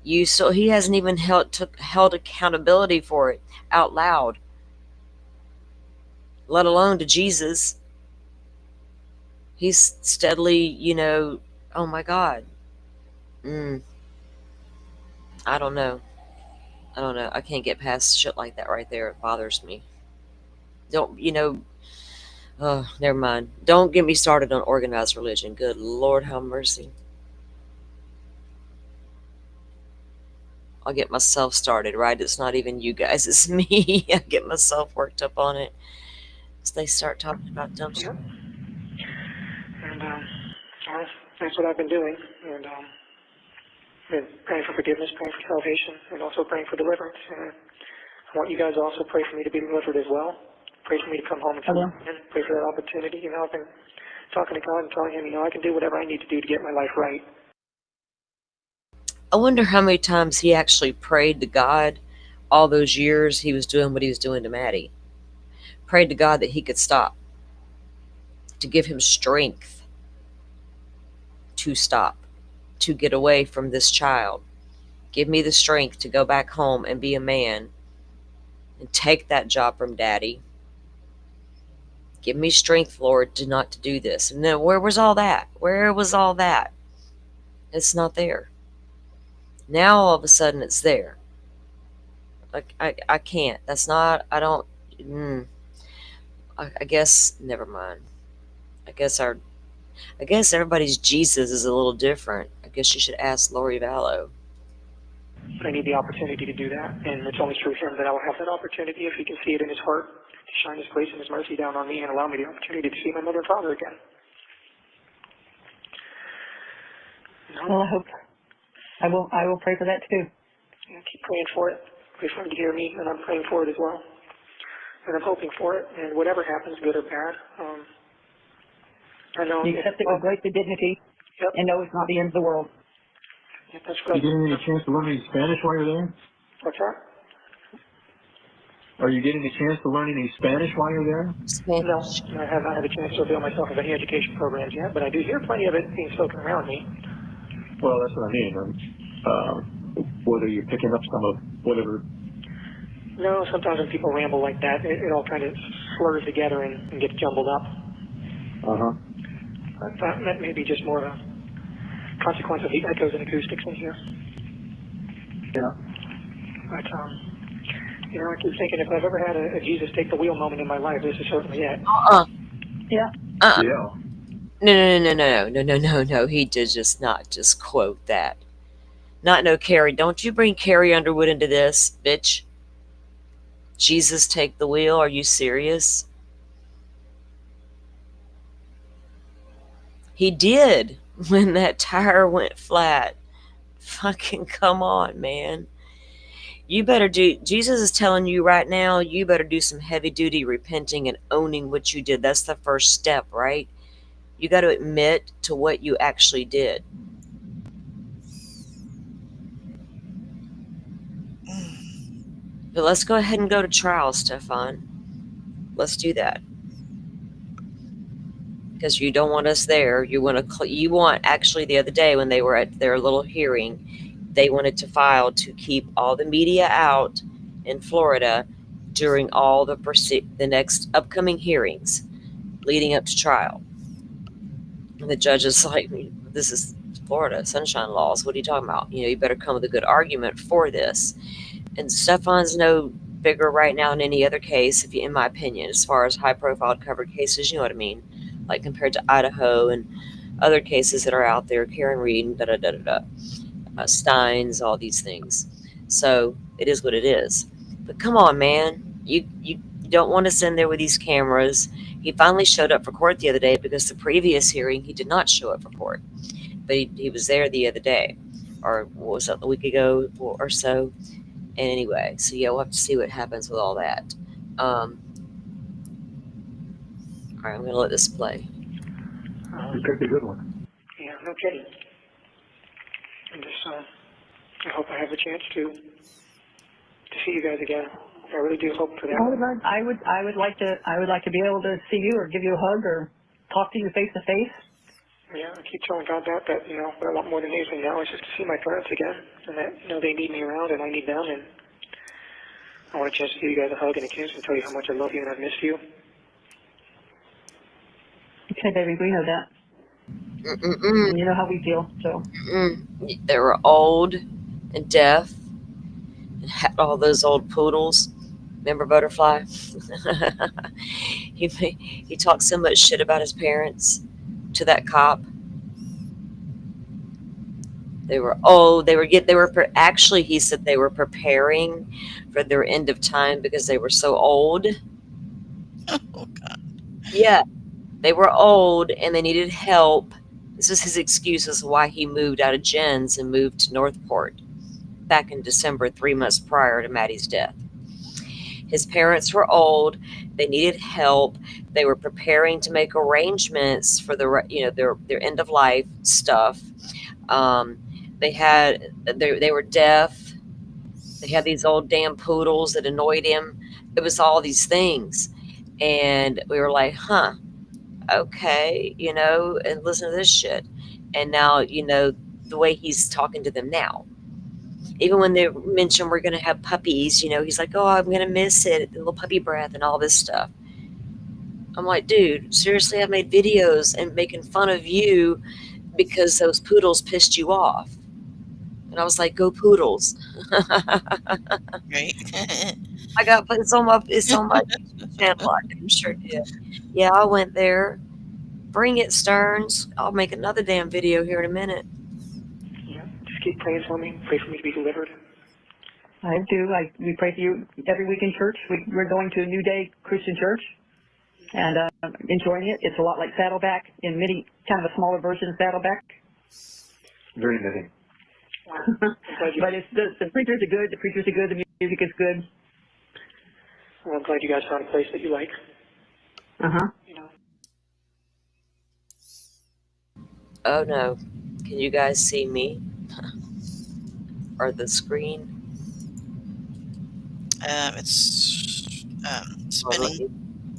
He hasn't even held accountability for it out loud, let alone to Jesus. He's steadily, oh my God. I don't know. I can't get past shit like that right there. It bothers me. Never mind. Don't get me started on organized religion. Good Lord, have mercy. I'll get myself started, right? It's not even you guys, it's me. I get myself worked up on it. So they start talking about dumb shit. And that's what I've been doing. And been praying for forgiveness, praying for salvation, and also praying for deliverance. And I want you guys to also pray for me to be delivered as well. Pray for me to come home and pray for that opportunity. I've been talking to God and telling him, I can do whatever I need to do to get my life right. I wonder how many times he actually prayed to God all those years he was doing what he was doing to Maddie. Prayed to God that he could stop, to give him strength to stop, to get away from this child. Give me the strength to go back home and be a man and take that job from Daddy. Give me strength, Lord, to not to do this. And then where was all that? Where was all that? It's not there. Now all of a sudden it's there. Like I can't. That's not. I don't. I guess never mind. I guess everybody's Jesus is a little different. I guess you should ask Lori Vallow. But I need the opportunity to do that, and it's only through him that I will have that opportunity if he can see it in his heart to shine his grace and his mercy down on me and allow me the opportunity to see my mother and father again. Well, I will pray for that too. Yeah, keep praying for it. Pray for him to hear me, and I'm praying for it as well. And I'm hoping for it, and whatever happens, good or bad, I know. You accept it with grace and dignity, and know it's not the end of the world. Yeah, that's right. Are you getting any chance to learn any Spanish while you're there? What's that? Are you getting a chance to learn any Spanish while you're there? No, I have not had a chance to avail myself of any education programs yet, but I do hear plenty of it being spoken around me. Well, that's what I mean. Whether you're picking up some of whatever. No, sometimes when people ramble like that, it all kind of slurs together and gets jumbled up. But that may be just more of a consequence of the echoes and acoustics in here. Yeah. But, I keep thinking if I've ever had a Jesus take the wheel moment in my life, this is certainly it. Yeah. Yeah. No. He did just not just quote that. No, Carrie. Don't you bring Carrie Underwood into this, bitch. Jesus take the wheel. Are you serious? He did when that tire went flat. Fucking come on, man. Jesus is telling you right now, you better do some heavy duty repenting and owning what you did. That's the first step, right? You got to admit to what you actually did. But let's go ahead and go to trial, Stefan. Let's do that. Because you don't want us there. You want actually the other day when they were at their little hearing, they wanted to file to keep all the media out in Florida during all the next upcoming hearings leading up to trial. And the judge is like, this is Florida, sunshine laws. What are you talking about? You better come with a good argument for this. And Stefan's no bigger right now than any other case, in my opinion, as far as high-profile covered cases, you know what I mean? Like compared to Idaho and other cases that are out there, Karen Reed and Steins, all these things. So it is what it is. But come on, man. You don't want us in there with these cameras. He finally showed up for court the other day because the previous hearing he did not show up for court. But he was there the other day, or what was it, a week ago or so. And anyway, so yeah, we'll have to see what happens with all that. All right, I'm gonna let this play. You picked a good one. Yeah, no kidding. And just, I hope I have a chance to see you guys again. I really do hope for that. I would like to be able to see you or give you a hug or talk to you face to face. Yeah, I keep telling God that, what I want more than anything now is just to see my parents again, and that, they need me around and I need them, and I want a chance to give you guys a hug and a kiss and tell you how much I love you and I've missed you. Okay, baby, we know that. And you know how we feel, so. They were old and deaf and had all those old poodles. Remember Butterfly? he talked so much shit about his parents to that cop. They were old. Actually, he said they were preparing for their end of time because they were so old. Oh, God. Yeah, they were old and they needed help. This was his excuse as to why he moved out of Jen's and moved to Northport back in December, 3 months prior to Maddie's death. His parents were old. They needed help. They were preparing to make arrangements for their end of life stuff. They were deaf. They had these old damn poodles that annoyed him. It was all these things. And we were like, huh, okay, and listen to this shit. And now, the way he's talking to them now. Even when they mention we're going to have puppies, he's like, oh, I'm going to miss it, the little puppy breath and all this stuff. I'm like, dude, seriously, I've made videos and making fun of you because those poodles pissed you off. And I was like, go poodles. Right. I got it's on my channel. I'm sure it did. Yeah, I went there. Bring it, Stearns. I'll make another damn video here in a minute. Yeah, just keep praying for me. Pray for me to be delivered. I do. We pray for you every week in church. We're going to a New Day Christian Church and enjoying it. It's a lot like Saddleback in kind of a smaller version of Saddleback. Very knitting. But the preachers are good. The preachers are good. The music is good. Well, I'm glad you guys found a place that you like. Oh no. Can you guys see me? Or the screen? It's spinning.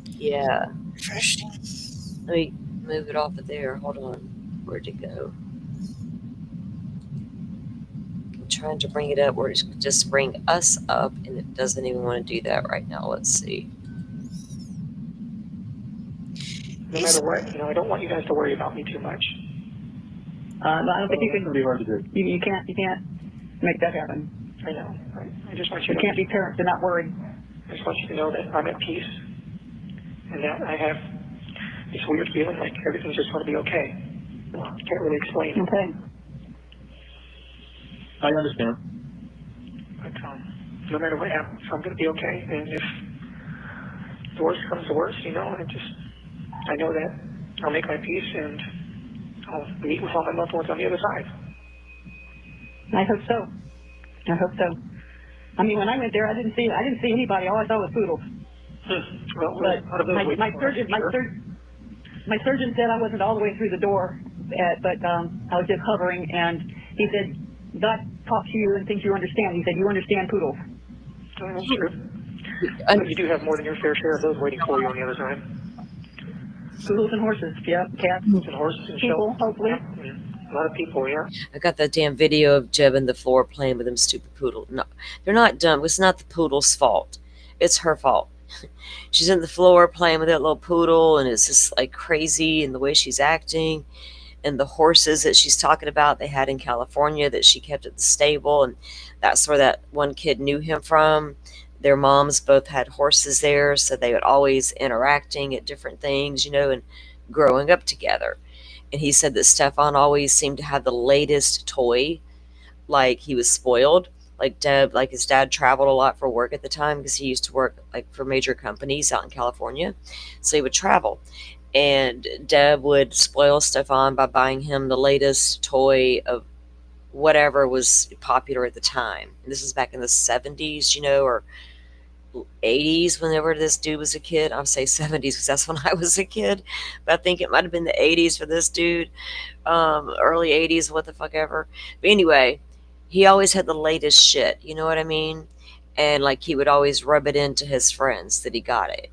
Yeah. Refreshing. Let me move it off of there. Hold on. Where'd it go? I'm trying to bring it up where it's just bring us up, and it doesn't even want to do that right now. Let's see. No matter what, I don't want you guys to worry about me too much. I don't think you can. It's be hard to do. You can't make that happen. I know. I just want you You to. can't be parents and not worried. I just want you to know that I'm at peace, and that I have this weird feeling like everything's just going to be okay. I can't really explain it. Okay. I understand. But no matter what happens, I'm going to be okay. And if the worst comes to worst, I know that I'll make my peace and I'll meet with all my loved ones on the other side. I hope so. I hope so. I mean, when I went there, I didn't see anybody. All I saw was poodles. Well, but my surgeon said I wasn't all the way through the door, but I was just hovering, and he said, God talks to you and thinks you understand. He said, you understand poodles. That's true. But you do have more than your fair share of those waiting for you on the other side. Poodles and horses, yeah, cats. And horses and people, hopefully. Yeah. A lot of people, yeah. I got that damn video of Jeb on the floor playing with them stupid poodle. No, they're not dumb. It's not the poodle's fault. It's her fault. She's on the floor playing with that little poodle, and it's just like crazy in the way she's acting. And the horses that she's talking about they had in California that she kept at the stable, and that's where that one kid knew him from. Their moms both had horses there, so they would always interacting at different things, and growing up together. And he said that Stefan always seemed to have the latest toy, like he was spoiled. Like his dad traveled a lot for work at the time because he used to work like for major companies out in California, so he would travel. And Deb would spoil Stefan by buying him the latest toy of whatever was popular at the time. And this is back in the 70s, or 80s whenever this dude was a kid. I'll say 70s because that's when I was a kid. But I think it might have been the 80s for this dude. Early 80s, what the fuck ever. But anyway, he always had the latest shit. You know what I mean? And like he would always rub it into his friends that he got it.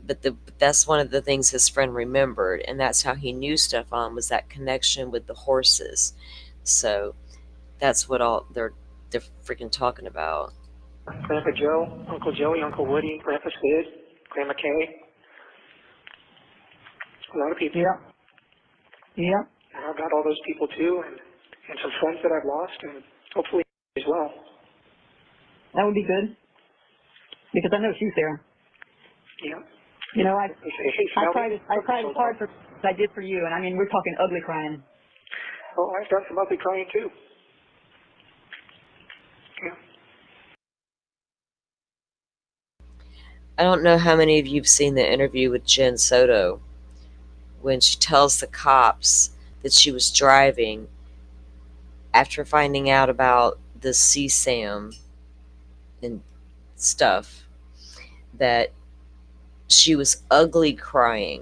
But that's one of the things his friend remembered, and that's how he knew Stefan was that connection with the horses. So that's what all they're freaking talking about. Grandpa Joe, Uncle Joey, Uncle Woody, Grandpa Sid, Grandma Kay. A lot of people. Yeah. Yeah. And I've got all those people too, and some friends that I've lost, and hopefully as well. That would be good. Because I know she's there. Yeah. You know, I tried as hard as I did for you, and I mean, we're talking ugly crying. Oh, I've done some ugly crying too. Yeah. I don't know how many of you have seen the interview with Jen Soto when she tells the cops that she was driving after finding out about the CSAM and stuff, that she was ugly crying.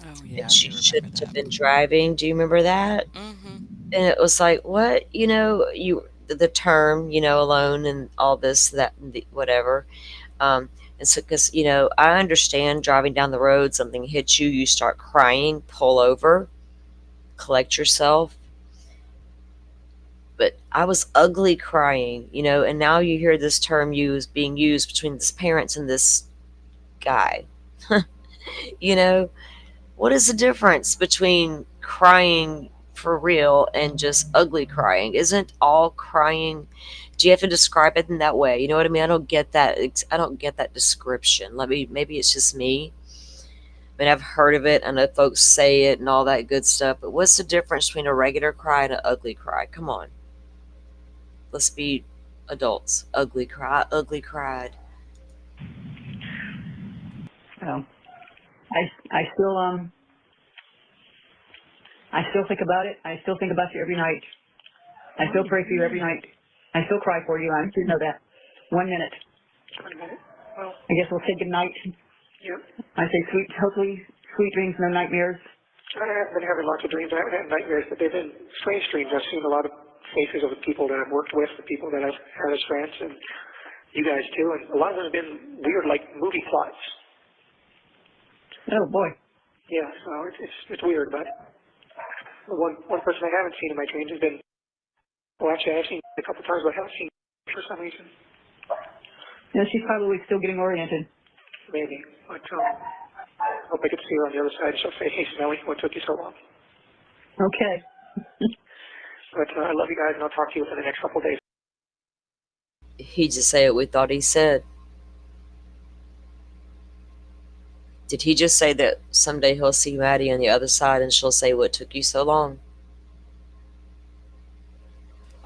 Oh, yeah, And I she do remember shouldn't have that. been driving. Do you remember that? Mm-hmm. And it was like, what? The term, alone and all this, that, and whatever. And so, because, I understand driving down the road, something hits you, you start crying, pull over, collect yourself. But I was ugly crying, and now you hear this term being used between this parents and this guy. you know, what is the difference between crying for real and just ugly crying? Isn't all crying? Do you have to describe it in that way? You know what I mean? I don't get that. I don't get that description. Maybe it's just me. I mean, I've heard of it. I know folks say it and all that good stuff. But what's the difference between a regular cry and an ugly cry? Come on, let's be adults. Ugly cry, ugly cried. So, I still think about it. I still think about you every night. I still pray for you every night. I still cry for you. I want you to know that. 1 minute. 1 minute. Well. I guess we'll say good night. Yeah. I say hopefully sweet dreams, no nightmares. I have been having lots of dreams. I haven't had nightmares, but they've been strange dreams. I've seen a lot of faces of the people that I've worked with, the people that I've had as friends, and you guys too. And a lot of them have been weird, like movie plots. Oh boy. Yeah, so it's weird, but one person I haven't seen in my dreams has been. Well, actually, I've seen a couple times, but I haven't seen for some reason. Yeah, she's probably still getting oriented. Maybe, but I hope I could see her on the other side. She'll say, "Hey, Smelly, what took you so long?" Okay. But I love you guys, and I'll talk to you within the next couple of days. He just say what we thought he said. Did he just say that someday he'll see Maddie on the other side and she'll say, what took you so long?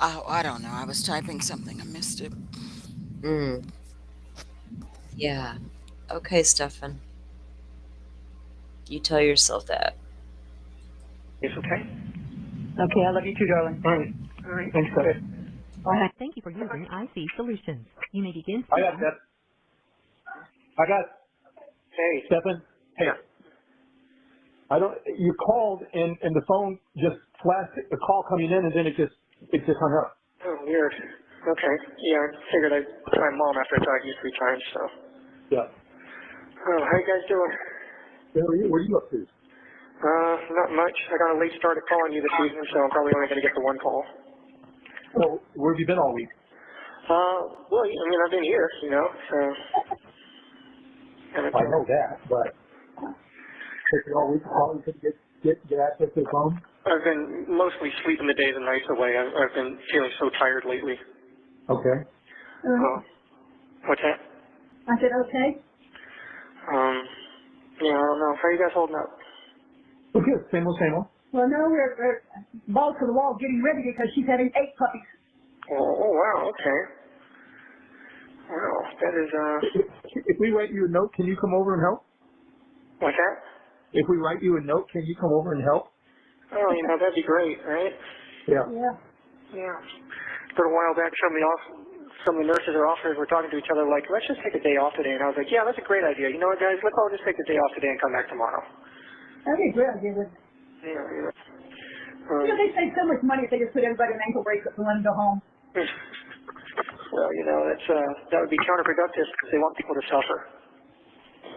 Oh, I don't know. I was typing something. I missed it. Yeah. Okay, Stefan. You tell yourself that. It's okay? Okay, I love you too, darling. All right. All right. Thanks, Steph. Thank you for using IC Solutions. You may begin. I got that. Hey. Stephen. Hey. Yeah. You called and the phone just flashed the call coming in and then it just hung up. Oh, weird. Okay. Yeah, I figured I'd try Mom after I talked to you 3 times, so. Yeah. Oh, how you guys doing? What are you up to? Not much. I got a late start at calling you this evening, so I'm probably only going to get the 1 call. So, where have you been all week? Well, I mean, I've been here, so. I know that, but taking all week calling to get access to the phone? I've been mostly sleeping the days and nights away. I've been feeling so tired lately. Okay. What's that? I said, okay. Yeah, I don't know. How are you guys holding up? Well, good. Same old, same old. Well, no, we're balls to the wall getting ready because she's having 8 puppies. Oh, wow. Okay. Wow, that is, If we write you a note, can you come over and help? What's that? If we write you a note, can you come over and help? Oh, that'd be great, right? Yeah. Yeah. Yeah. For a while back, some of the nurses or officers were talking to each other like, let's just take a day off today. And I was like, yeah, that's a great idea. You know what, guys? Let's all just take the day off today and come back tomorrow. That'd be a great idea. Yeah. They save so much money if they just put everybody in ankle bracelets and let them go home. Well, that would be counterproductive because they want people to suffer.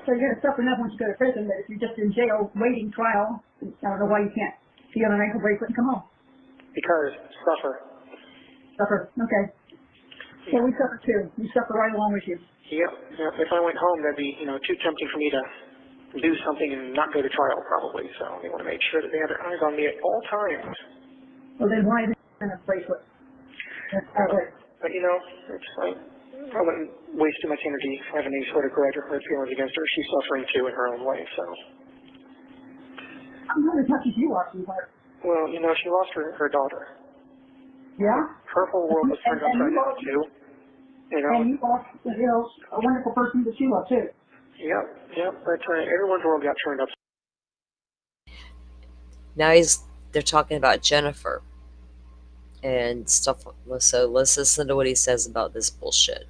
So you're going to suffer enough once you go to prison, but if you're just in jail waiting trial, I don't know why you can't be on an ankle bracelet and come home. Because suffer. Suffer, okay. So we suffer too. We suffer right along with you. Yep. If I went home, that'd be, too tempting for me to do something and not go to trial probably. So they want to make sure that they have their eyes on me at all times. Well, then why in a bracelet? But it's like, I wouldn't waste too much energy having any sort of grudge or hurt feelings against her. She's suffering too in her own way, so. I'm not as much as you are, sweetheart. Well, she lost her daughter. Yeah? Her whole world was turned upside down too. And you lost, a wonderful person that you love too. Yep. But everyone's world got turned upside. Now they're talking about Jennifer and stuff. So let's listen to what he says about this bullshit.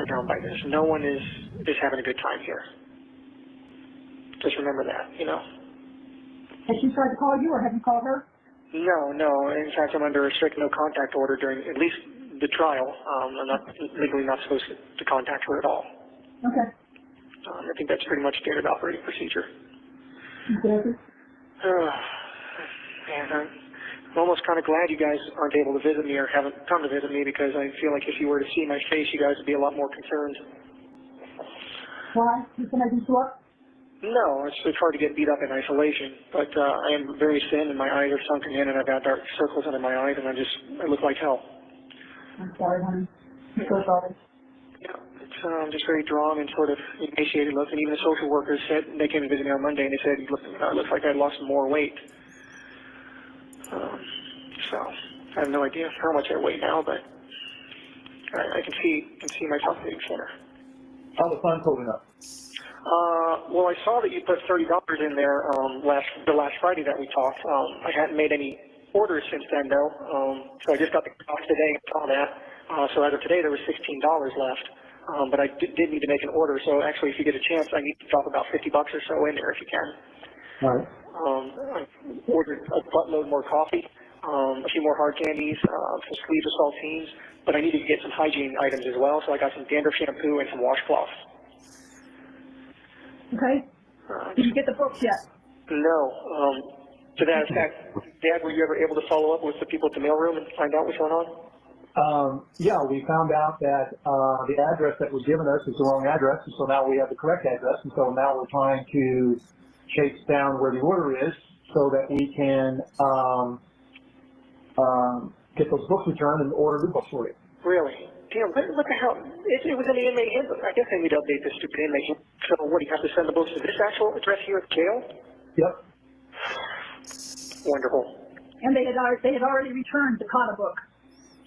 Down by this. No one is having a good time here. Just remember that, Has she tried to call you, or have you called her? No. In fact, I'm under a strict no contact order during at least the trial. I'm legally not supposed to contact her at all. Okay. I think that's pretty much standard operating procedure. Okay. Man, I'm almost kind of glad you guys aren't able to visit me or haven't come to visit me, because I feel like if you were to see my face, you guys would be a lot more concerned. Why? Did somebody beat you up? No, it's hard to get beat up in isolation, but I am very thin and my eyes are sunken in and I've got dark circles under my eyes and I look like hell. I'm sorry, honey. I'm so sorry. Yeah, I'm just very drawn and sort of emaciated looking. Even the social workers said, they came to visit me on Monday and they said, it looks like I'd lost more weight. So I have no idea how much I weigh now, but I can see myself getting thinner. How the funds holding up? Well, I saw that you put $30 in there the last Friday that we talked. I hadn't made any orders since then, though. So I just got the cost today and saw that. So as of today, there was $16 left. But I did need to make an order. So actually, if you get a chance, I need to drop about $50 or so in there if you can. All right. I ordered a buttload more coffee, a few more hard candies, some sleeves of saltines. But I needed to get some hygiene items as well. So I got some dandruff shampoo and some washcloths. Okay. Did you get the books yet? No. To that effect, Dad, were you ever able to follow up with the people at the mailroom and find out what's going on? Yeah, we found out that the address that was given us is the wrong address, and so now we have the correct address, and so now we're trying to chase down where the order is so that we can get those books returned and order new books for you. Really? Damn, what the hell? It was in the inmate handbook. I guess I need to update this stupid inmate handbook. So what, do you have to send the books to this actual address here at the jail? Yep. Wonderful. And they had already returned the Kata book.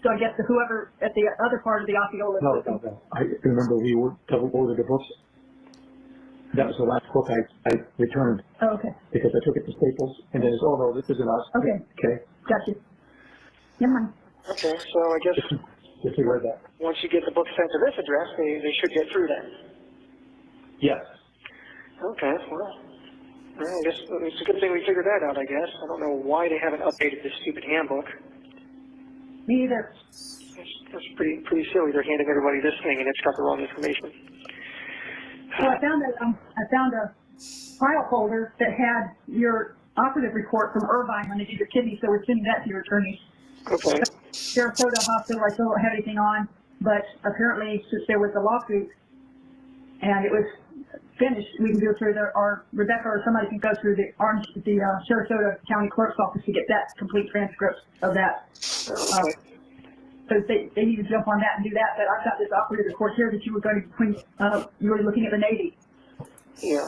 So I guess whoever at the other part of the Osceola. No. I remember we ordered the books. That was the last book I returned. Oh, okay. Because I took it to Staples, and then it's, oh no, this isn't us. Okay. Okay. Gotcha. Never mind. Okay, so I guess just read that. Once you get the book sent to this address, they should get through then. Yes. Okay, well, I guess it's a good thing we figured that out, I guess. I don't know why they haven't updated this stupid handbook. Me either. That's pretty silly. They're handing everybody this thing and it's got the wrong information. Well, I found a file folder that had your operative report from Irvine when they did your kidney, so we're sending that to your attorney. Okay. Sarasota Hospital, I still don't have anything on, but apparently since there was a lawsuit and it was finished, we can go through or Rebecca or somebody can go through the Sarasota County Clerk's office to get that complete transcript of that. Okay. So they need to jump on that and do that. But I've got this operative report here that you were going to you were looking at the Navy. Yeah.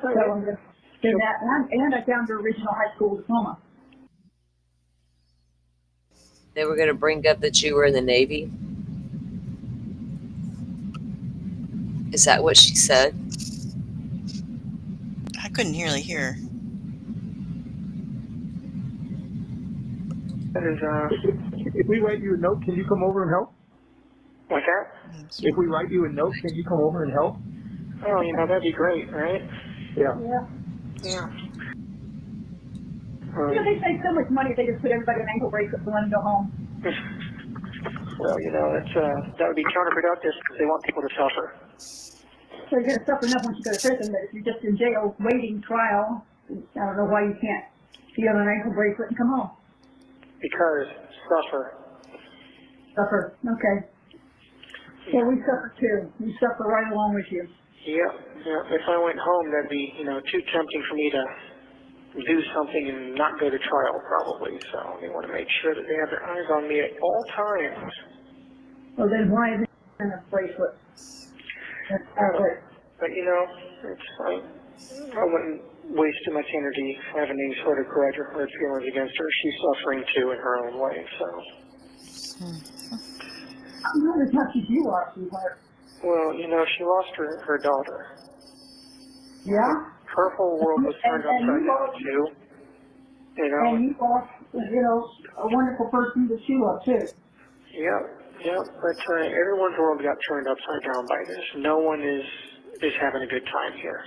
So I'm going to do that, and I found your original high school diploma. They were going to bring up that you were in the Navy. Is that what she said? I couldn't really hear. That is, If we write you a note, can you come over and help? What's that? If we write you a note, can you come over and help? Oh, that'd be great, right? Yeah. Yeah. They save so much money if they just put everybody on ankle bracelets and let them go home. Well, that's that would be counterproductive because they want people to suffer. So you're going to suffer enough once you go to prison, but if you're just in jail waiting trial, I don't know why you can't be on an ankle bracelet and come home. Because suffer. Suffer. Okay. So we suffer too. We suffer right along with you. Yeah. If I went home, that'd be, too tempting for me to do something and not go to trial, probably. So they want to make sure that they have their eyes on me at all times. Well, then why is it in a bracelet? But it's like I wouldn't waste too much energy having any sort of grudge or hurt feelings against her. She's suffering too in her own way. So. Not as much as you are, sweetheart. Well, she lost her daughter. Yeah? Her whole world was turned upside down, too. And you lost, a wonderful person that you love, too. Yeah. But everyone's world got turned upside down by this. No one is having a good time here.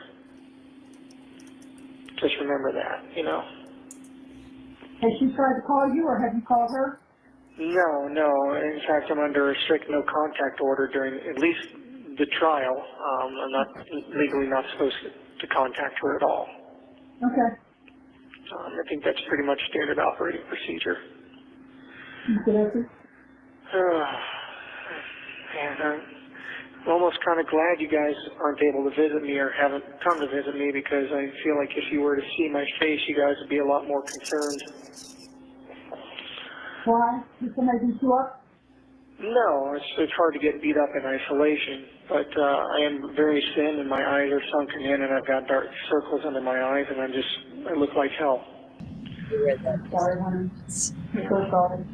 Just remember that, Has she tried to call you, or have you called her? No. In fact, I'm under a strict no contact order during at least the trial. I'm not legally not supposed to contact her at all. Okay. I think that's pretty much standard operating procedure. Okay. And I'm almost kind of glad you guys aren't able to visit me or haven't come to visit me, because I feel like if you were to see my face, you guys would be a lot more concerned. Why? Did somebody beat you up? No, it's hard to get beat up in isolation, but I am very thin and my eyes are sunken in and I've got dark circles under my eyes and I look like hell. Sorry, honey. I'm so sorry.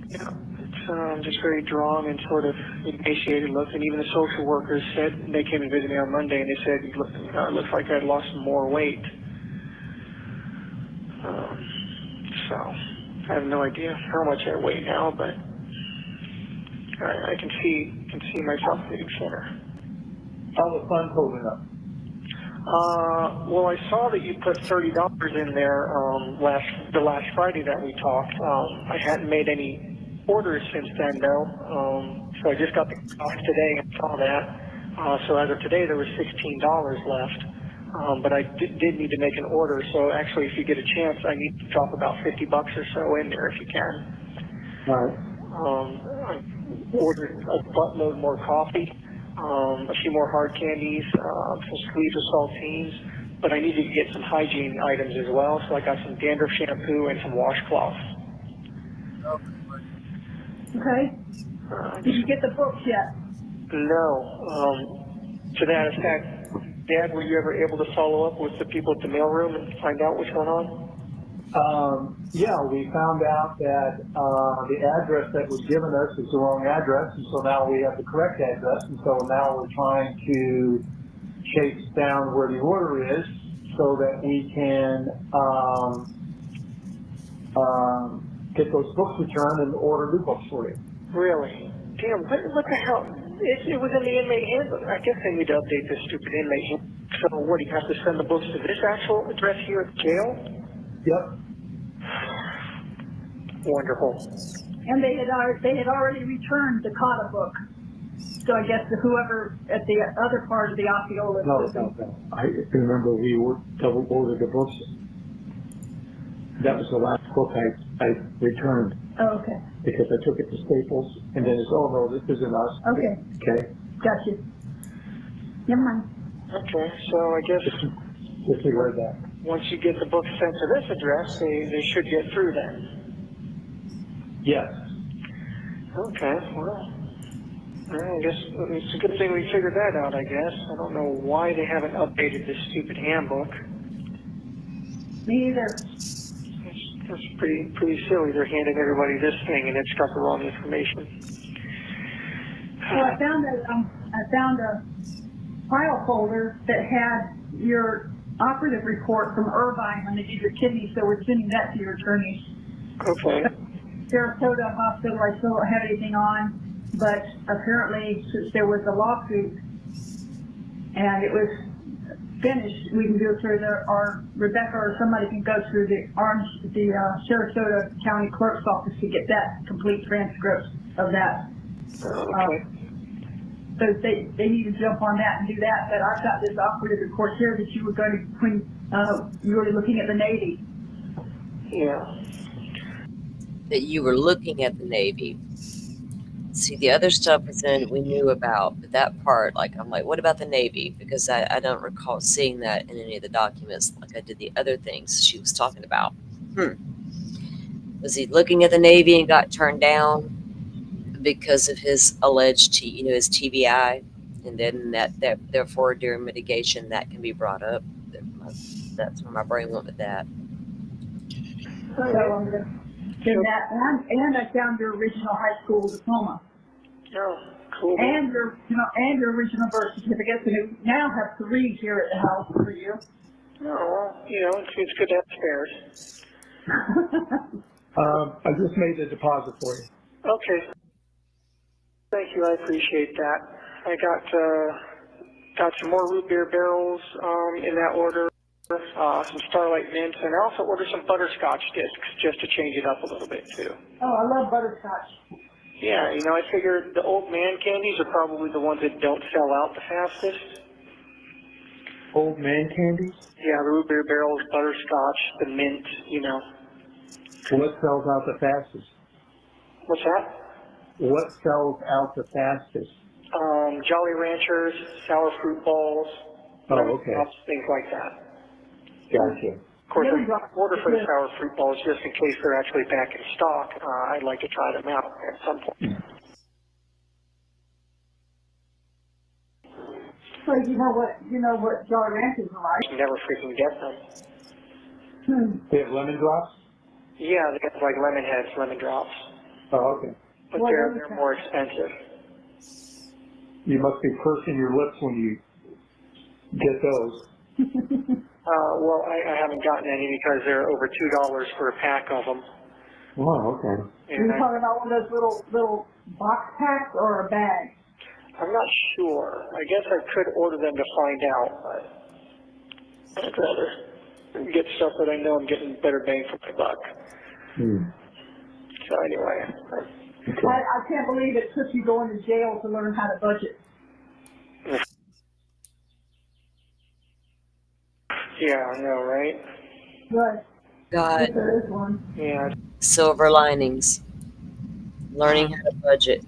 Yeah, it's just very drawn and sort of emaciated look, and even the social workers said, they came and visited me on Monday and they said, it looks like I'd lost more weight. So, I have no idea how much I weigh now, but I can see myself getting thinner. How the funds holding up? Well, I saw that you put $30 in there the last Friday that we talked. I hadn't made any orders since then, though. So I just got the cost today and saw that. So as of today, there was $16 left. But I did need to make an order. So actually, if you get a chance, I need to drop about $50 or so in there if you can. All right. I ordered a buttload more coffee, a few more hard candies, some sleeves of saltines, but I needed to get some hygiene items as well, so I got some dandruff shampoo and some washcloths. Okay. Did you get the books yet? No. To that effect, Dad, were you ever able to follow up with the people at the mailroom and find out what's going on? Yeah, we found out that the address that was given us is the wrong address, and so now we have the correct address, and so now we're trying to chase down where the order is so that we can get those books returned and order new books for you. Really? Damn, what the hell? It was in the inmate handbook. I guess they need to update this stupid inmate handbook. So what, do you have to send the books to this actual address here at the jail? Yep. Wonderful. And they had already returned the Cotta book. So I guess whoever at the other part of the Osceola. No. I remember we double ordered the books. That was the last book I returned. Oh, okay. Because I took it to Staples, and then it's, oh no, this isn't us. Okay. Okay. Gotcha. Never mind. Okay, so I guess disregard that. Once you get the book sent to this address, they should get through then. Yes. Okay, well, I guess it's a good thing we figured that out, I guess. I don't know why they haven't updated this stupid handbook. Me either. It's pretty silly. They're handing everybody this thing and it's got the wrong information. Well, I found a file folder that had your operative report from Irvine when they did your kidneys, so we're sending that to your attorneys. Okay. Sarasota Hospital, I still don't have anything on. but apparently since there was a lawsuit and it was finished, we can go through or Rebecca or somebody can go through the Sarasota County Clerk's office to get that complete transcript of that. Okay. So they need to jump on that and do that. But I've got this operative report here that you were going to, when you were looking at the Navy. Yeah. That you were looking at the Navy. See, the other stuff was in we knew about, but that part, like, I'm like, what about the Navy? Because I don't recall seeing that in any of the documents like I did the other things she was talking about. Was he looking at the Navy and got turned down because of his alleged, his TBI? And then that therefore during mitigation that can be brought up. That's where my brain went with that. So I'm going to do that. And I found your original high school diploma. Oh, cool. And your original birth certificate. And we now have 3 here at the house for you. Oh, well, it's good to have spares. I just made the deposit for you. Okay. Thank you. I appreciate that. I got some more root beer barrels in that order, some Starlight Mints, and I also ordered some butterscotch discs just to change it up a little bit too. Oh, I love butterscotch. Yeah, I figured the old man candies are probably the ones that don't sell out the fastest. Old man candies? Yeah, the root beer barrels, butterscotch, the mint, What sells out the fastest? What's that? What sells out the fastest? Jolly Ranchers, sour fruit balls, okay. things like that. Gotcha. Of course, I order for the sour fruit balls just in case they're actually back in stock. I'd like to try them out at some point. So you know what Jolly Ranchers are like? You never freaking get them. They have lemon drops? Yeah, they have like lemon heads, lemon drops. Oh, okay. But they're more expensive. You must be pursing your lips when you get those. Well, I haven't gotten any because they're over $2 for a pack of them. Oh, okay. Are you talking about one of those little box packs or a bag? I'm not sure. I guess I could order them to find out, but I'd rather get stuff that I know I'm getting better bang for my buck. So anyway. I can't believe it took you going to jail to learn how to budget. Yeah, I know, right? Right. God. If there is one. Yeah. Silver linings. Learning how to budget.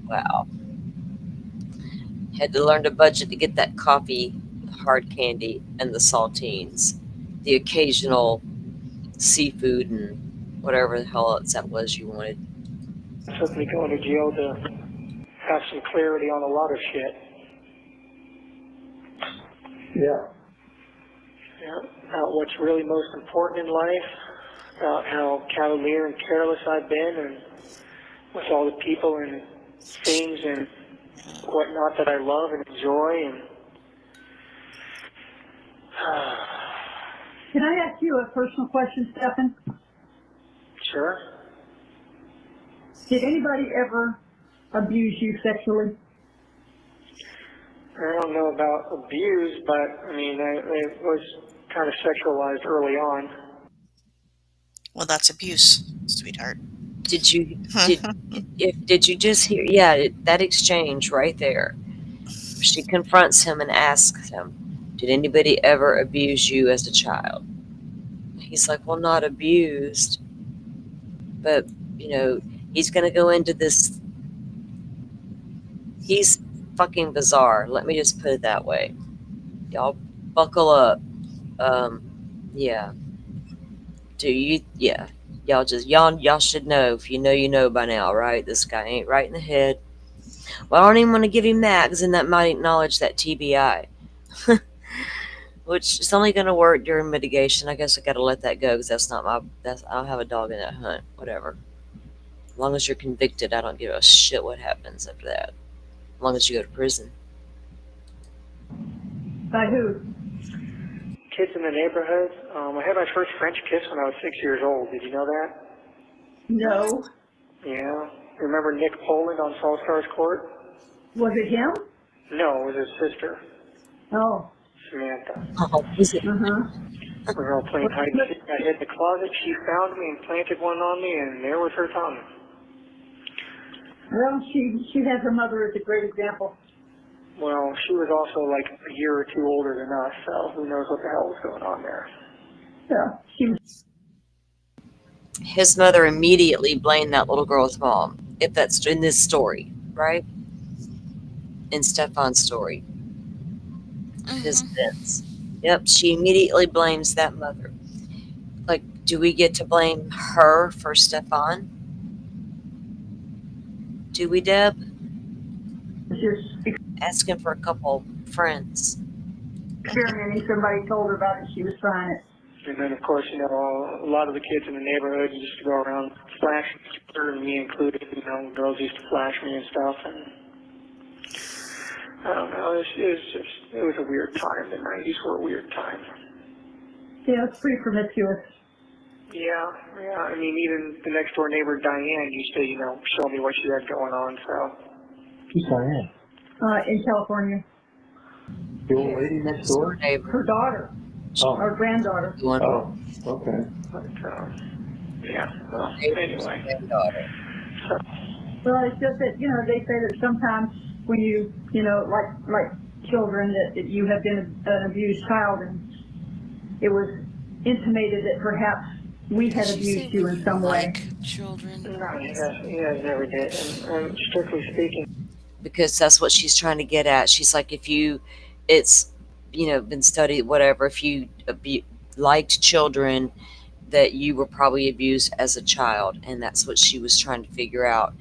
Wow. Had to learn to budget to get that coffee, hard candy, and the saltines. The occasional seafood and whatever the hell else that was you wanted. It took me going to jail to have some clarity on a lot of shit. Yeah. About what's really most important in life, about how cavalier and careless I've been, and with all the people and things and whatnot that I love and enjoy. And Can I ask you a personal question, Stephen? Sure. Did anybody ever abuse you sexually? I don't know about abuse, but I mean, it was kind of sexualized early on. Well, that's abuse, sweetheart. Did you just hear? Yeah, that exchange right there. She confronts him and asks him, "Did anybody ever abuse you as a child?" He's like, "Well, not abused, but he's going to go into this. He's fucking bizarre. Let me just put it that way. Y'all buckle up. Yeah. Do you? Yeah. Y'all should know. If you know, you know by now, right? This guy ain't right in the head. Well, I don't even want to give him that because then that might acknowledge that TBI. Which is only going to work during mitigation. I guess I got to let that go because I don't have a dog in that hunt. Whatever. As long as you're convicted, I don't give a shit what happens after that. As long as you go to prison. By who? kids in the neighborhood. I had my first French kiss when I was 6 years old. Did you know that? No. Yeah. Remember Nick Poland on All Stars Court? Was it him? No, it was his sister, Oh. Samantha. Oh, was it? Uh-huh. We were all playing hide and seek. I hid in the closet. She found me and planted one on me, and there was her tongue. Well, she has her mother as a great example. Well, she was also like a year or two older than us, so who knows what the hell was going on there. Yeah, she was. His mother immediately blamed that little girl's mom, if that's in this story, right? In Stefan's story. His events. Yep, she immediately blames that mother. Like, do we get to blame her for Stefan? Do we, Deb? Asking for a couple friends. Experimenting, somebody told her about it, she was trying it. And then, of course, a lot of the kids in the neighborhood used to go around flashing her, and me included. Girls used to flash me and stuff, and I don't know. It was a weird time. The 90s were a weird time. Yeah, it's pretty promiscuous. Yeah. I mean, even the next door neighbor Diane used to, show me what she had going on. So. Who's Diane? In California. The old lady next door? Her daughter. Oh. Her granddaughter. Oh, okay. But, yeah. Well, anyway. So. Well, it's just that, they say that sometimes when you, like children, that you have been an abused child, and it was intimated that perhaps we had abused you in some way. Children? No, he never did. And strictly speaking. Because that's what she's trying to get at. She's like, it's been studied, whatever, if you liked children, that you were probably abused as a child. And that's what she was trying to figure out.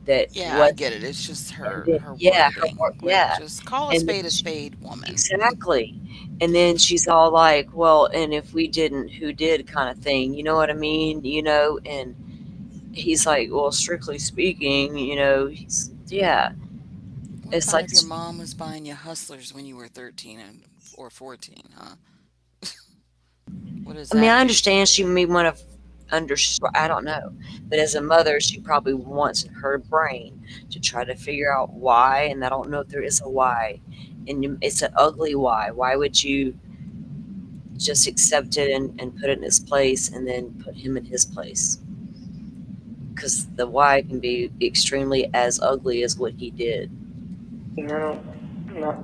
That I get it. It's just her wording. Just call a spade, woman. Exactly. And then she's all like, well, and if we didn't, who did, kind of thing. You know what I mean? And he's like, well, strictly speaking, What it's about like if your mom was buying you Hustlers when you were 13 or 14, huh? What is that? I mean, I understand she may want to understand, I don't know. But as a mother, she probably wants in her brain to try to figure out why, and I don't know if there is a why. And it's an ugly why. Why would you just accept it and put it in his place and then put him in his place? Because the why can be extremely as ugly as what he did. I'm not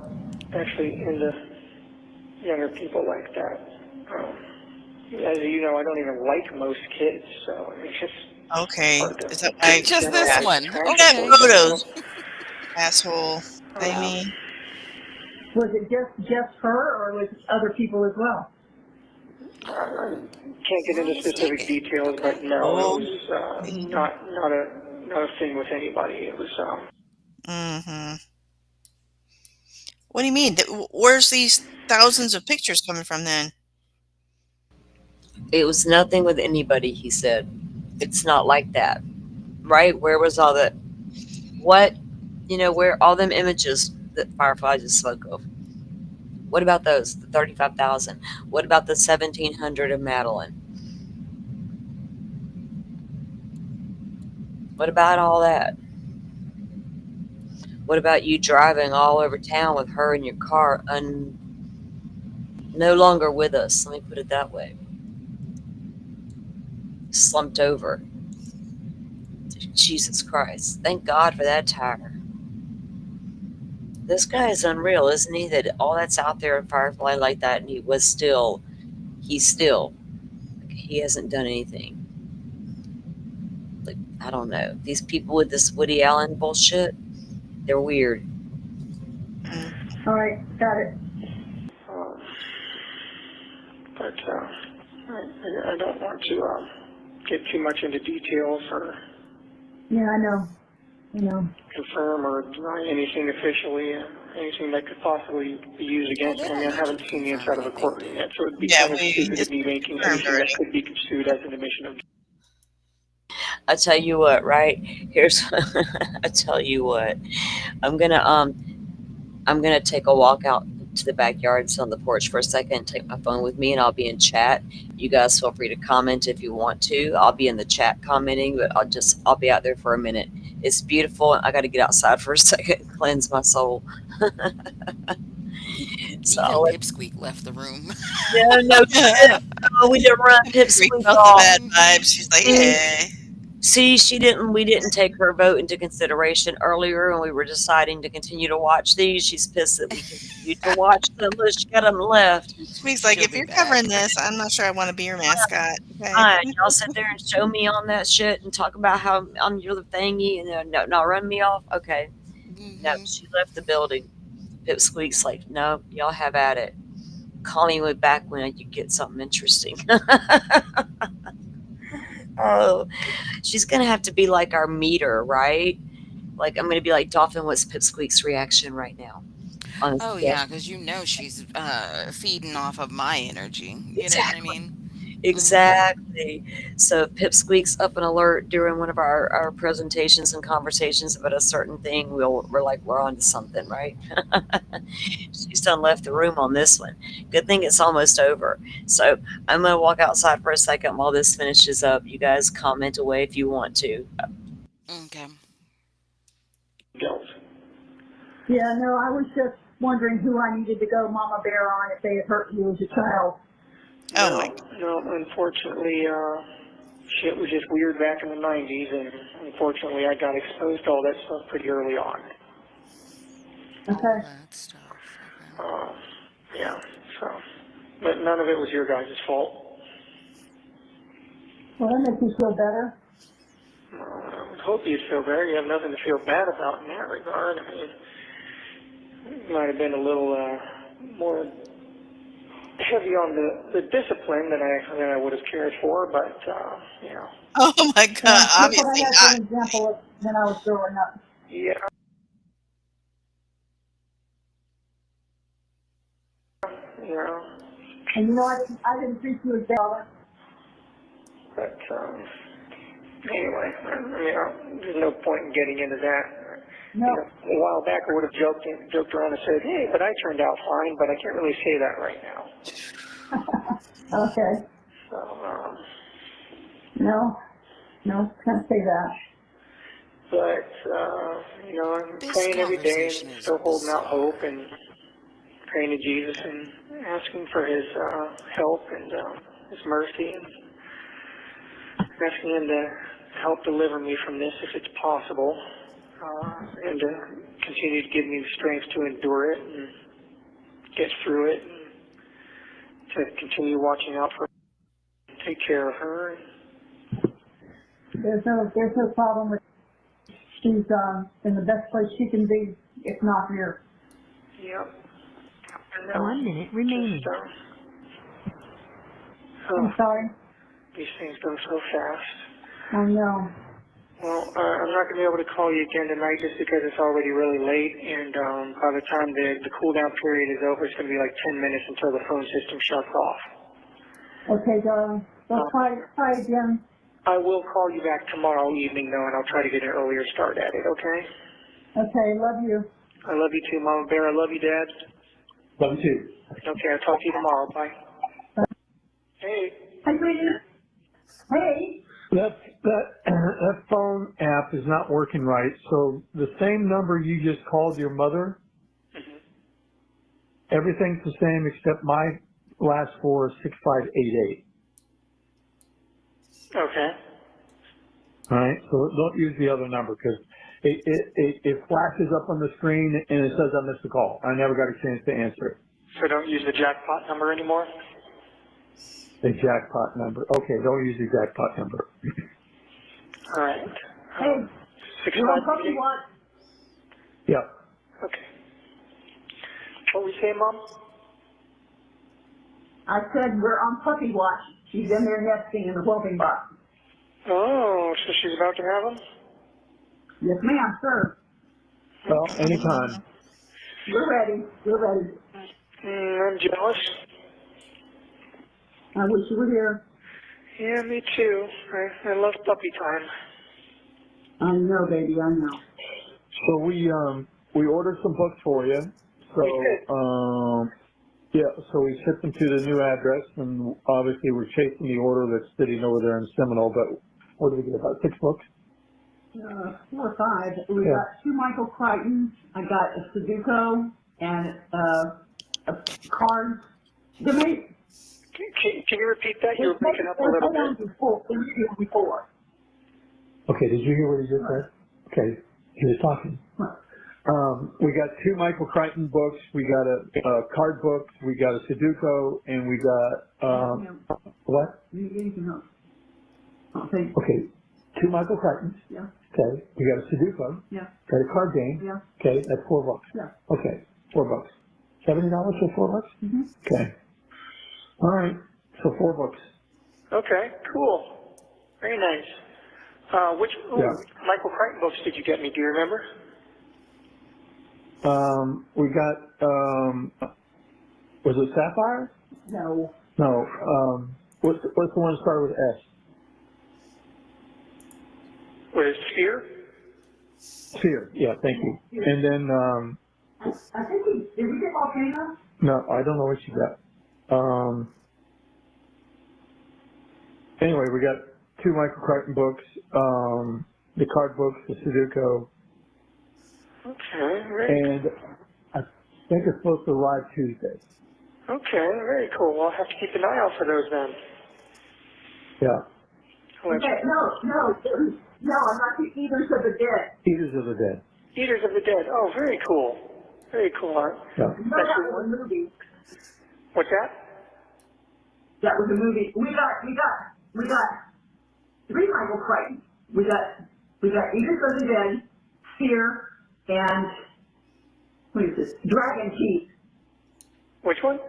actually into younger people like that. As you know, I don't even like most kids, so it's just Okay. Is that why? Just this one. Okay. Photos. Asshole. I mean. Was it just her, or was it other people as well? I can't get into specific details, but no, it was not a thing with anybody. It was. What do you mean? Where's these thousands of pictures coming from then? It was nothing with anybody, he said. It's not like that. Right? Where was all that? Where all them images that Firefly just spoke of? What about those? The 35,000. What about the 1,700 of Madeline? What about all that? What about you driving all over town with her in your car, no longer with us? Let me put it that way. Slumped over. Jesus Christ. Thank God for that tire. This guy is unreal, isn't he? That all that's out there in Firefly like that, and he hasn't done anything. Like, I don't know. These people with this Woody Allen bullshit, they're weird. All right, got it. But I don't want to get too much into details or I know. confirm or deny anything officially, anything that could possibly be used against me. I mean, I haven't seen the inside of a courtroom yet, so it would be kind of stupid to be making anything that could be construed as an admission of. I tell you what, right? I tell you what. I'm gonna take a walk out the to the backyard, sit on the porch for a second, take my phone with me, and I'll be in chat. You guys feel free to comment if you want to. I'll be in the chat commenting, but I'll be out there for a minute. It's beautiful. I got to get outside for a second and cleanse my soul. So Even Pipsqueak left the room. no, no, we didn't run We Pipsqueak felt the off. bad vibes. She's like, hey. See, we didn't take her vote into consideration earlier when we were deciding to continue to watch these. She's pissed that we continued to watch them, but she got them left. She's like, if you're covering this, I'm not sure I want to be your mascot. Okay. Fine, y'all sit there and show me on that shit and talk about how you're the thingy and not run me off. Okay. No, she left the building. Pipsqueak's like, no, y'all have at it. Call me back when you get something interesting. Oh, she's gonna have to be like our meter, right? Like I'm gonna be like, Dolphin, what's Pipsqueak's reaction right now? Oh yeah, because she's feeding off of my energy. You know what I mean? Exactly. So if Pipsqueak's up and alert during one of our presentations and conversations about a certain thing, we're like, we're on to something, right? She's done left the room on this one. Good thing it's almost over. So I'm gonna walk outside for a second while this finishes up. You guys comment away if you want to. Okay. Yeah, no, I was just wondering who I needed to go Mama Bear on if they had hurt you as a child. Oh my. No, unfortunately, shit was just weird back in the 90s, and unfortunately I got exposed to all that stuff pretty early on. Okay. Yeah, so, but none of it was your guys' fault. Well, that makes you feel better. I would hope you'd feel better. You have nothing to feel bad about in that regard. I mean, it might have been a little more heavy on the discipline than I would have cared for, but you know. Oh my God! Obviously I had an example of when I was growing up. Yeah. Yeah. And you know, I didn't treat you as bad. But anyway, I mean, there's no point in getting into that. No. You know, a while back I would have joked around and said, hey, but I turned out fine, but I can't really say that right now. Okay. So, No, can't say that. But, you know, I'm praying every day and still holding out hope and praying to Jesus and asking for his help and his mercy and asking him to help deliver me from this if it's possible and to continue to give me the strength to endure it and get through it and to continue watching out for her, take care of her. There's no problem with. She's in the best place she can be, if not here. Yep. 1 minute remaining. I'm sorry. These things go so fast. I know. Well, I'm not going to be able to call you again tonight just because it's already really late, and by the time the cool-down period is over, it's going to be like 10 minutes until the phone system shuts off. Okay, darling. Well, try again. I will call you back tomorrow evening, though, and I'll try to get an earlier start at it, okay? Okay, love you. I love you too, Mama Bear. I love you, Dad. Love you too. Okay, I'll talk to you tomorrow. Bye. Bye. Hey. Hi, sweetie. Hey. That phone app is not working right. So the same number you just called your mother, everything's the same except my last four is 6588. Okay. All right. So don't use the other number because it flashes up on the screen and it says I missed the call. I never got a chance to answer it. So don't use the jackpot number anymore? The jackpot number. Okay, don't use the jackpot number. All right. Hey, you want puppy watch? Yep. Okay. What were you saying, Mom? I said we're on puppy watch. She's in there nesting in the whelping box. Oh, so she's about to have them? Yes, ma'am, sir. Well, anytime. We're ready. We're ready. I'm jealous. I wish you were here. Yeah, me too. I love puppy time. I know, baby, I know. So we ordered some books for you. So Yeah, so we shipped them to the new address, and obviously we're chasing the order that's sitting over there in Seminole, but what did we get, about 6 books? 4 or 5. We Yeah. got 2 Michael Crichtons. I got a Sudoku and a card. Can you repeat that? You were breaking up a little bit. Before. Okay, did you hear what he just said? Okay, he was talking. We got 2 Michael Crichton books, we got a card book, we got a Sudoku, and we got, what? Anything else? Okay, 2 Michael Crichtons. Yeah. Okay, we got a Sudoku. Yeah. Got a card game. Yeah. Okay, that's $4. Yeah. Okay, $4. $70 for $4? Mm-hmm. Okay. All right, so 4 books. Okay, cool. Very nice. Which Michael Crichton books did you get me? Do you remember? We got, was it Sapphire? No. No, what's the one that started with S? What is Sphere? Sphere, yeah, thank you. And then, I think did we get Volcano? no, I don't know what you got. Anyway, we got 2 Michael Crichton books, the card books, the Sudoku, Okay, very and I think it's supposed to arrive Tuesday. Okay, very cool. I'll have to keep an eye out for those then. Yeah. Okay, no, I'm not the Eaters of the Dead. Eaters of the Dead. Eaters of the Dead. Oh, very cool. Very cool art. Yeah. No, that was a movie. What's that? That was a movie. We got 3 Michael Crichtons. We got Eaters of the Dead, Fear, and what is this? Dragon Teeth. Which one?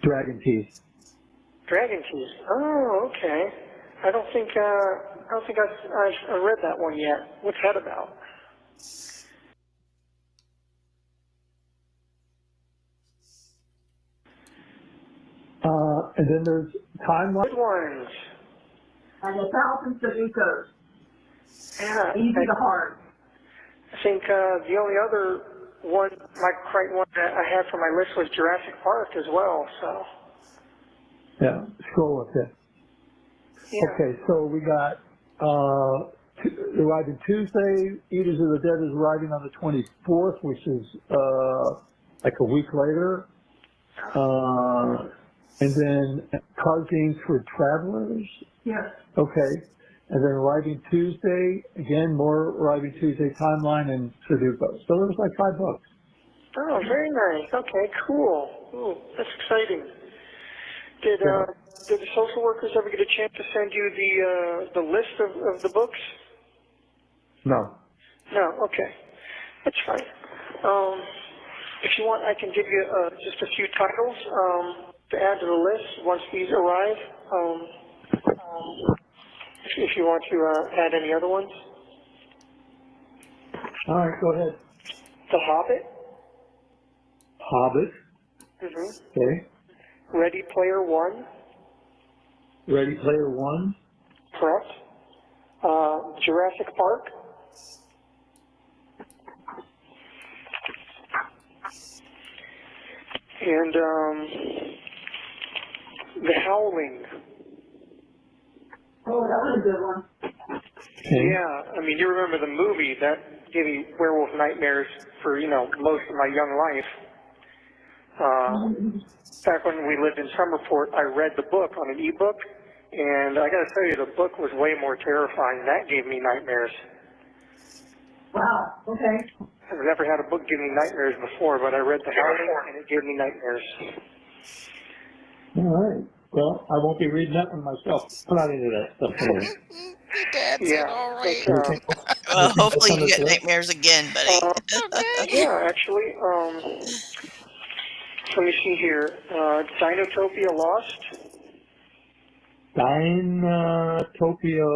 Dragon Teeth. Dragon Teeth. Oh, okay. I don't think I've read that one yet. What's that about? And then there's Timeline. Good ones. And the 1,000 Sudokus. Yeah. Easy to hard. I think the only other one, Michael Crichton one that I had for my list was Jurassic Park as well. So. Yeah, scroll up there. Yeah. Okay, so we got arriving Tuesday. Eaters of the Dead is arriving on the 24th, which is like a week later. And then Card Games for Travelers. Yes. Okay. And then arriving Tuesday, again, more arriving Tuesday Timeline and Sudoku. So there's like 5 books. Oh, very nice. Okay, cool. Ooh, that's exciting. Did the social workers ever get a chance to send you the list of the books? No. No. Okay, that's fine. If you want, I can give you just a few titles to add to the list once these arrive. If you want to add any other ones. All right, go ahead. The Hobbit. Hobbit. Mm-hmm. Okay. Ready Player One. Ready Player One. Correct. Jurassic Park. And The Howling. Oh, that was a good one. Okay. Yeah, I mean, you remember the movie that gave me werewolf nightmares for, most of my young life. Back when we lived in Summerport, I read the book on an ebook, and I got to tell you, the book was way more terrifying. That gave me nightmares. Wow, okay. I've never had a book give me nightmares before, but I read The Howling, and it gave me nightmares. All right. Well, I won't be reading that one myself. I'm not into that stuff anyway. Dad said all right. Well, hopefully you get nightmares again, buddy. Yeah, actually, let me see here. Dinotopia Lost. Dinotopia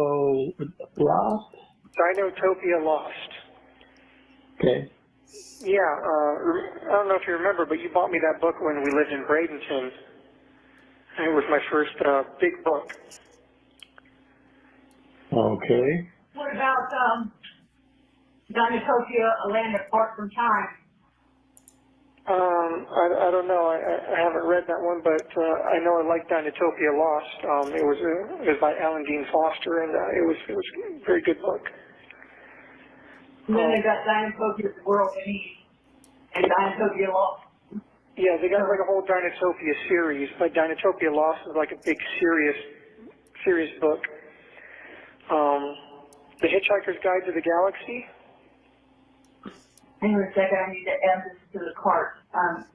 Lost? Dinotopia Lost. Okay. Yeah, I don't know if you remember, but you bought me that book when we lived in Bradenton. It was my first big book. Okay. What about Dinotopia, A Land Apart from Time? I don't know. I haven't read that one, but I know I like Dinotopia Lost. It was by Alan Dean Foster, and it was a very good book. And then they got Dinotopia World Beneath and Dinotopia Lost. Yeah, they got like a whole Dinotopia series, but Dinotopia Lost is like a big serious book. The Hitchhiker's Guide to the Galaxy. Hang on a second, I need to add this to the cart.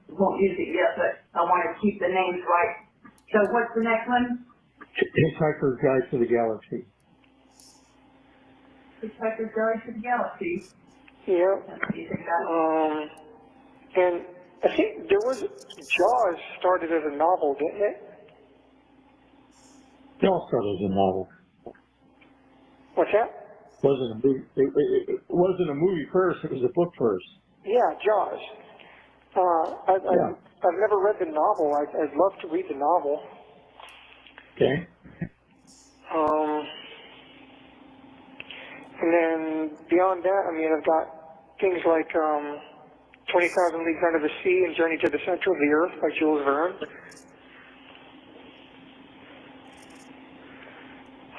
Won't use it yet, but I want to keep the names right. So what's the next one? Hitchhiker's Guide to the Galaxy. Hitchhiker's Guide to the Galaxy. Yeah. And I think there was Jaws started as a novel, didn't it? Jaws started as a novel. What's that? Wasn't a movie. It wasn't a movie first. It was a book first. Yeah, Jaws. I've never read the novel. I'd love to read the novel. Okay. And then beyond that, I mean, I've got things like 20,000 Leagues Under the Sea and Journey to the Center of the Earth by Jules Verne.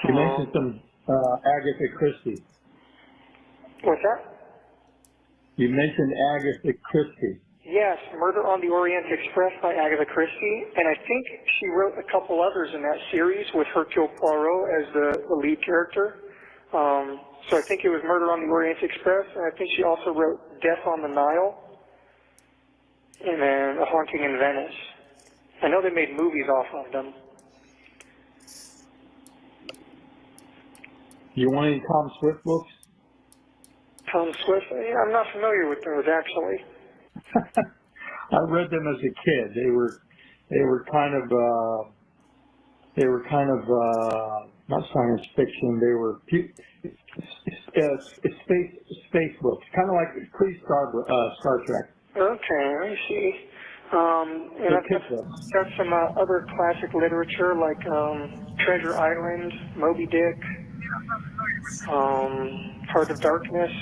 You mentioned some Agatha Christie. What's that? You mentioned Agatha Christie. Yes, Murder on the Orient Express by Agatha Christie, and I think she wrote a couple others in that series with Hercule Poirot as the lead character. So I think it was Murder on the Orient Express, and I think she also wrote Death on the Nile, and then A Haunting in Venice. I know they made movies off of them. You want any Tom Swift books? Tom Swift? Yeah, I'm not familiar with those, actually. I read them as a kid. They were kind of not science fiction. They were space books, kind of like Star Trek. Okay, I see. And I've got some other classic literature like Treasure Island, Moby Dick, Heart of Darkness.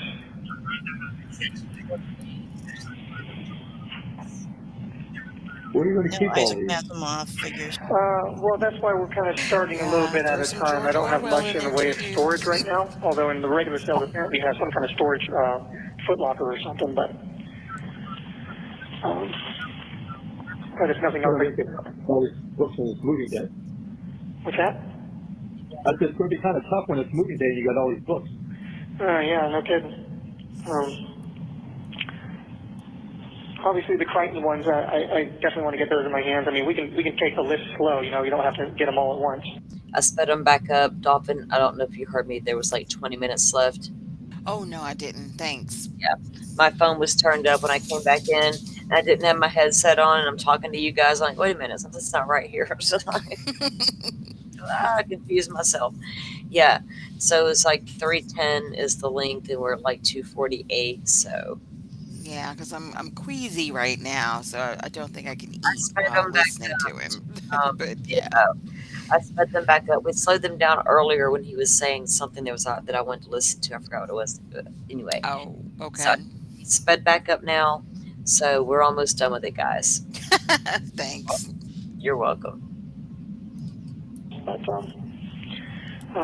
Where are you going to keep all Isaac these? Asimov figures. Well, that's why we're kind of starting a little bit at a time. I don't have much in the way of storage right now, although in the regular sales apparently have some kind of storage Foot Locker or something, but there's nothing else. All these books on this movie day. What's that? I said it's going to be kind of tough when it's movie day and you got all these books. Yeah, no kidding. Obviously, the Crichton ones, I definitely want to get those in my hands. I mean, we can take the list slow. You know, you don't have to get them all at once. I sped them back up. Dolphin, I don't know if you heard me. There was like 20 minutes left. Oh, no, I didn't. Thanks. Yeah. My phone was turned up when I came back in. And I didn't have my headset on, and I'm talking to you guys. I'm like, wait a minute, something's not right here. So I confused myself. Yeah. So it's like 310 is the length, and we're at like 248. So. Yeah, because I'm queasy right now, so I don't think I can eat while listening to him. But yeah. I sped them back up. We slowed them down earlier when he was saying something that I wanted to listen to. I forgot what it was. But anyway. Oh, okay. So he sped back up now. So we're almost done with it, guys. Thanks. You're welcome. But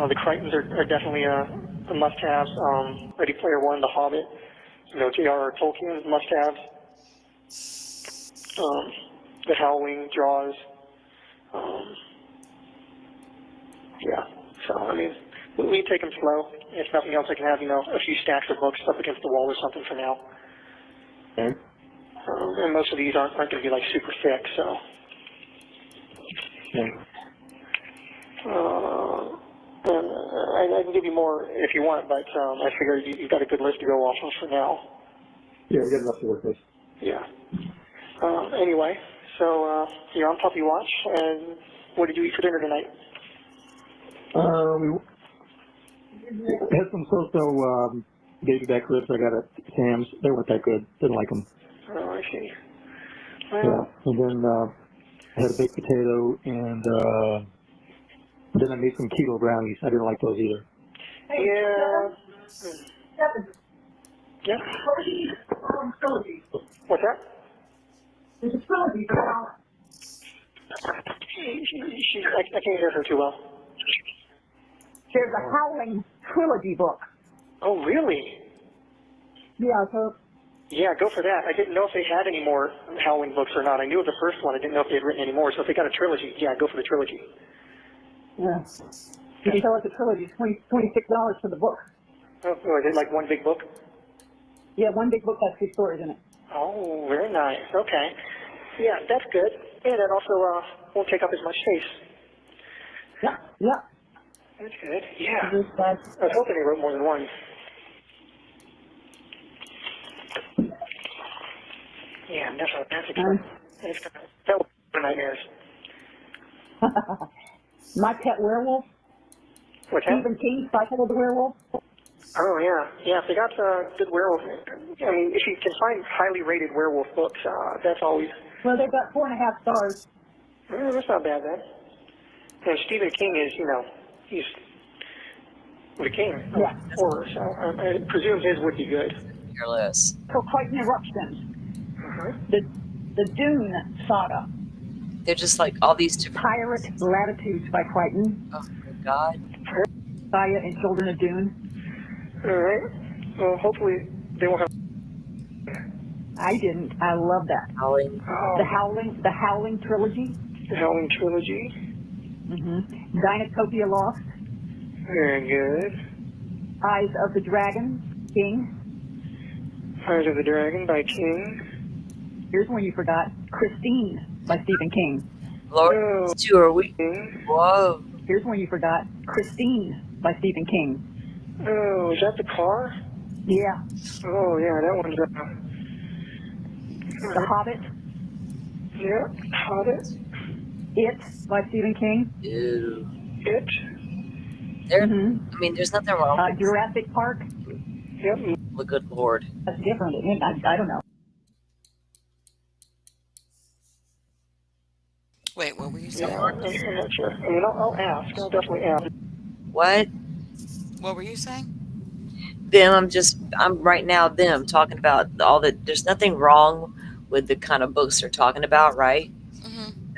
the Crichtons are definitely a must-have. Ready Player One, The Hobbit. You know, J.R.R. Tolkien must-have. The Howling, Jaws. Yeah. So, I mean, we take them slow. If nothing else, I can have, you know, a few stacks of books up against the wall or something for now. Okay. And most of these aren't going to be, like, super thick, so. Okay. I can give you more if you want, but I figure you've got a good list to go off of for now. Yeah, we got enough to work with. Yeah. Anyway, so you're on Puppy Watch, and what did you eat for dinner tonight? We had some so-so baby back ribs I got at Sam's. They weren't that good. Didn't like them. Oh, I see. Yeah, and then I had a baked potato, and then I made some keto brownies. I didn't like those either. Yeah. Yeah. What's that? There's a trilogy for Howling. I can't hear her too well. There's a Howling trilogy book. Oh, really? Yeah, so Yeah, go for that. I didn't know if they had any more Howling books or not. I knew of the first one. I didn't know if they had written any more. So if they got a trilogy, yeah, go for the trilogy. yeah. You can tell it's a trilogy. It's $26 for the book. Oh, is it like one big book? Yeah, one big book has 2 stories in it. Oh, very nice. Okay. Yeah, that's good. And it also won't take up as much space. Yeah, yeah. That's good. Yeah. It is bad. I was hoping they wrote more than one. Yeah, that's exciting. That was nightmares. My Pet Werewolf. What's that? Stephen King, Cycle of the Werewolf. Oh, yeah. Yeah, if they got good werewolf, I mean, if you can find highly rated werewolf books, that's always... Well, they've got 4.5 stars. That's not bad, then. And Stephen King is, he's the king of horror, so I presume his would be good. Your list. So quite an eruption. The Dune saga. They're just like all these different. Pirate Latitudes by Crichton. Oh my God. Saya and Children of Dune. All right. Well, hopefully they won't have. I didn't. I love that. Howling. Oh. The Howling trilogy. The Howling trilogy. Mm-hmm. Dinotopia Lost. Very good. Eyes of the Dragon, King. Eyes of the Dragon by King. Here's one you forgot. Christine by Stephen King. Lord, these two are we? Whoa. Here's one you forgot. Christine by Stephen King. Oh, is that the car? Yeah. Oh, yeah, that one's The Hobbit. Yeah, Hobbit. It by Stephen King. Ew. It. There. I mean, there's nothing wrong with Jurassic Park. Yep. the good Lord. That's different. I don't know. Wait, what were you saying? Yeah, I'm not sure. I mean, I'll ask. I'll definitely ask. What? What were you saying? I'm right now them talking about all the, there's nothing wrong with the kind of books they're talking about, right?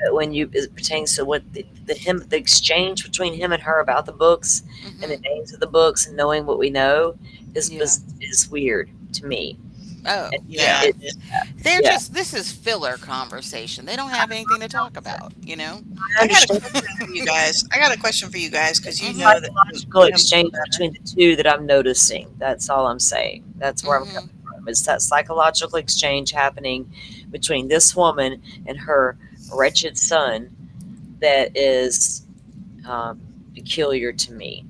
But when it pertains to what the exchange between him and her about the books and the names of the books and knowing what we know is weird to me. Oh, And, yeah. They're yeah. just, this is filler conversation. They don't have anything to talk about, you know? I got a question for you guys. Because you know that Psychological exchange between the two that I'm noticing. That's all I'm saying. That's where I'm coming from. It's that psychological exchange happening between this woman and her wretched son that is peculiar to me.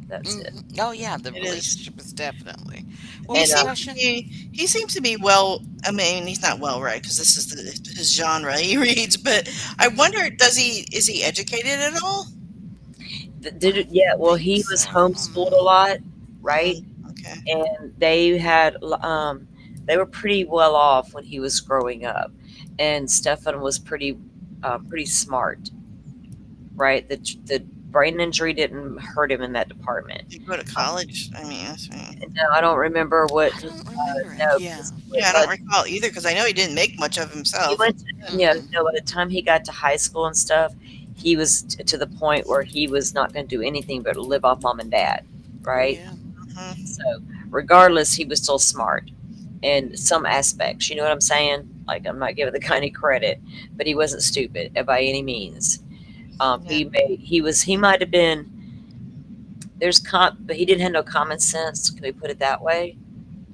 That's it. Oh, yeah, the relationship is definitely. Well, he seems to be well. I mean, he's not well read because this is his genre he reads. But I wonder, is he educated at all? Yeah. Well, he was homeschooled a lot, right? Okay. And they had they were pretty well off when he was growing up, and Stefan was pretty smart, right? The brain injury didn't hurt him in that department. Did he go to college? I mean, that's right. No, I don't remember what. I don't recall either because I know he didn't make much of himself. He went to, by the time he got to high school and stuff, he was to the point where he was not going to do anything but live off mom and dad, right? Yeah. So regardless, he was still smart in some aspects. You know what I'm saying? Like, I'm not giving the guy any credit, but he wasn't stupid by any means. He might have been, but he didn't have no common sense. Can we put it that way?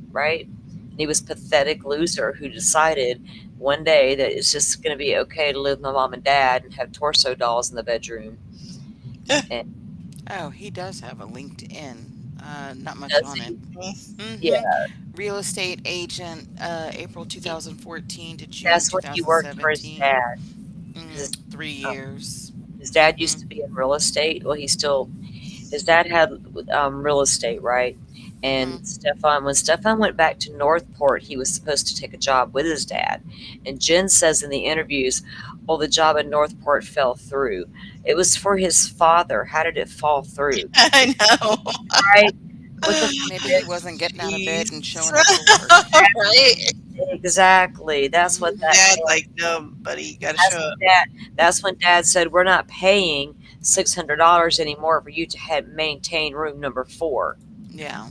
Right? And he was a pathetic loser who decided one day that it's just going to be okay to live with my mom and dad and have torso dolls in the bedroom. Oh, he does have a LinkedIn. Not much on it. Yeah. Real estate agent, April 2014 to June 2017. That's when he worked for his dad. 3 years. His dad used to be in real estate. Well, his dad had real estate, right? And when Stefan went back to Northport, he was supposed to take a job with his dad. And Jen says in the interviews, well, the job in Northport fell through. It was for his father. How did it fall through? I know. Right? Maybe he wasn't getting out of bed and showing up for work. Right. Exactly. That's what that Dad, meant. like, no, buddy, you got to show up. That's when Dad said, "We're not paying $600 anymore for you to maintain room number 4." Yeah.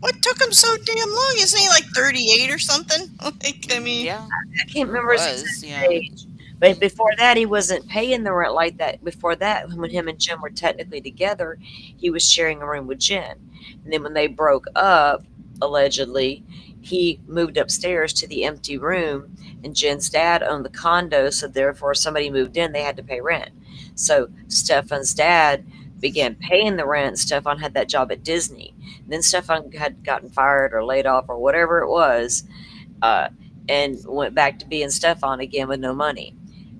What took him so damn long? Isn't he like 38 or something? Like, I mean, Yeah. I can't Or remember his was, exact yeah. age. But before that, he wasn't paying the rent like that. Before that, when him and Jen were technically together, he was sharing a room with Jen. And then when they broke up, allegedly, he moved upstairs to the empty room, and Jen's dad owned the condo, so therefore somebody moved in, they had to pay rent. So Stefan's dad began paying the rent. Stefan had that job at Disney. And then Stefan had gotten fired or laid off or whatever it was, uh, and went back to being Stefan again with no money.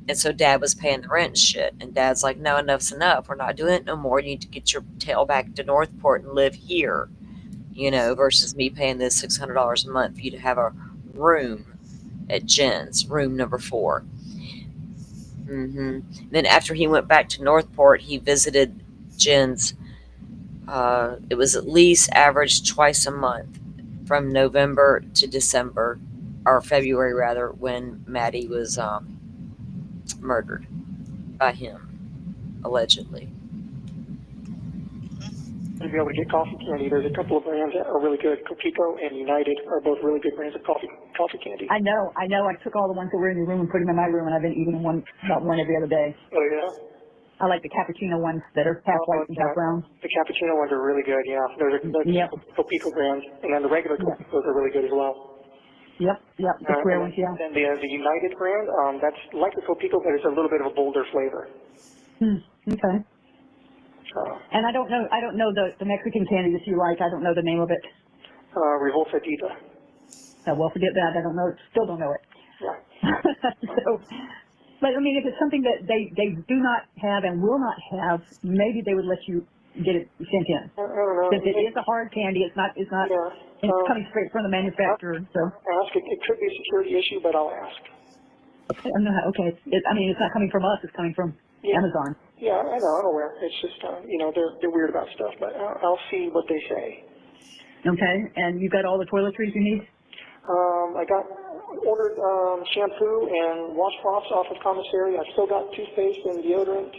And so Dad was paying the rent and shit. And Dad's like, no, enough's enough. We're not doing it no more. You need to get your tail back to Northport and live here, versus me paying this $600 a month for you to have a room at Jen's, room number 4. Then after he went back to Northport, he visited Jen's. It was at least averaged twice a month from November to December, or February rather, when Maddie was murdered by him, allegedly. To be able to get coffee candy, there's a couple of brands that are really good. Copico and United are both really good brands of coffee candy. I know. I took all the ones that were in your room and put them in my room, and I've been eating about one every other day. Oh, yeah? I like the cappuccino ones that are half white and half brown. The cappuccino ones are really good, yeah. Those are Copico brands, and then the regular Copicos are really good as well. Yep, the square ones, yeah. And the United brand, that's like the Copico, but it's a little bit of a bolder flavor. Okay. And I don't know the Mexican candy that you like. I don't know the name of it. Revolta Diva. Oh, well, forget that. I don't know. Still don't know it. Yeah. But I mean, if it's something that they do not have and will not have, maybe they would let you get it sent in. I don't know. Since it is a hard candy, it's not. It's coming straight from the manufacturer. So. Ask it. It could be a security issue, but I'll ask. Okay. It's not coming from us. It's coming from Amazon. Yeah, I know. I'm aware. It's just they're weird about stuff, but I'll see what they say. Okay. And you got all the toiletries you need? I ordered shampoo and washcloths off of commissary. I've still got toothpaste and deodorant.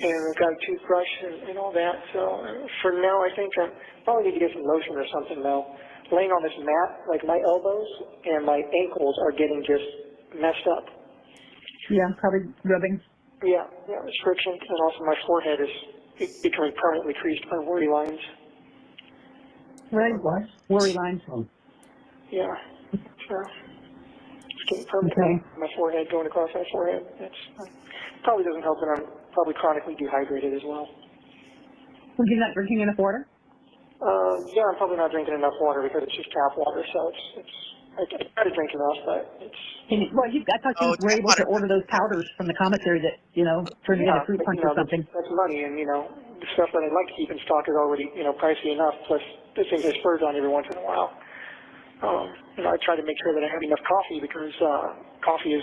And I've got a toothbrush and all that. So for now, I think I probably need to get some lotion or something, though. Laying on this mat, like my elbows and my ankles are getting just messed up. Yeah, probably rubbing. Yeah, restriction. And also my forehead is becoming permanently creased by worry lines. Right, what? Worry lines. Yeah, sure. It's getting permanently my forehead, going across my forehead. It's probably doesn't help that I'm probably chronically dehydrated as well. Well, you're not drinking enough water? Yeah, I'm probably not drinking enough water because it's just tap water, so I try to drink enough, but it's... Well, I thought you were able to order those powders from the commissary that, turn into fruit punch or something. That's money, and, the stuff that I'd like to keep in stock is already, pricey enough, plus the things I splurge on every once in a while. I try to make sure that I have enough coffee because coffee is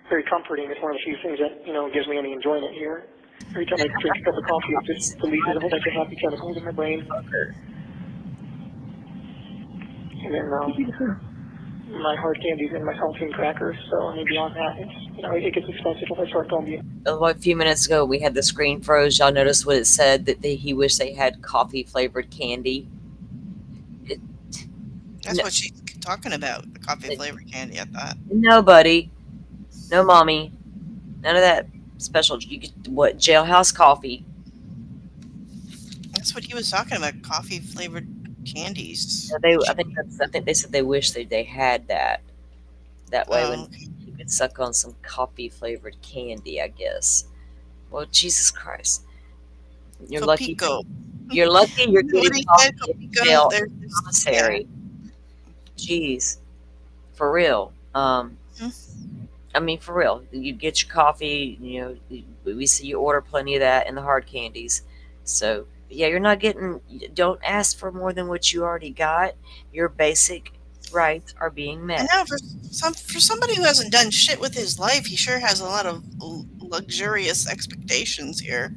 very comforting. It's one of the few things that, gives me any enjoyment here. Every time I drink a cup of coffee, it just releases a whole bunch of happy chemicals in my brain. And then my hard candies and my saltine crackers. So I mean, beyond that, it's it gets expensive if I start going beyond. A few minutes ago, we had the screen froze. Y'all noticed what it said, that he wished they had coffee flavored candy. That's what she's talking about, the coffee flavored candy, I thought. No, buddy. No, mommy. None of that special. You get jailhouse coffee. That's what he was talking about, coffee flavored candies. Yeah, I think they said they wish they had that. That way, when you could suck on some coffee flavored candy, I guess. Well, Jesus Christ, you're lucky. You're lucky. You're getting coffee in jail commissary. Jeez, for real. I mean, for real. You get your coffee. We see you order plenty of that and the hard candies. So. Yeah, you're not getting. Don't ask for more than what you already got. Your basic rights are being met. I know for somebody who hasn't done shit with his life, he sure has a lot of luxurious expectations here.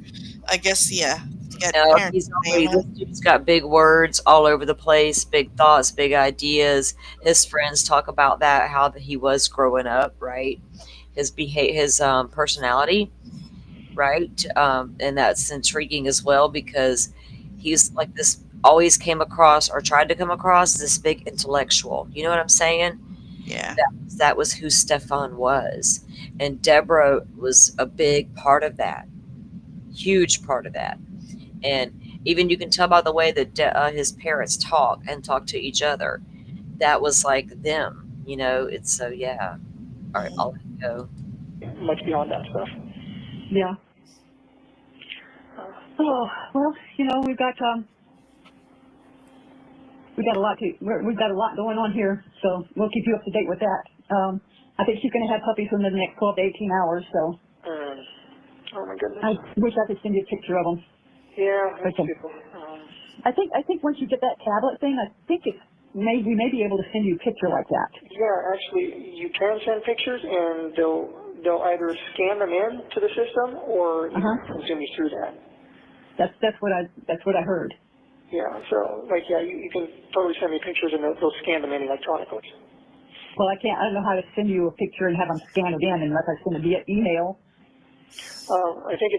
I guess, yeah. Yeah, No, parents he's always, family. this dude's got big words all over the place, big thoughts, big ideas. His friends talk about that, how he was growing up, right? His personality, right? And that's intriguing as well because he's like this, always came across or tried to come across as this big intellectual. You know what I'm saying? Yeah. That was who Stefan was. And Deborah was a big part of that, huge part of that. And even you can tell by the way that his parents talk to each other. That was like them, you know. It's so yeah. All right, I'll let you go. Much beyond that stuff. Yeah. Oh, well, we've got a lot we've got a lot going on here, so we'll keep you up to date with that. I think she's going to have puppies within the next 12 to 18 hours, so Oh my goodness. I wish I could send you a picture of them. Yeah, that's Okay. super. I think once you get that tablet thing, I think we may be able to send you a picture like that. Yeah, actually, you can send pictures, and they'll either scan them in to the system, or you can consume you through that. That's what I heard. Yeah, so like you can totally send me pictures, and they'll scan them in electronically. Well, I don't know how to send you a picture and have them scan it in unless I send it via email. I think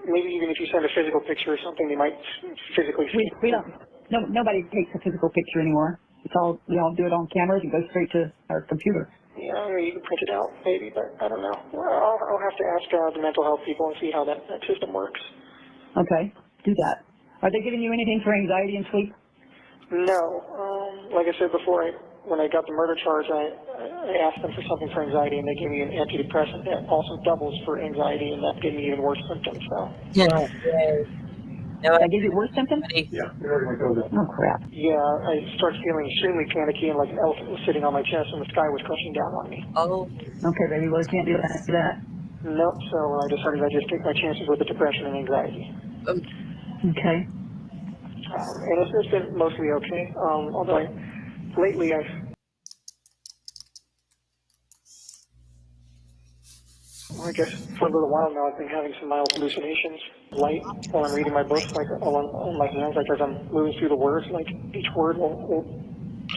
maybe even if you send a physical picture or something, they might physically. We don't. No, nobody takes a physical picture anymore. It's all we all do it on cameras and go straight to our computer. Yeah, I mean, you can print it out maybe, but I don't know. Well, I'll have to ask the mental health people and see how that system works. Okay, do that. Are they giving you anything for anxiety and sleep? No. Like I said before, when I got the murder charge, I asked them for something for anxiety, and they gave me an antidepressant that also doubles for anxiety, and that gave me even worse symptoms. So. Yeah. No, That gives you worse symptoms? Yeah. Oh crap. Yeah, I started feeling extremely panicky, and like an elephant was sitting on my chest, and the sky was crushing down on me. Oh. Okay, baby. Well, you can't do that. Nope. So I decided I'd just take my chances with the depression and anxiety. Okay. And it's been mostly okay. Although lately I guess for a little while now I've been having some mild hallucinations, light, while I'm reading my books, like on my hands, like as I'm moving through the words, like each word will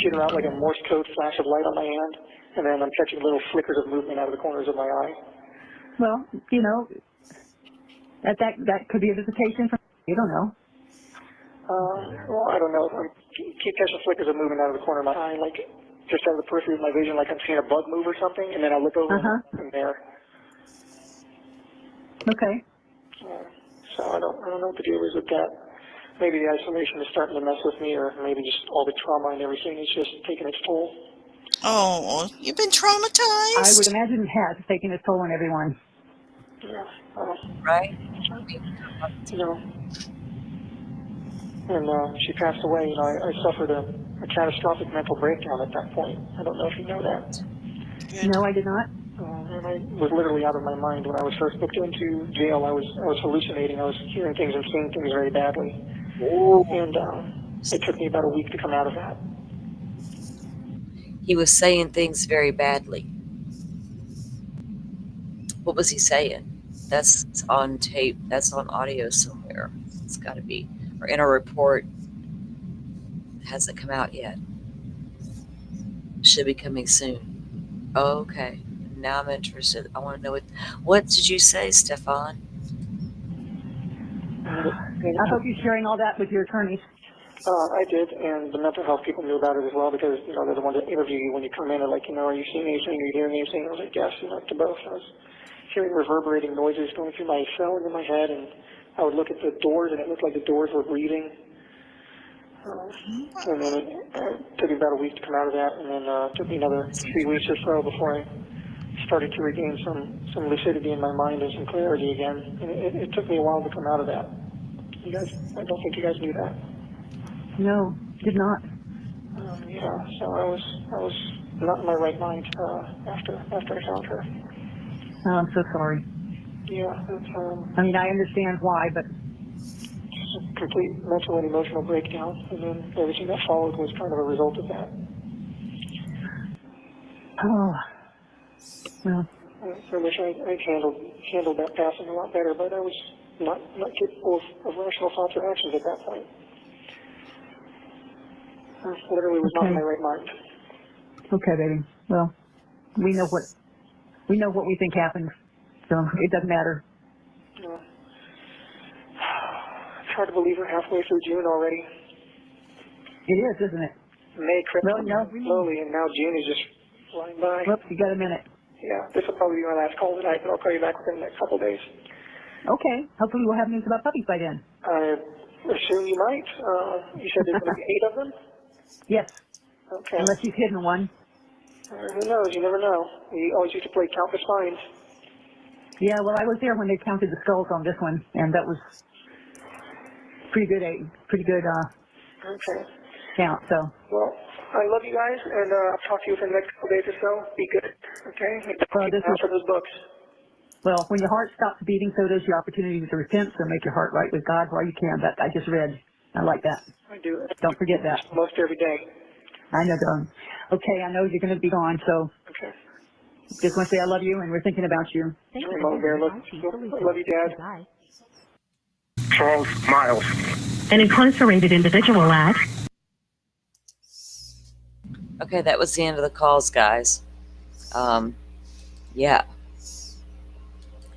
shoot out like a Morse code flash of light on my hand, and then I'm catching little flickers of movement out of the corners of my eye. Well, that could be a visitation from. You don't know. Well, I don't know. I keep catching flickers of movement out of the corner of my eye, like just out of the periphery of my vision, like I'm seeing a bug move or something, and then I look over and there. Okay. So I don't know what the deal is with that. Maybe the isolation is starting to mess with me, or maybe just all the trauma and everything is just taking its toll. Oh, you've been traumatized? I would imagine it has taken its toll on everyone. Yeah. Right? And she passed away, I suffered a catastrophic mental breakdown at that point. I don't know if you know that. No, I did not. And I was literally out of my mind when I was first booked into jail. I was hallucinating. I was hearing things and seeing things very badly. And it took me about a week to come out of that. He was saying things very badly. What was he saying? That's on tape. That's on audio somewhere. It's got to be. Or in a report. It hasn't come out yet. Should be coming soon. Oh, okay. Now I'm interested. I want to know what did you say, Stefan? I hope you're sharing all that with your attorneys. I did, and the mental health people knew about it as well because, they're the ones that interview you when you come in. They're like, are you seeing anything? Are you hearing anything? I was like, yes, to both. I was hearing reverberating noises going through my cell and in my head, and I would look at the doors, and it looked like the doors were breathing. And then it took me about a week to come out of that, and then it took me another 3 weeks or so before I started to regain some lucidity in my mind and some clarity again. And it took me a while to come out of that. I don't think you guys knew that. No, did not. Yeah, so I was not in my right mind after I found her. Oh, I'm so sorry. Yeah, it's I understand why, but just a complete mental and emotional breakdown, and then everything that followed was kind of a result of that. Oh, well. I wish I handled that passing a lot better, but I was not capable of rational thoughts or actions at that point. I literally was not in my right mind. Okay, baby. Well, we know what we think happened, so it doesn't matter. It's hard to believe we're halfway through June already. It is, isn't it? May crept Well, no. slowly, and now June is just flying by. Whoops, you got a minute. Yeah, this will probably be my last call tonight, but I'll call you back within the next couple of days. Okay. Hopefully we'll have news about puppies by then. I assume you might. You said there's going to be 8 of them? Yes. Okay. Unless you've hidden one. Who knows? You never know. We always used to play Count the Spines. Yeah, well, I was there when they counted the skulls on this one, and that was pretty good Okay. count, so. Well, I love you guys, and I'll talk to you within the next couple days or so. Be good, okay? Well, Keep an eye out for those books. Well, when your heart stops beating, so does your opportunity to repent, so make your heart right with God while you can. That I just read. I like that. I do. Don't forget that. Most every day. I know, darling. Okay, I know you're going to be gone, so Okay. just want to say I love you, and we're thinking about you. Thank Hey, you Mom, Bear, for love you, Dad. Bye. Charles Miles. An incarcerated individual at Okay, that was the end of the calls, guys. Yeah.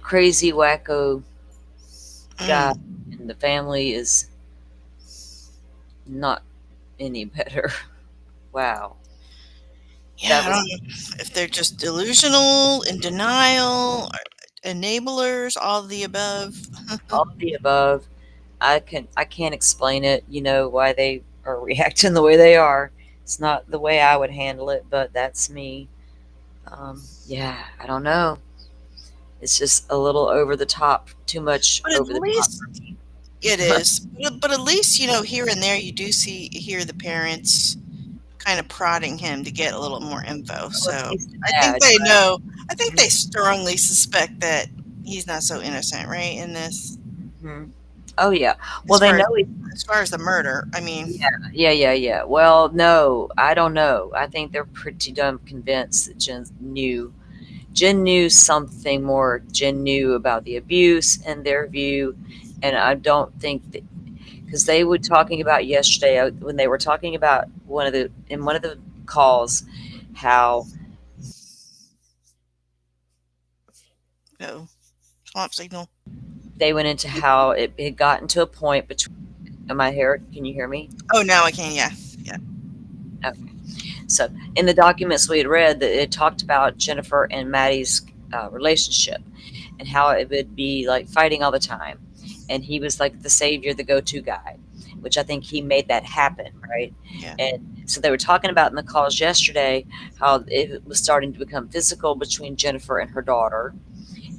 Crazy, wacko guy, and the family is not any better. Wow. Yeah, I don't know if they're just delusional, in denial, or enablers, all of the above. All of the above. I can't explain it, why they are reacting the way they are. It's not the way I would handle it, but that's me. Yeah, I don't know. It's just a little over the top, too much But at over the least top for me. it is. But at least, here and there you do hear the parents kind of prodding him to get a little more info. So I think they know. I think they strongly suspect that he's not so innocent, right? In this. Mhm. Oh yeah. Well, they know as far as the murder. I mean. Yeah. Well, no, I don't know. I think they're pretty damn convinced that Jen knew something more. Jen knew about the abuse and their view, and I don't think that, because they were talking about yesterday when they were talking about in one of the calls how Swamp signal. they went into how it had gotten to a point between. Am I here? Can you hear me? Oh, now I can. Yeah. Okay. So in the documents we had read, that it talked about Jennifer and Maddie's relationship and how it would be like fighting all the time, and he was like the savior, the go-to guy, which I think he made that happen, right? Yeah. And so they were talking about in the calls yesterday how it was starting to become physical between Jennifer and her daughter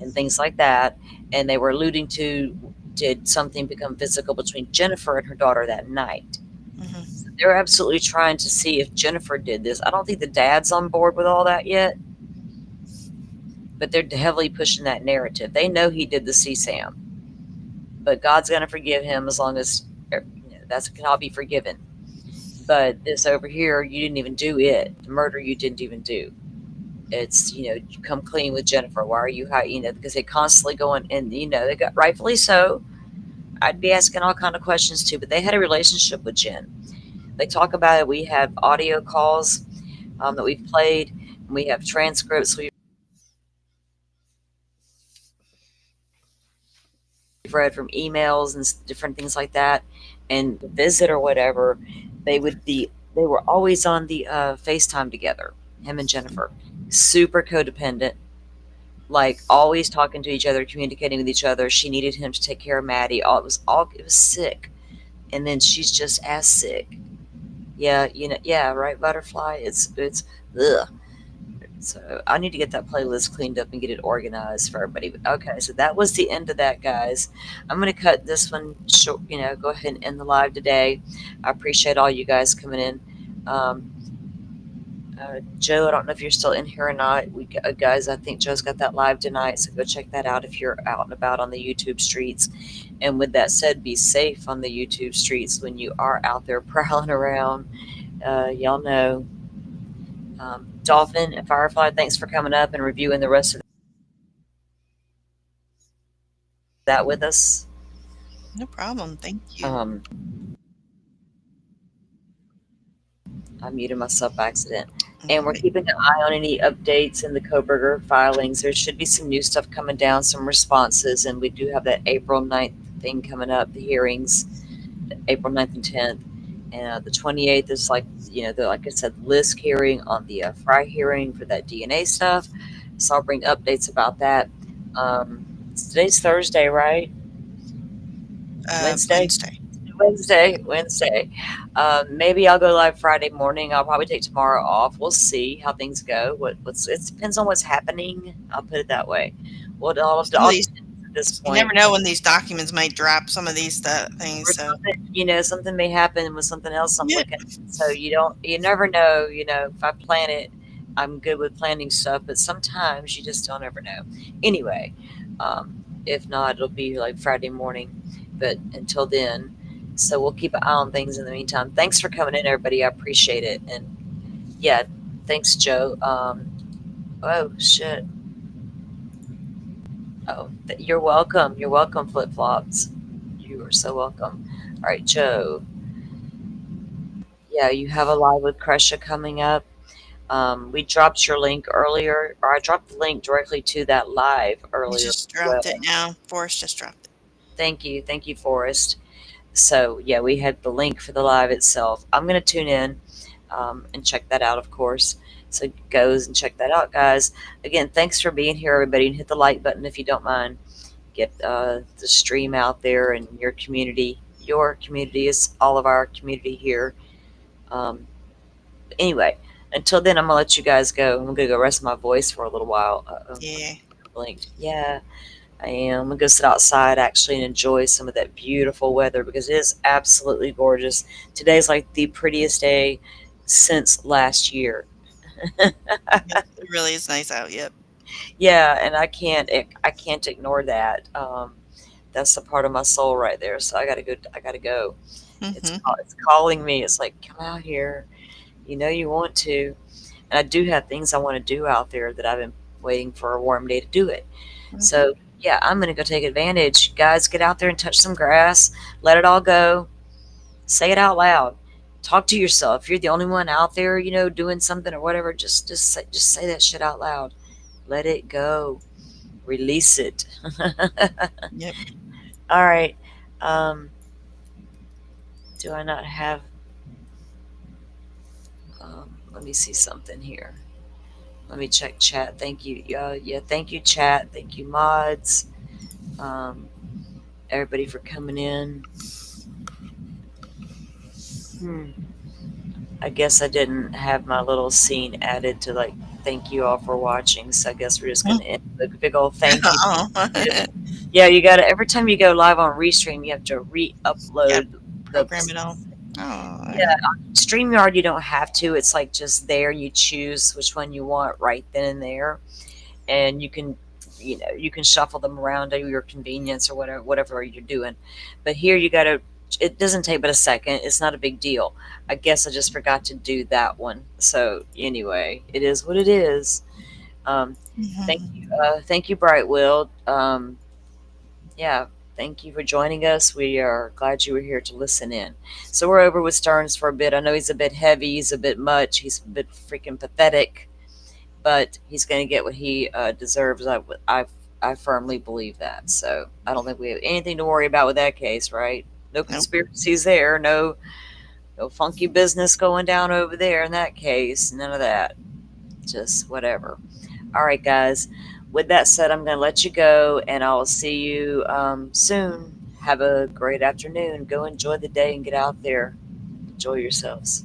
and things like that, and they were alluding to, did something become physical between Jennifer and her daughter that night? So they're absolutely trying to see if Jennifer did this. I don't think the dad's on board with all that yet, but they're heavily pushing that narrative. They know he did the CSAM, but God's going to forgive him as long as that can all be forgiven. But this over here, you didn't even do it. The murder you didn't even do. It's, you come clean with Jennifer. Why are you hiding? Because they constantly going, and they got rightfully so. I'd be asking all kind of questions too, but they had a relationship with Jen. They talk about it. We have audio calls that we've played. We have transcripts we've read from emails and different things like that. And the visit or whatever, they were always on the FaceTime together, him and Jennifer. Super codependent, like always talking to each other, communicating with each other. She needed him to take care of Maddie. It was sick. And then she's just as sick. Yeah, right, Butterfly. It's ugh. So I need to get that playlist cleaned up and get it organized for everybody. Okay, so that was the end of that, guys. I'm going to cut this one short, go ahead and end the live today. I appreciate all you guys coming in. Joe, I don't know if you're still in here or not. Guys, I think Joe's got that live tonight, so go check that out if you're out and about on the YouTube streets. And with that said, be safe on the YouTube streets when you are out there prowling around. Y'all know. Dolphin and Firefly, thanks for coming up and reviewing the rest of that with us. No problem. Thank you. I muted myself by accident. And we're keeping an eye on any updates in the Koberger filings. There should be some new stuff coming down, some responses, and we do have that April 9th thing coming up, the hearings, April 9th and 10th. And the 28th is like I said, list hearing on the Fry hearing for that DNA stuff. So I'll bring updates about that. Today's Thursday, right? Wednesday. Maybe I'll go live Friday morning. I'll probably take tomorrow off. We'll see how things go. It depends on what's happening. I'll put it that way. What all Some of these, at this you point. never know when these documents might drop. Some of these things. Or So something may happen with something else I'm looking at. So you never know. If I plan it, I'm good with planning stuff, but sometimes you just don't ever know. Anyway, if not, it'll be like Friday morning. But until then, so we'll keep an eye on things in the meantime. Thanks for coming in, everybody. I appreciate it. And yeah, thanks, Joe. Oh shit. Oh, you're welcome. You're welcome, Flip Flops. You are so welcome. All right, Joe. Yeah, you have a live with Kresha coming up. We dropped your link earlier, or I dropped the link directly to that live I earlier. just dropped it now. Forrest just dropped it. Thank you, Forrest. So yeah, we had the link for the live itself. I'm gonna tune in and check that out, of course. So goes and check that out, guys. Again, thanks for being here, everybody, and hit the like button if you don't mind. Get the stream out there in your community. Your community is all of our community here. Anyway, until then, I'm gonna let you guys go. I'm gonna go rest my voice for a little while. Yeah. Blinked. Yeah, I am. I'm gonna go sit outside actually and enjoy some of that beautiful weather because it is absolutely gorgeous. Today's like the prettiest day since last year. It really is nice out. Yep. Yeah, and I can't ignore that. That's a part of my soul right there. So I gotta go. It's calling me. It's like, come out here. You want to. And I do have things I want to do out there that I've been waiting for a warm day to do it. So yeah, I'm gonna go take advantage. Guys, get out there and touch some grass. Let it all go. Say it out loud. Talk to yourself. If you're the only one out there, doing something or whatever, just say that shit out loud. Let it go. Release it. Yep. All right. Do I not have? Let me see something here. Let me check chat. Thank you. Yeah. Thank you, chat. Thank you, mods. Everybody for coming in. I guess I didn't have my little scene added to thank you all for watching. So I guess we're just gonna end with a big old thank you. Yeah, you gotta every time you go live on Restream, you have to re-upload program it all. Oh. Yeah, on StreamYard you don't have to. It's like just there. You choose which one you want right then and there, and you can shuffle them around to your convenience or whatever you're doing. But here you gotta. It doesn't take but a second. It's not a big deal. I guess I just forgot to do that one. So anyway, it is what it is. Thank you, Bright Will. Yeah, thank you for joining us. We are glad you were here to listen in. So we're over with Stearns for a bit. I know he's a bit heavy. He's a bit much. He's a bit freaking pathetic, but he's going to get what he deserves. I firmly believe that. So I don't think we have anything to worry about with that case, right? No conspiracies there. No funky business going down over there in that case. None of that. Just whatever. All right, guys. With that said, I'm going to let you go, and I'll see you soon. Have a great afternoon. Go enjoy the day and get out there. Enjoy yourselves.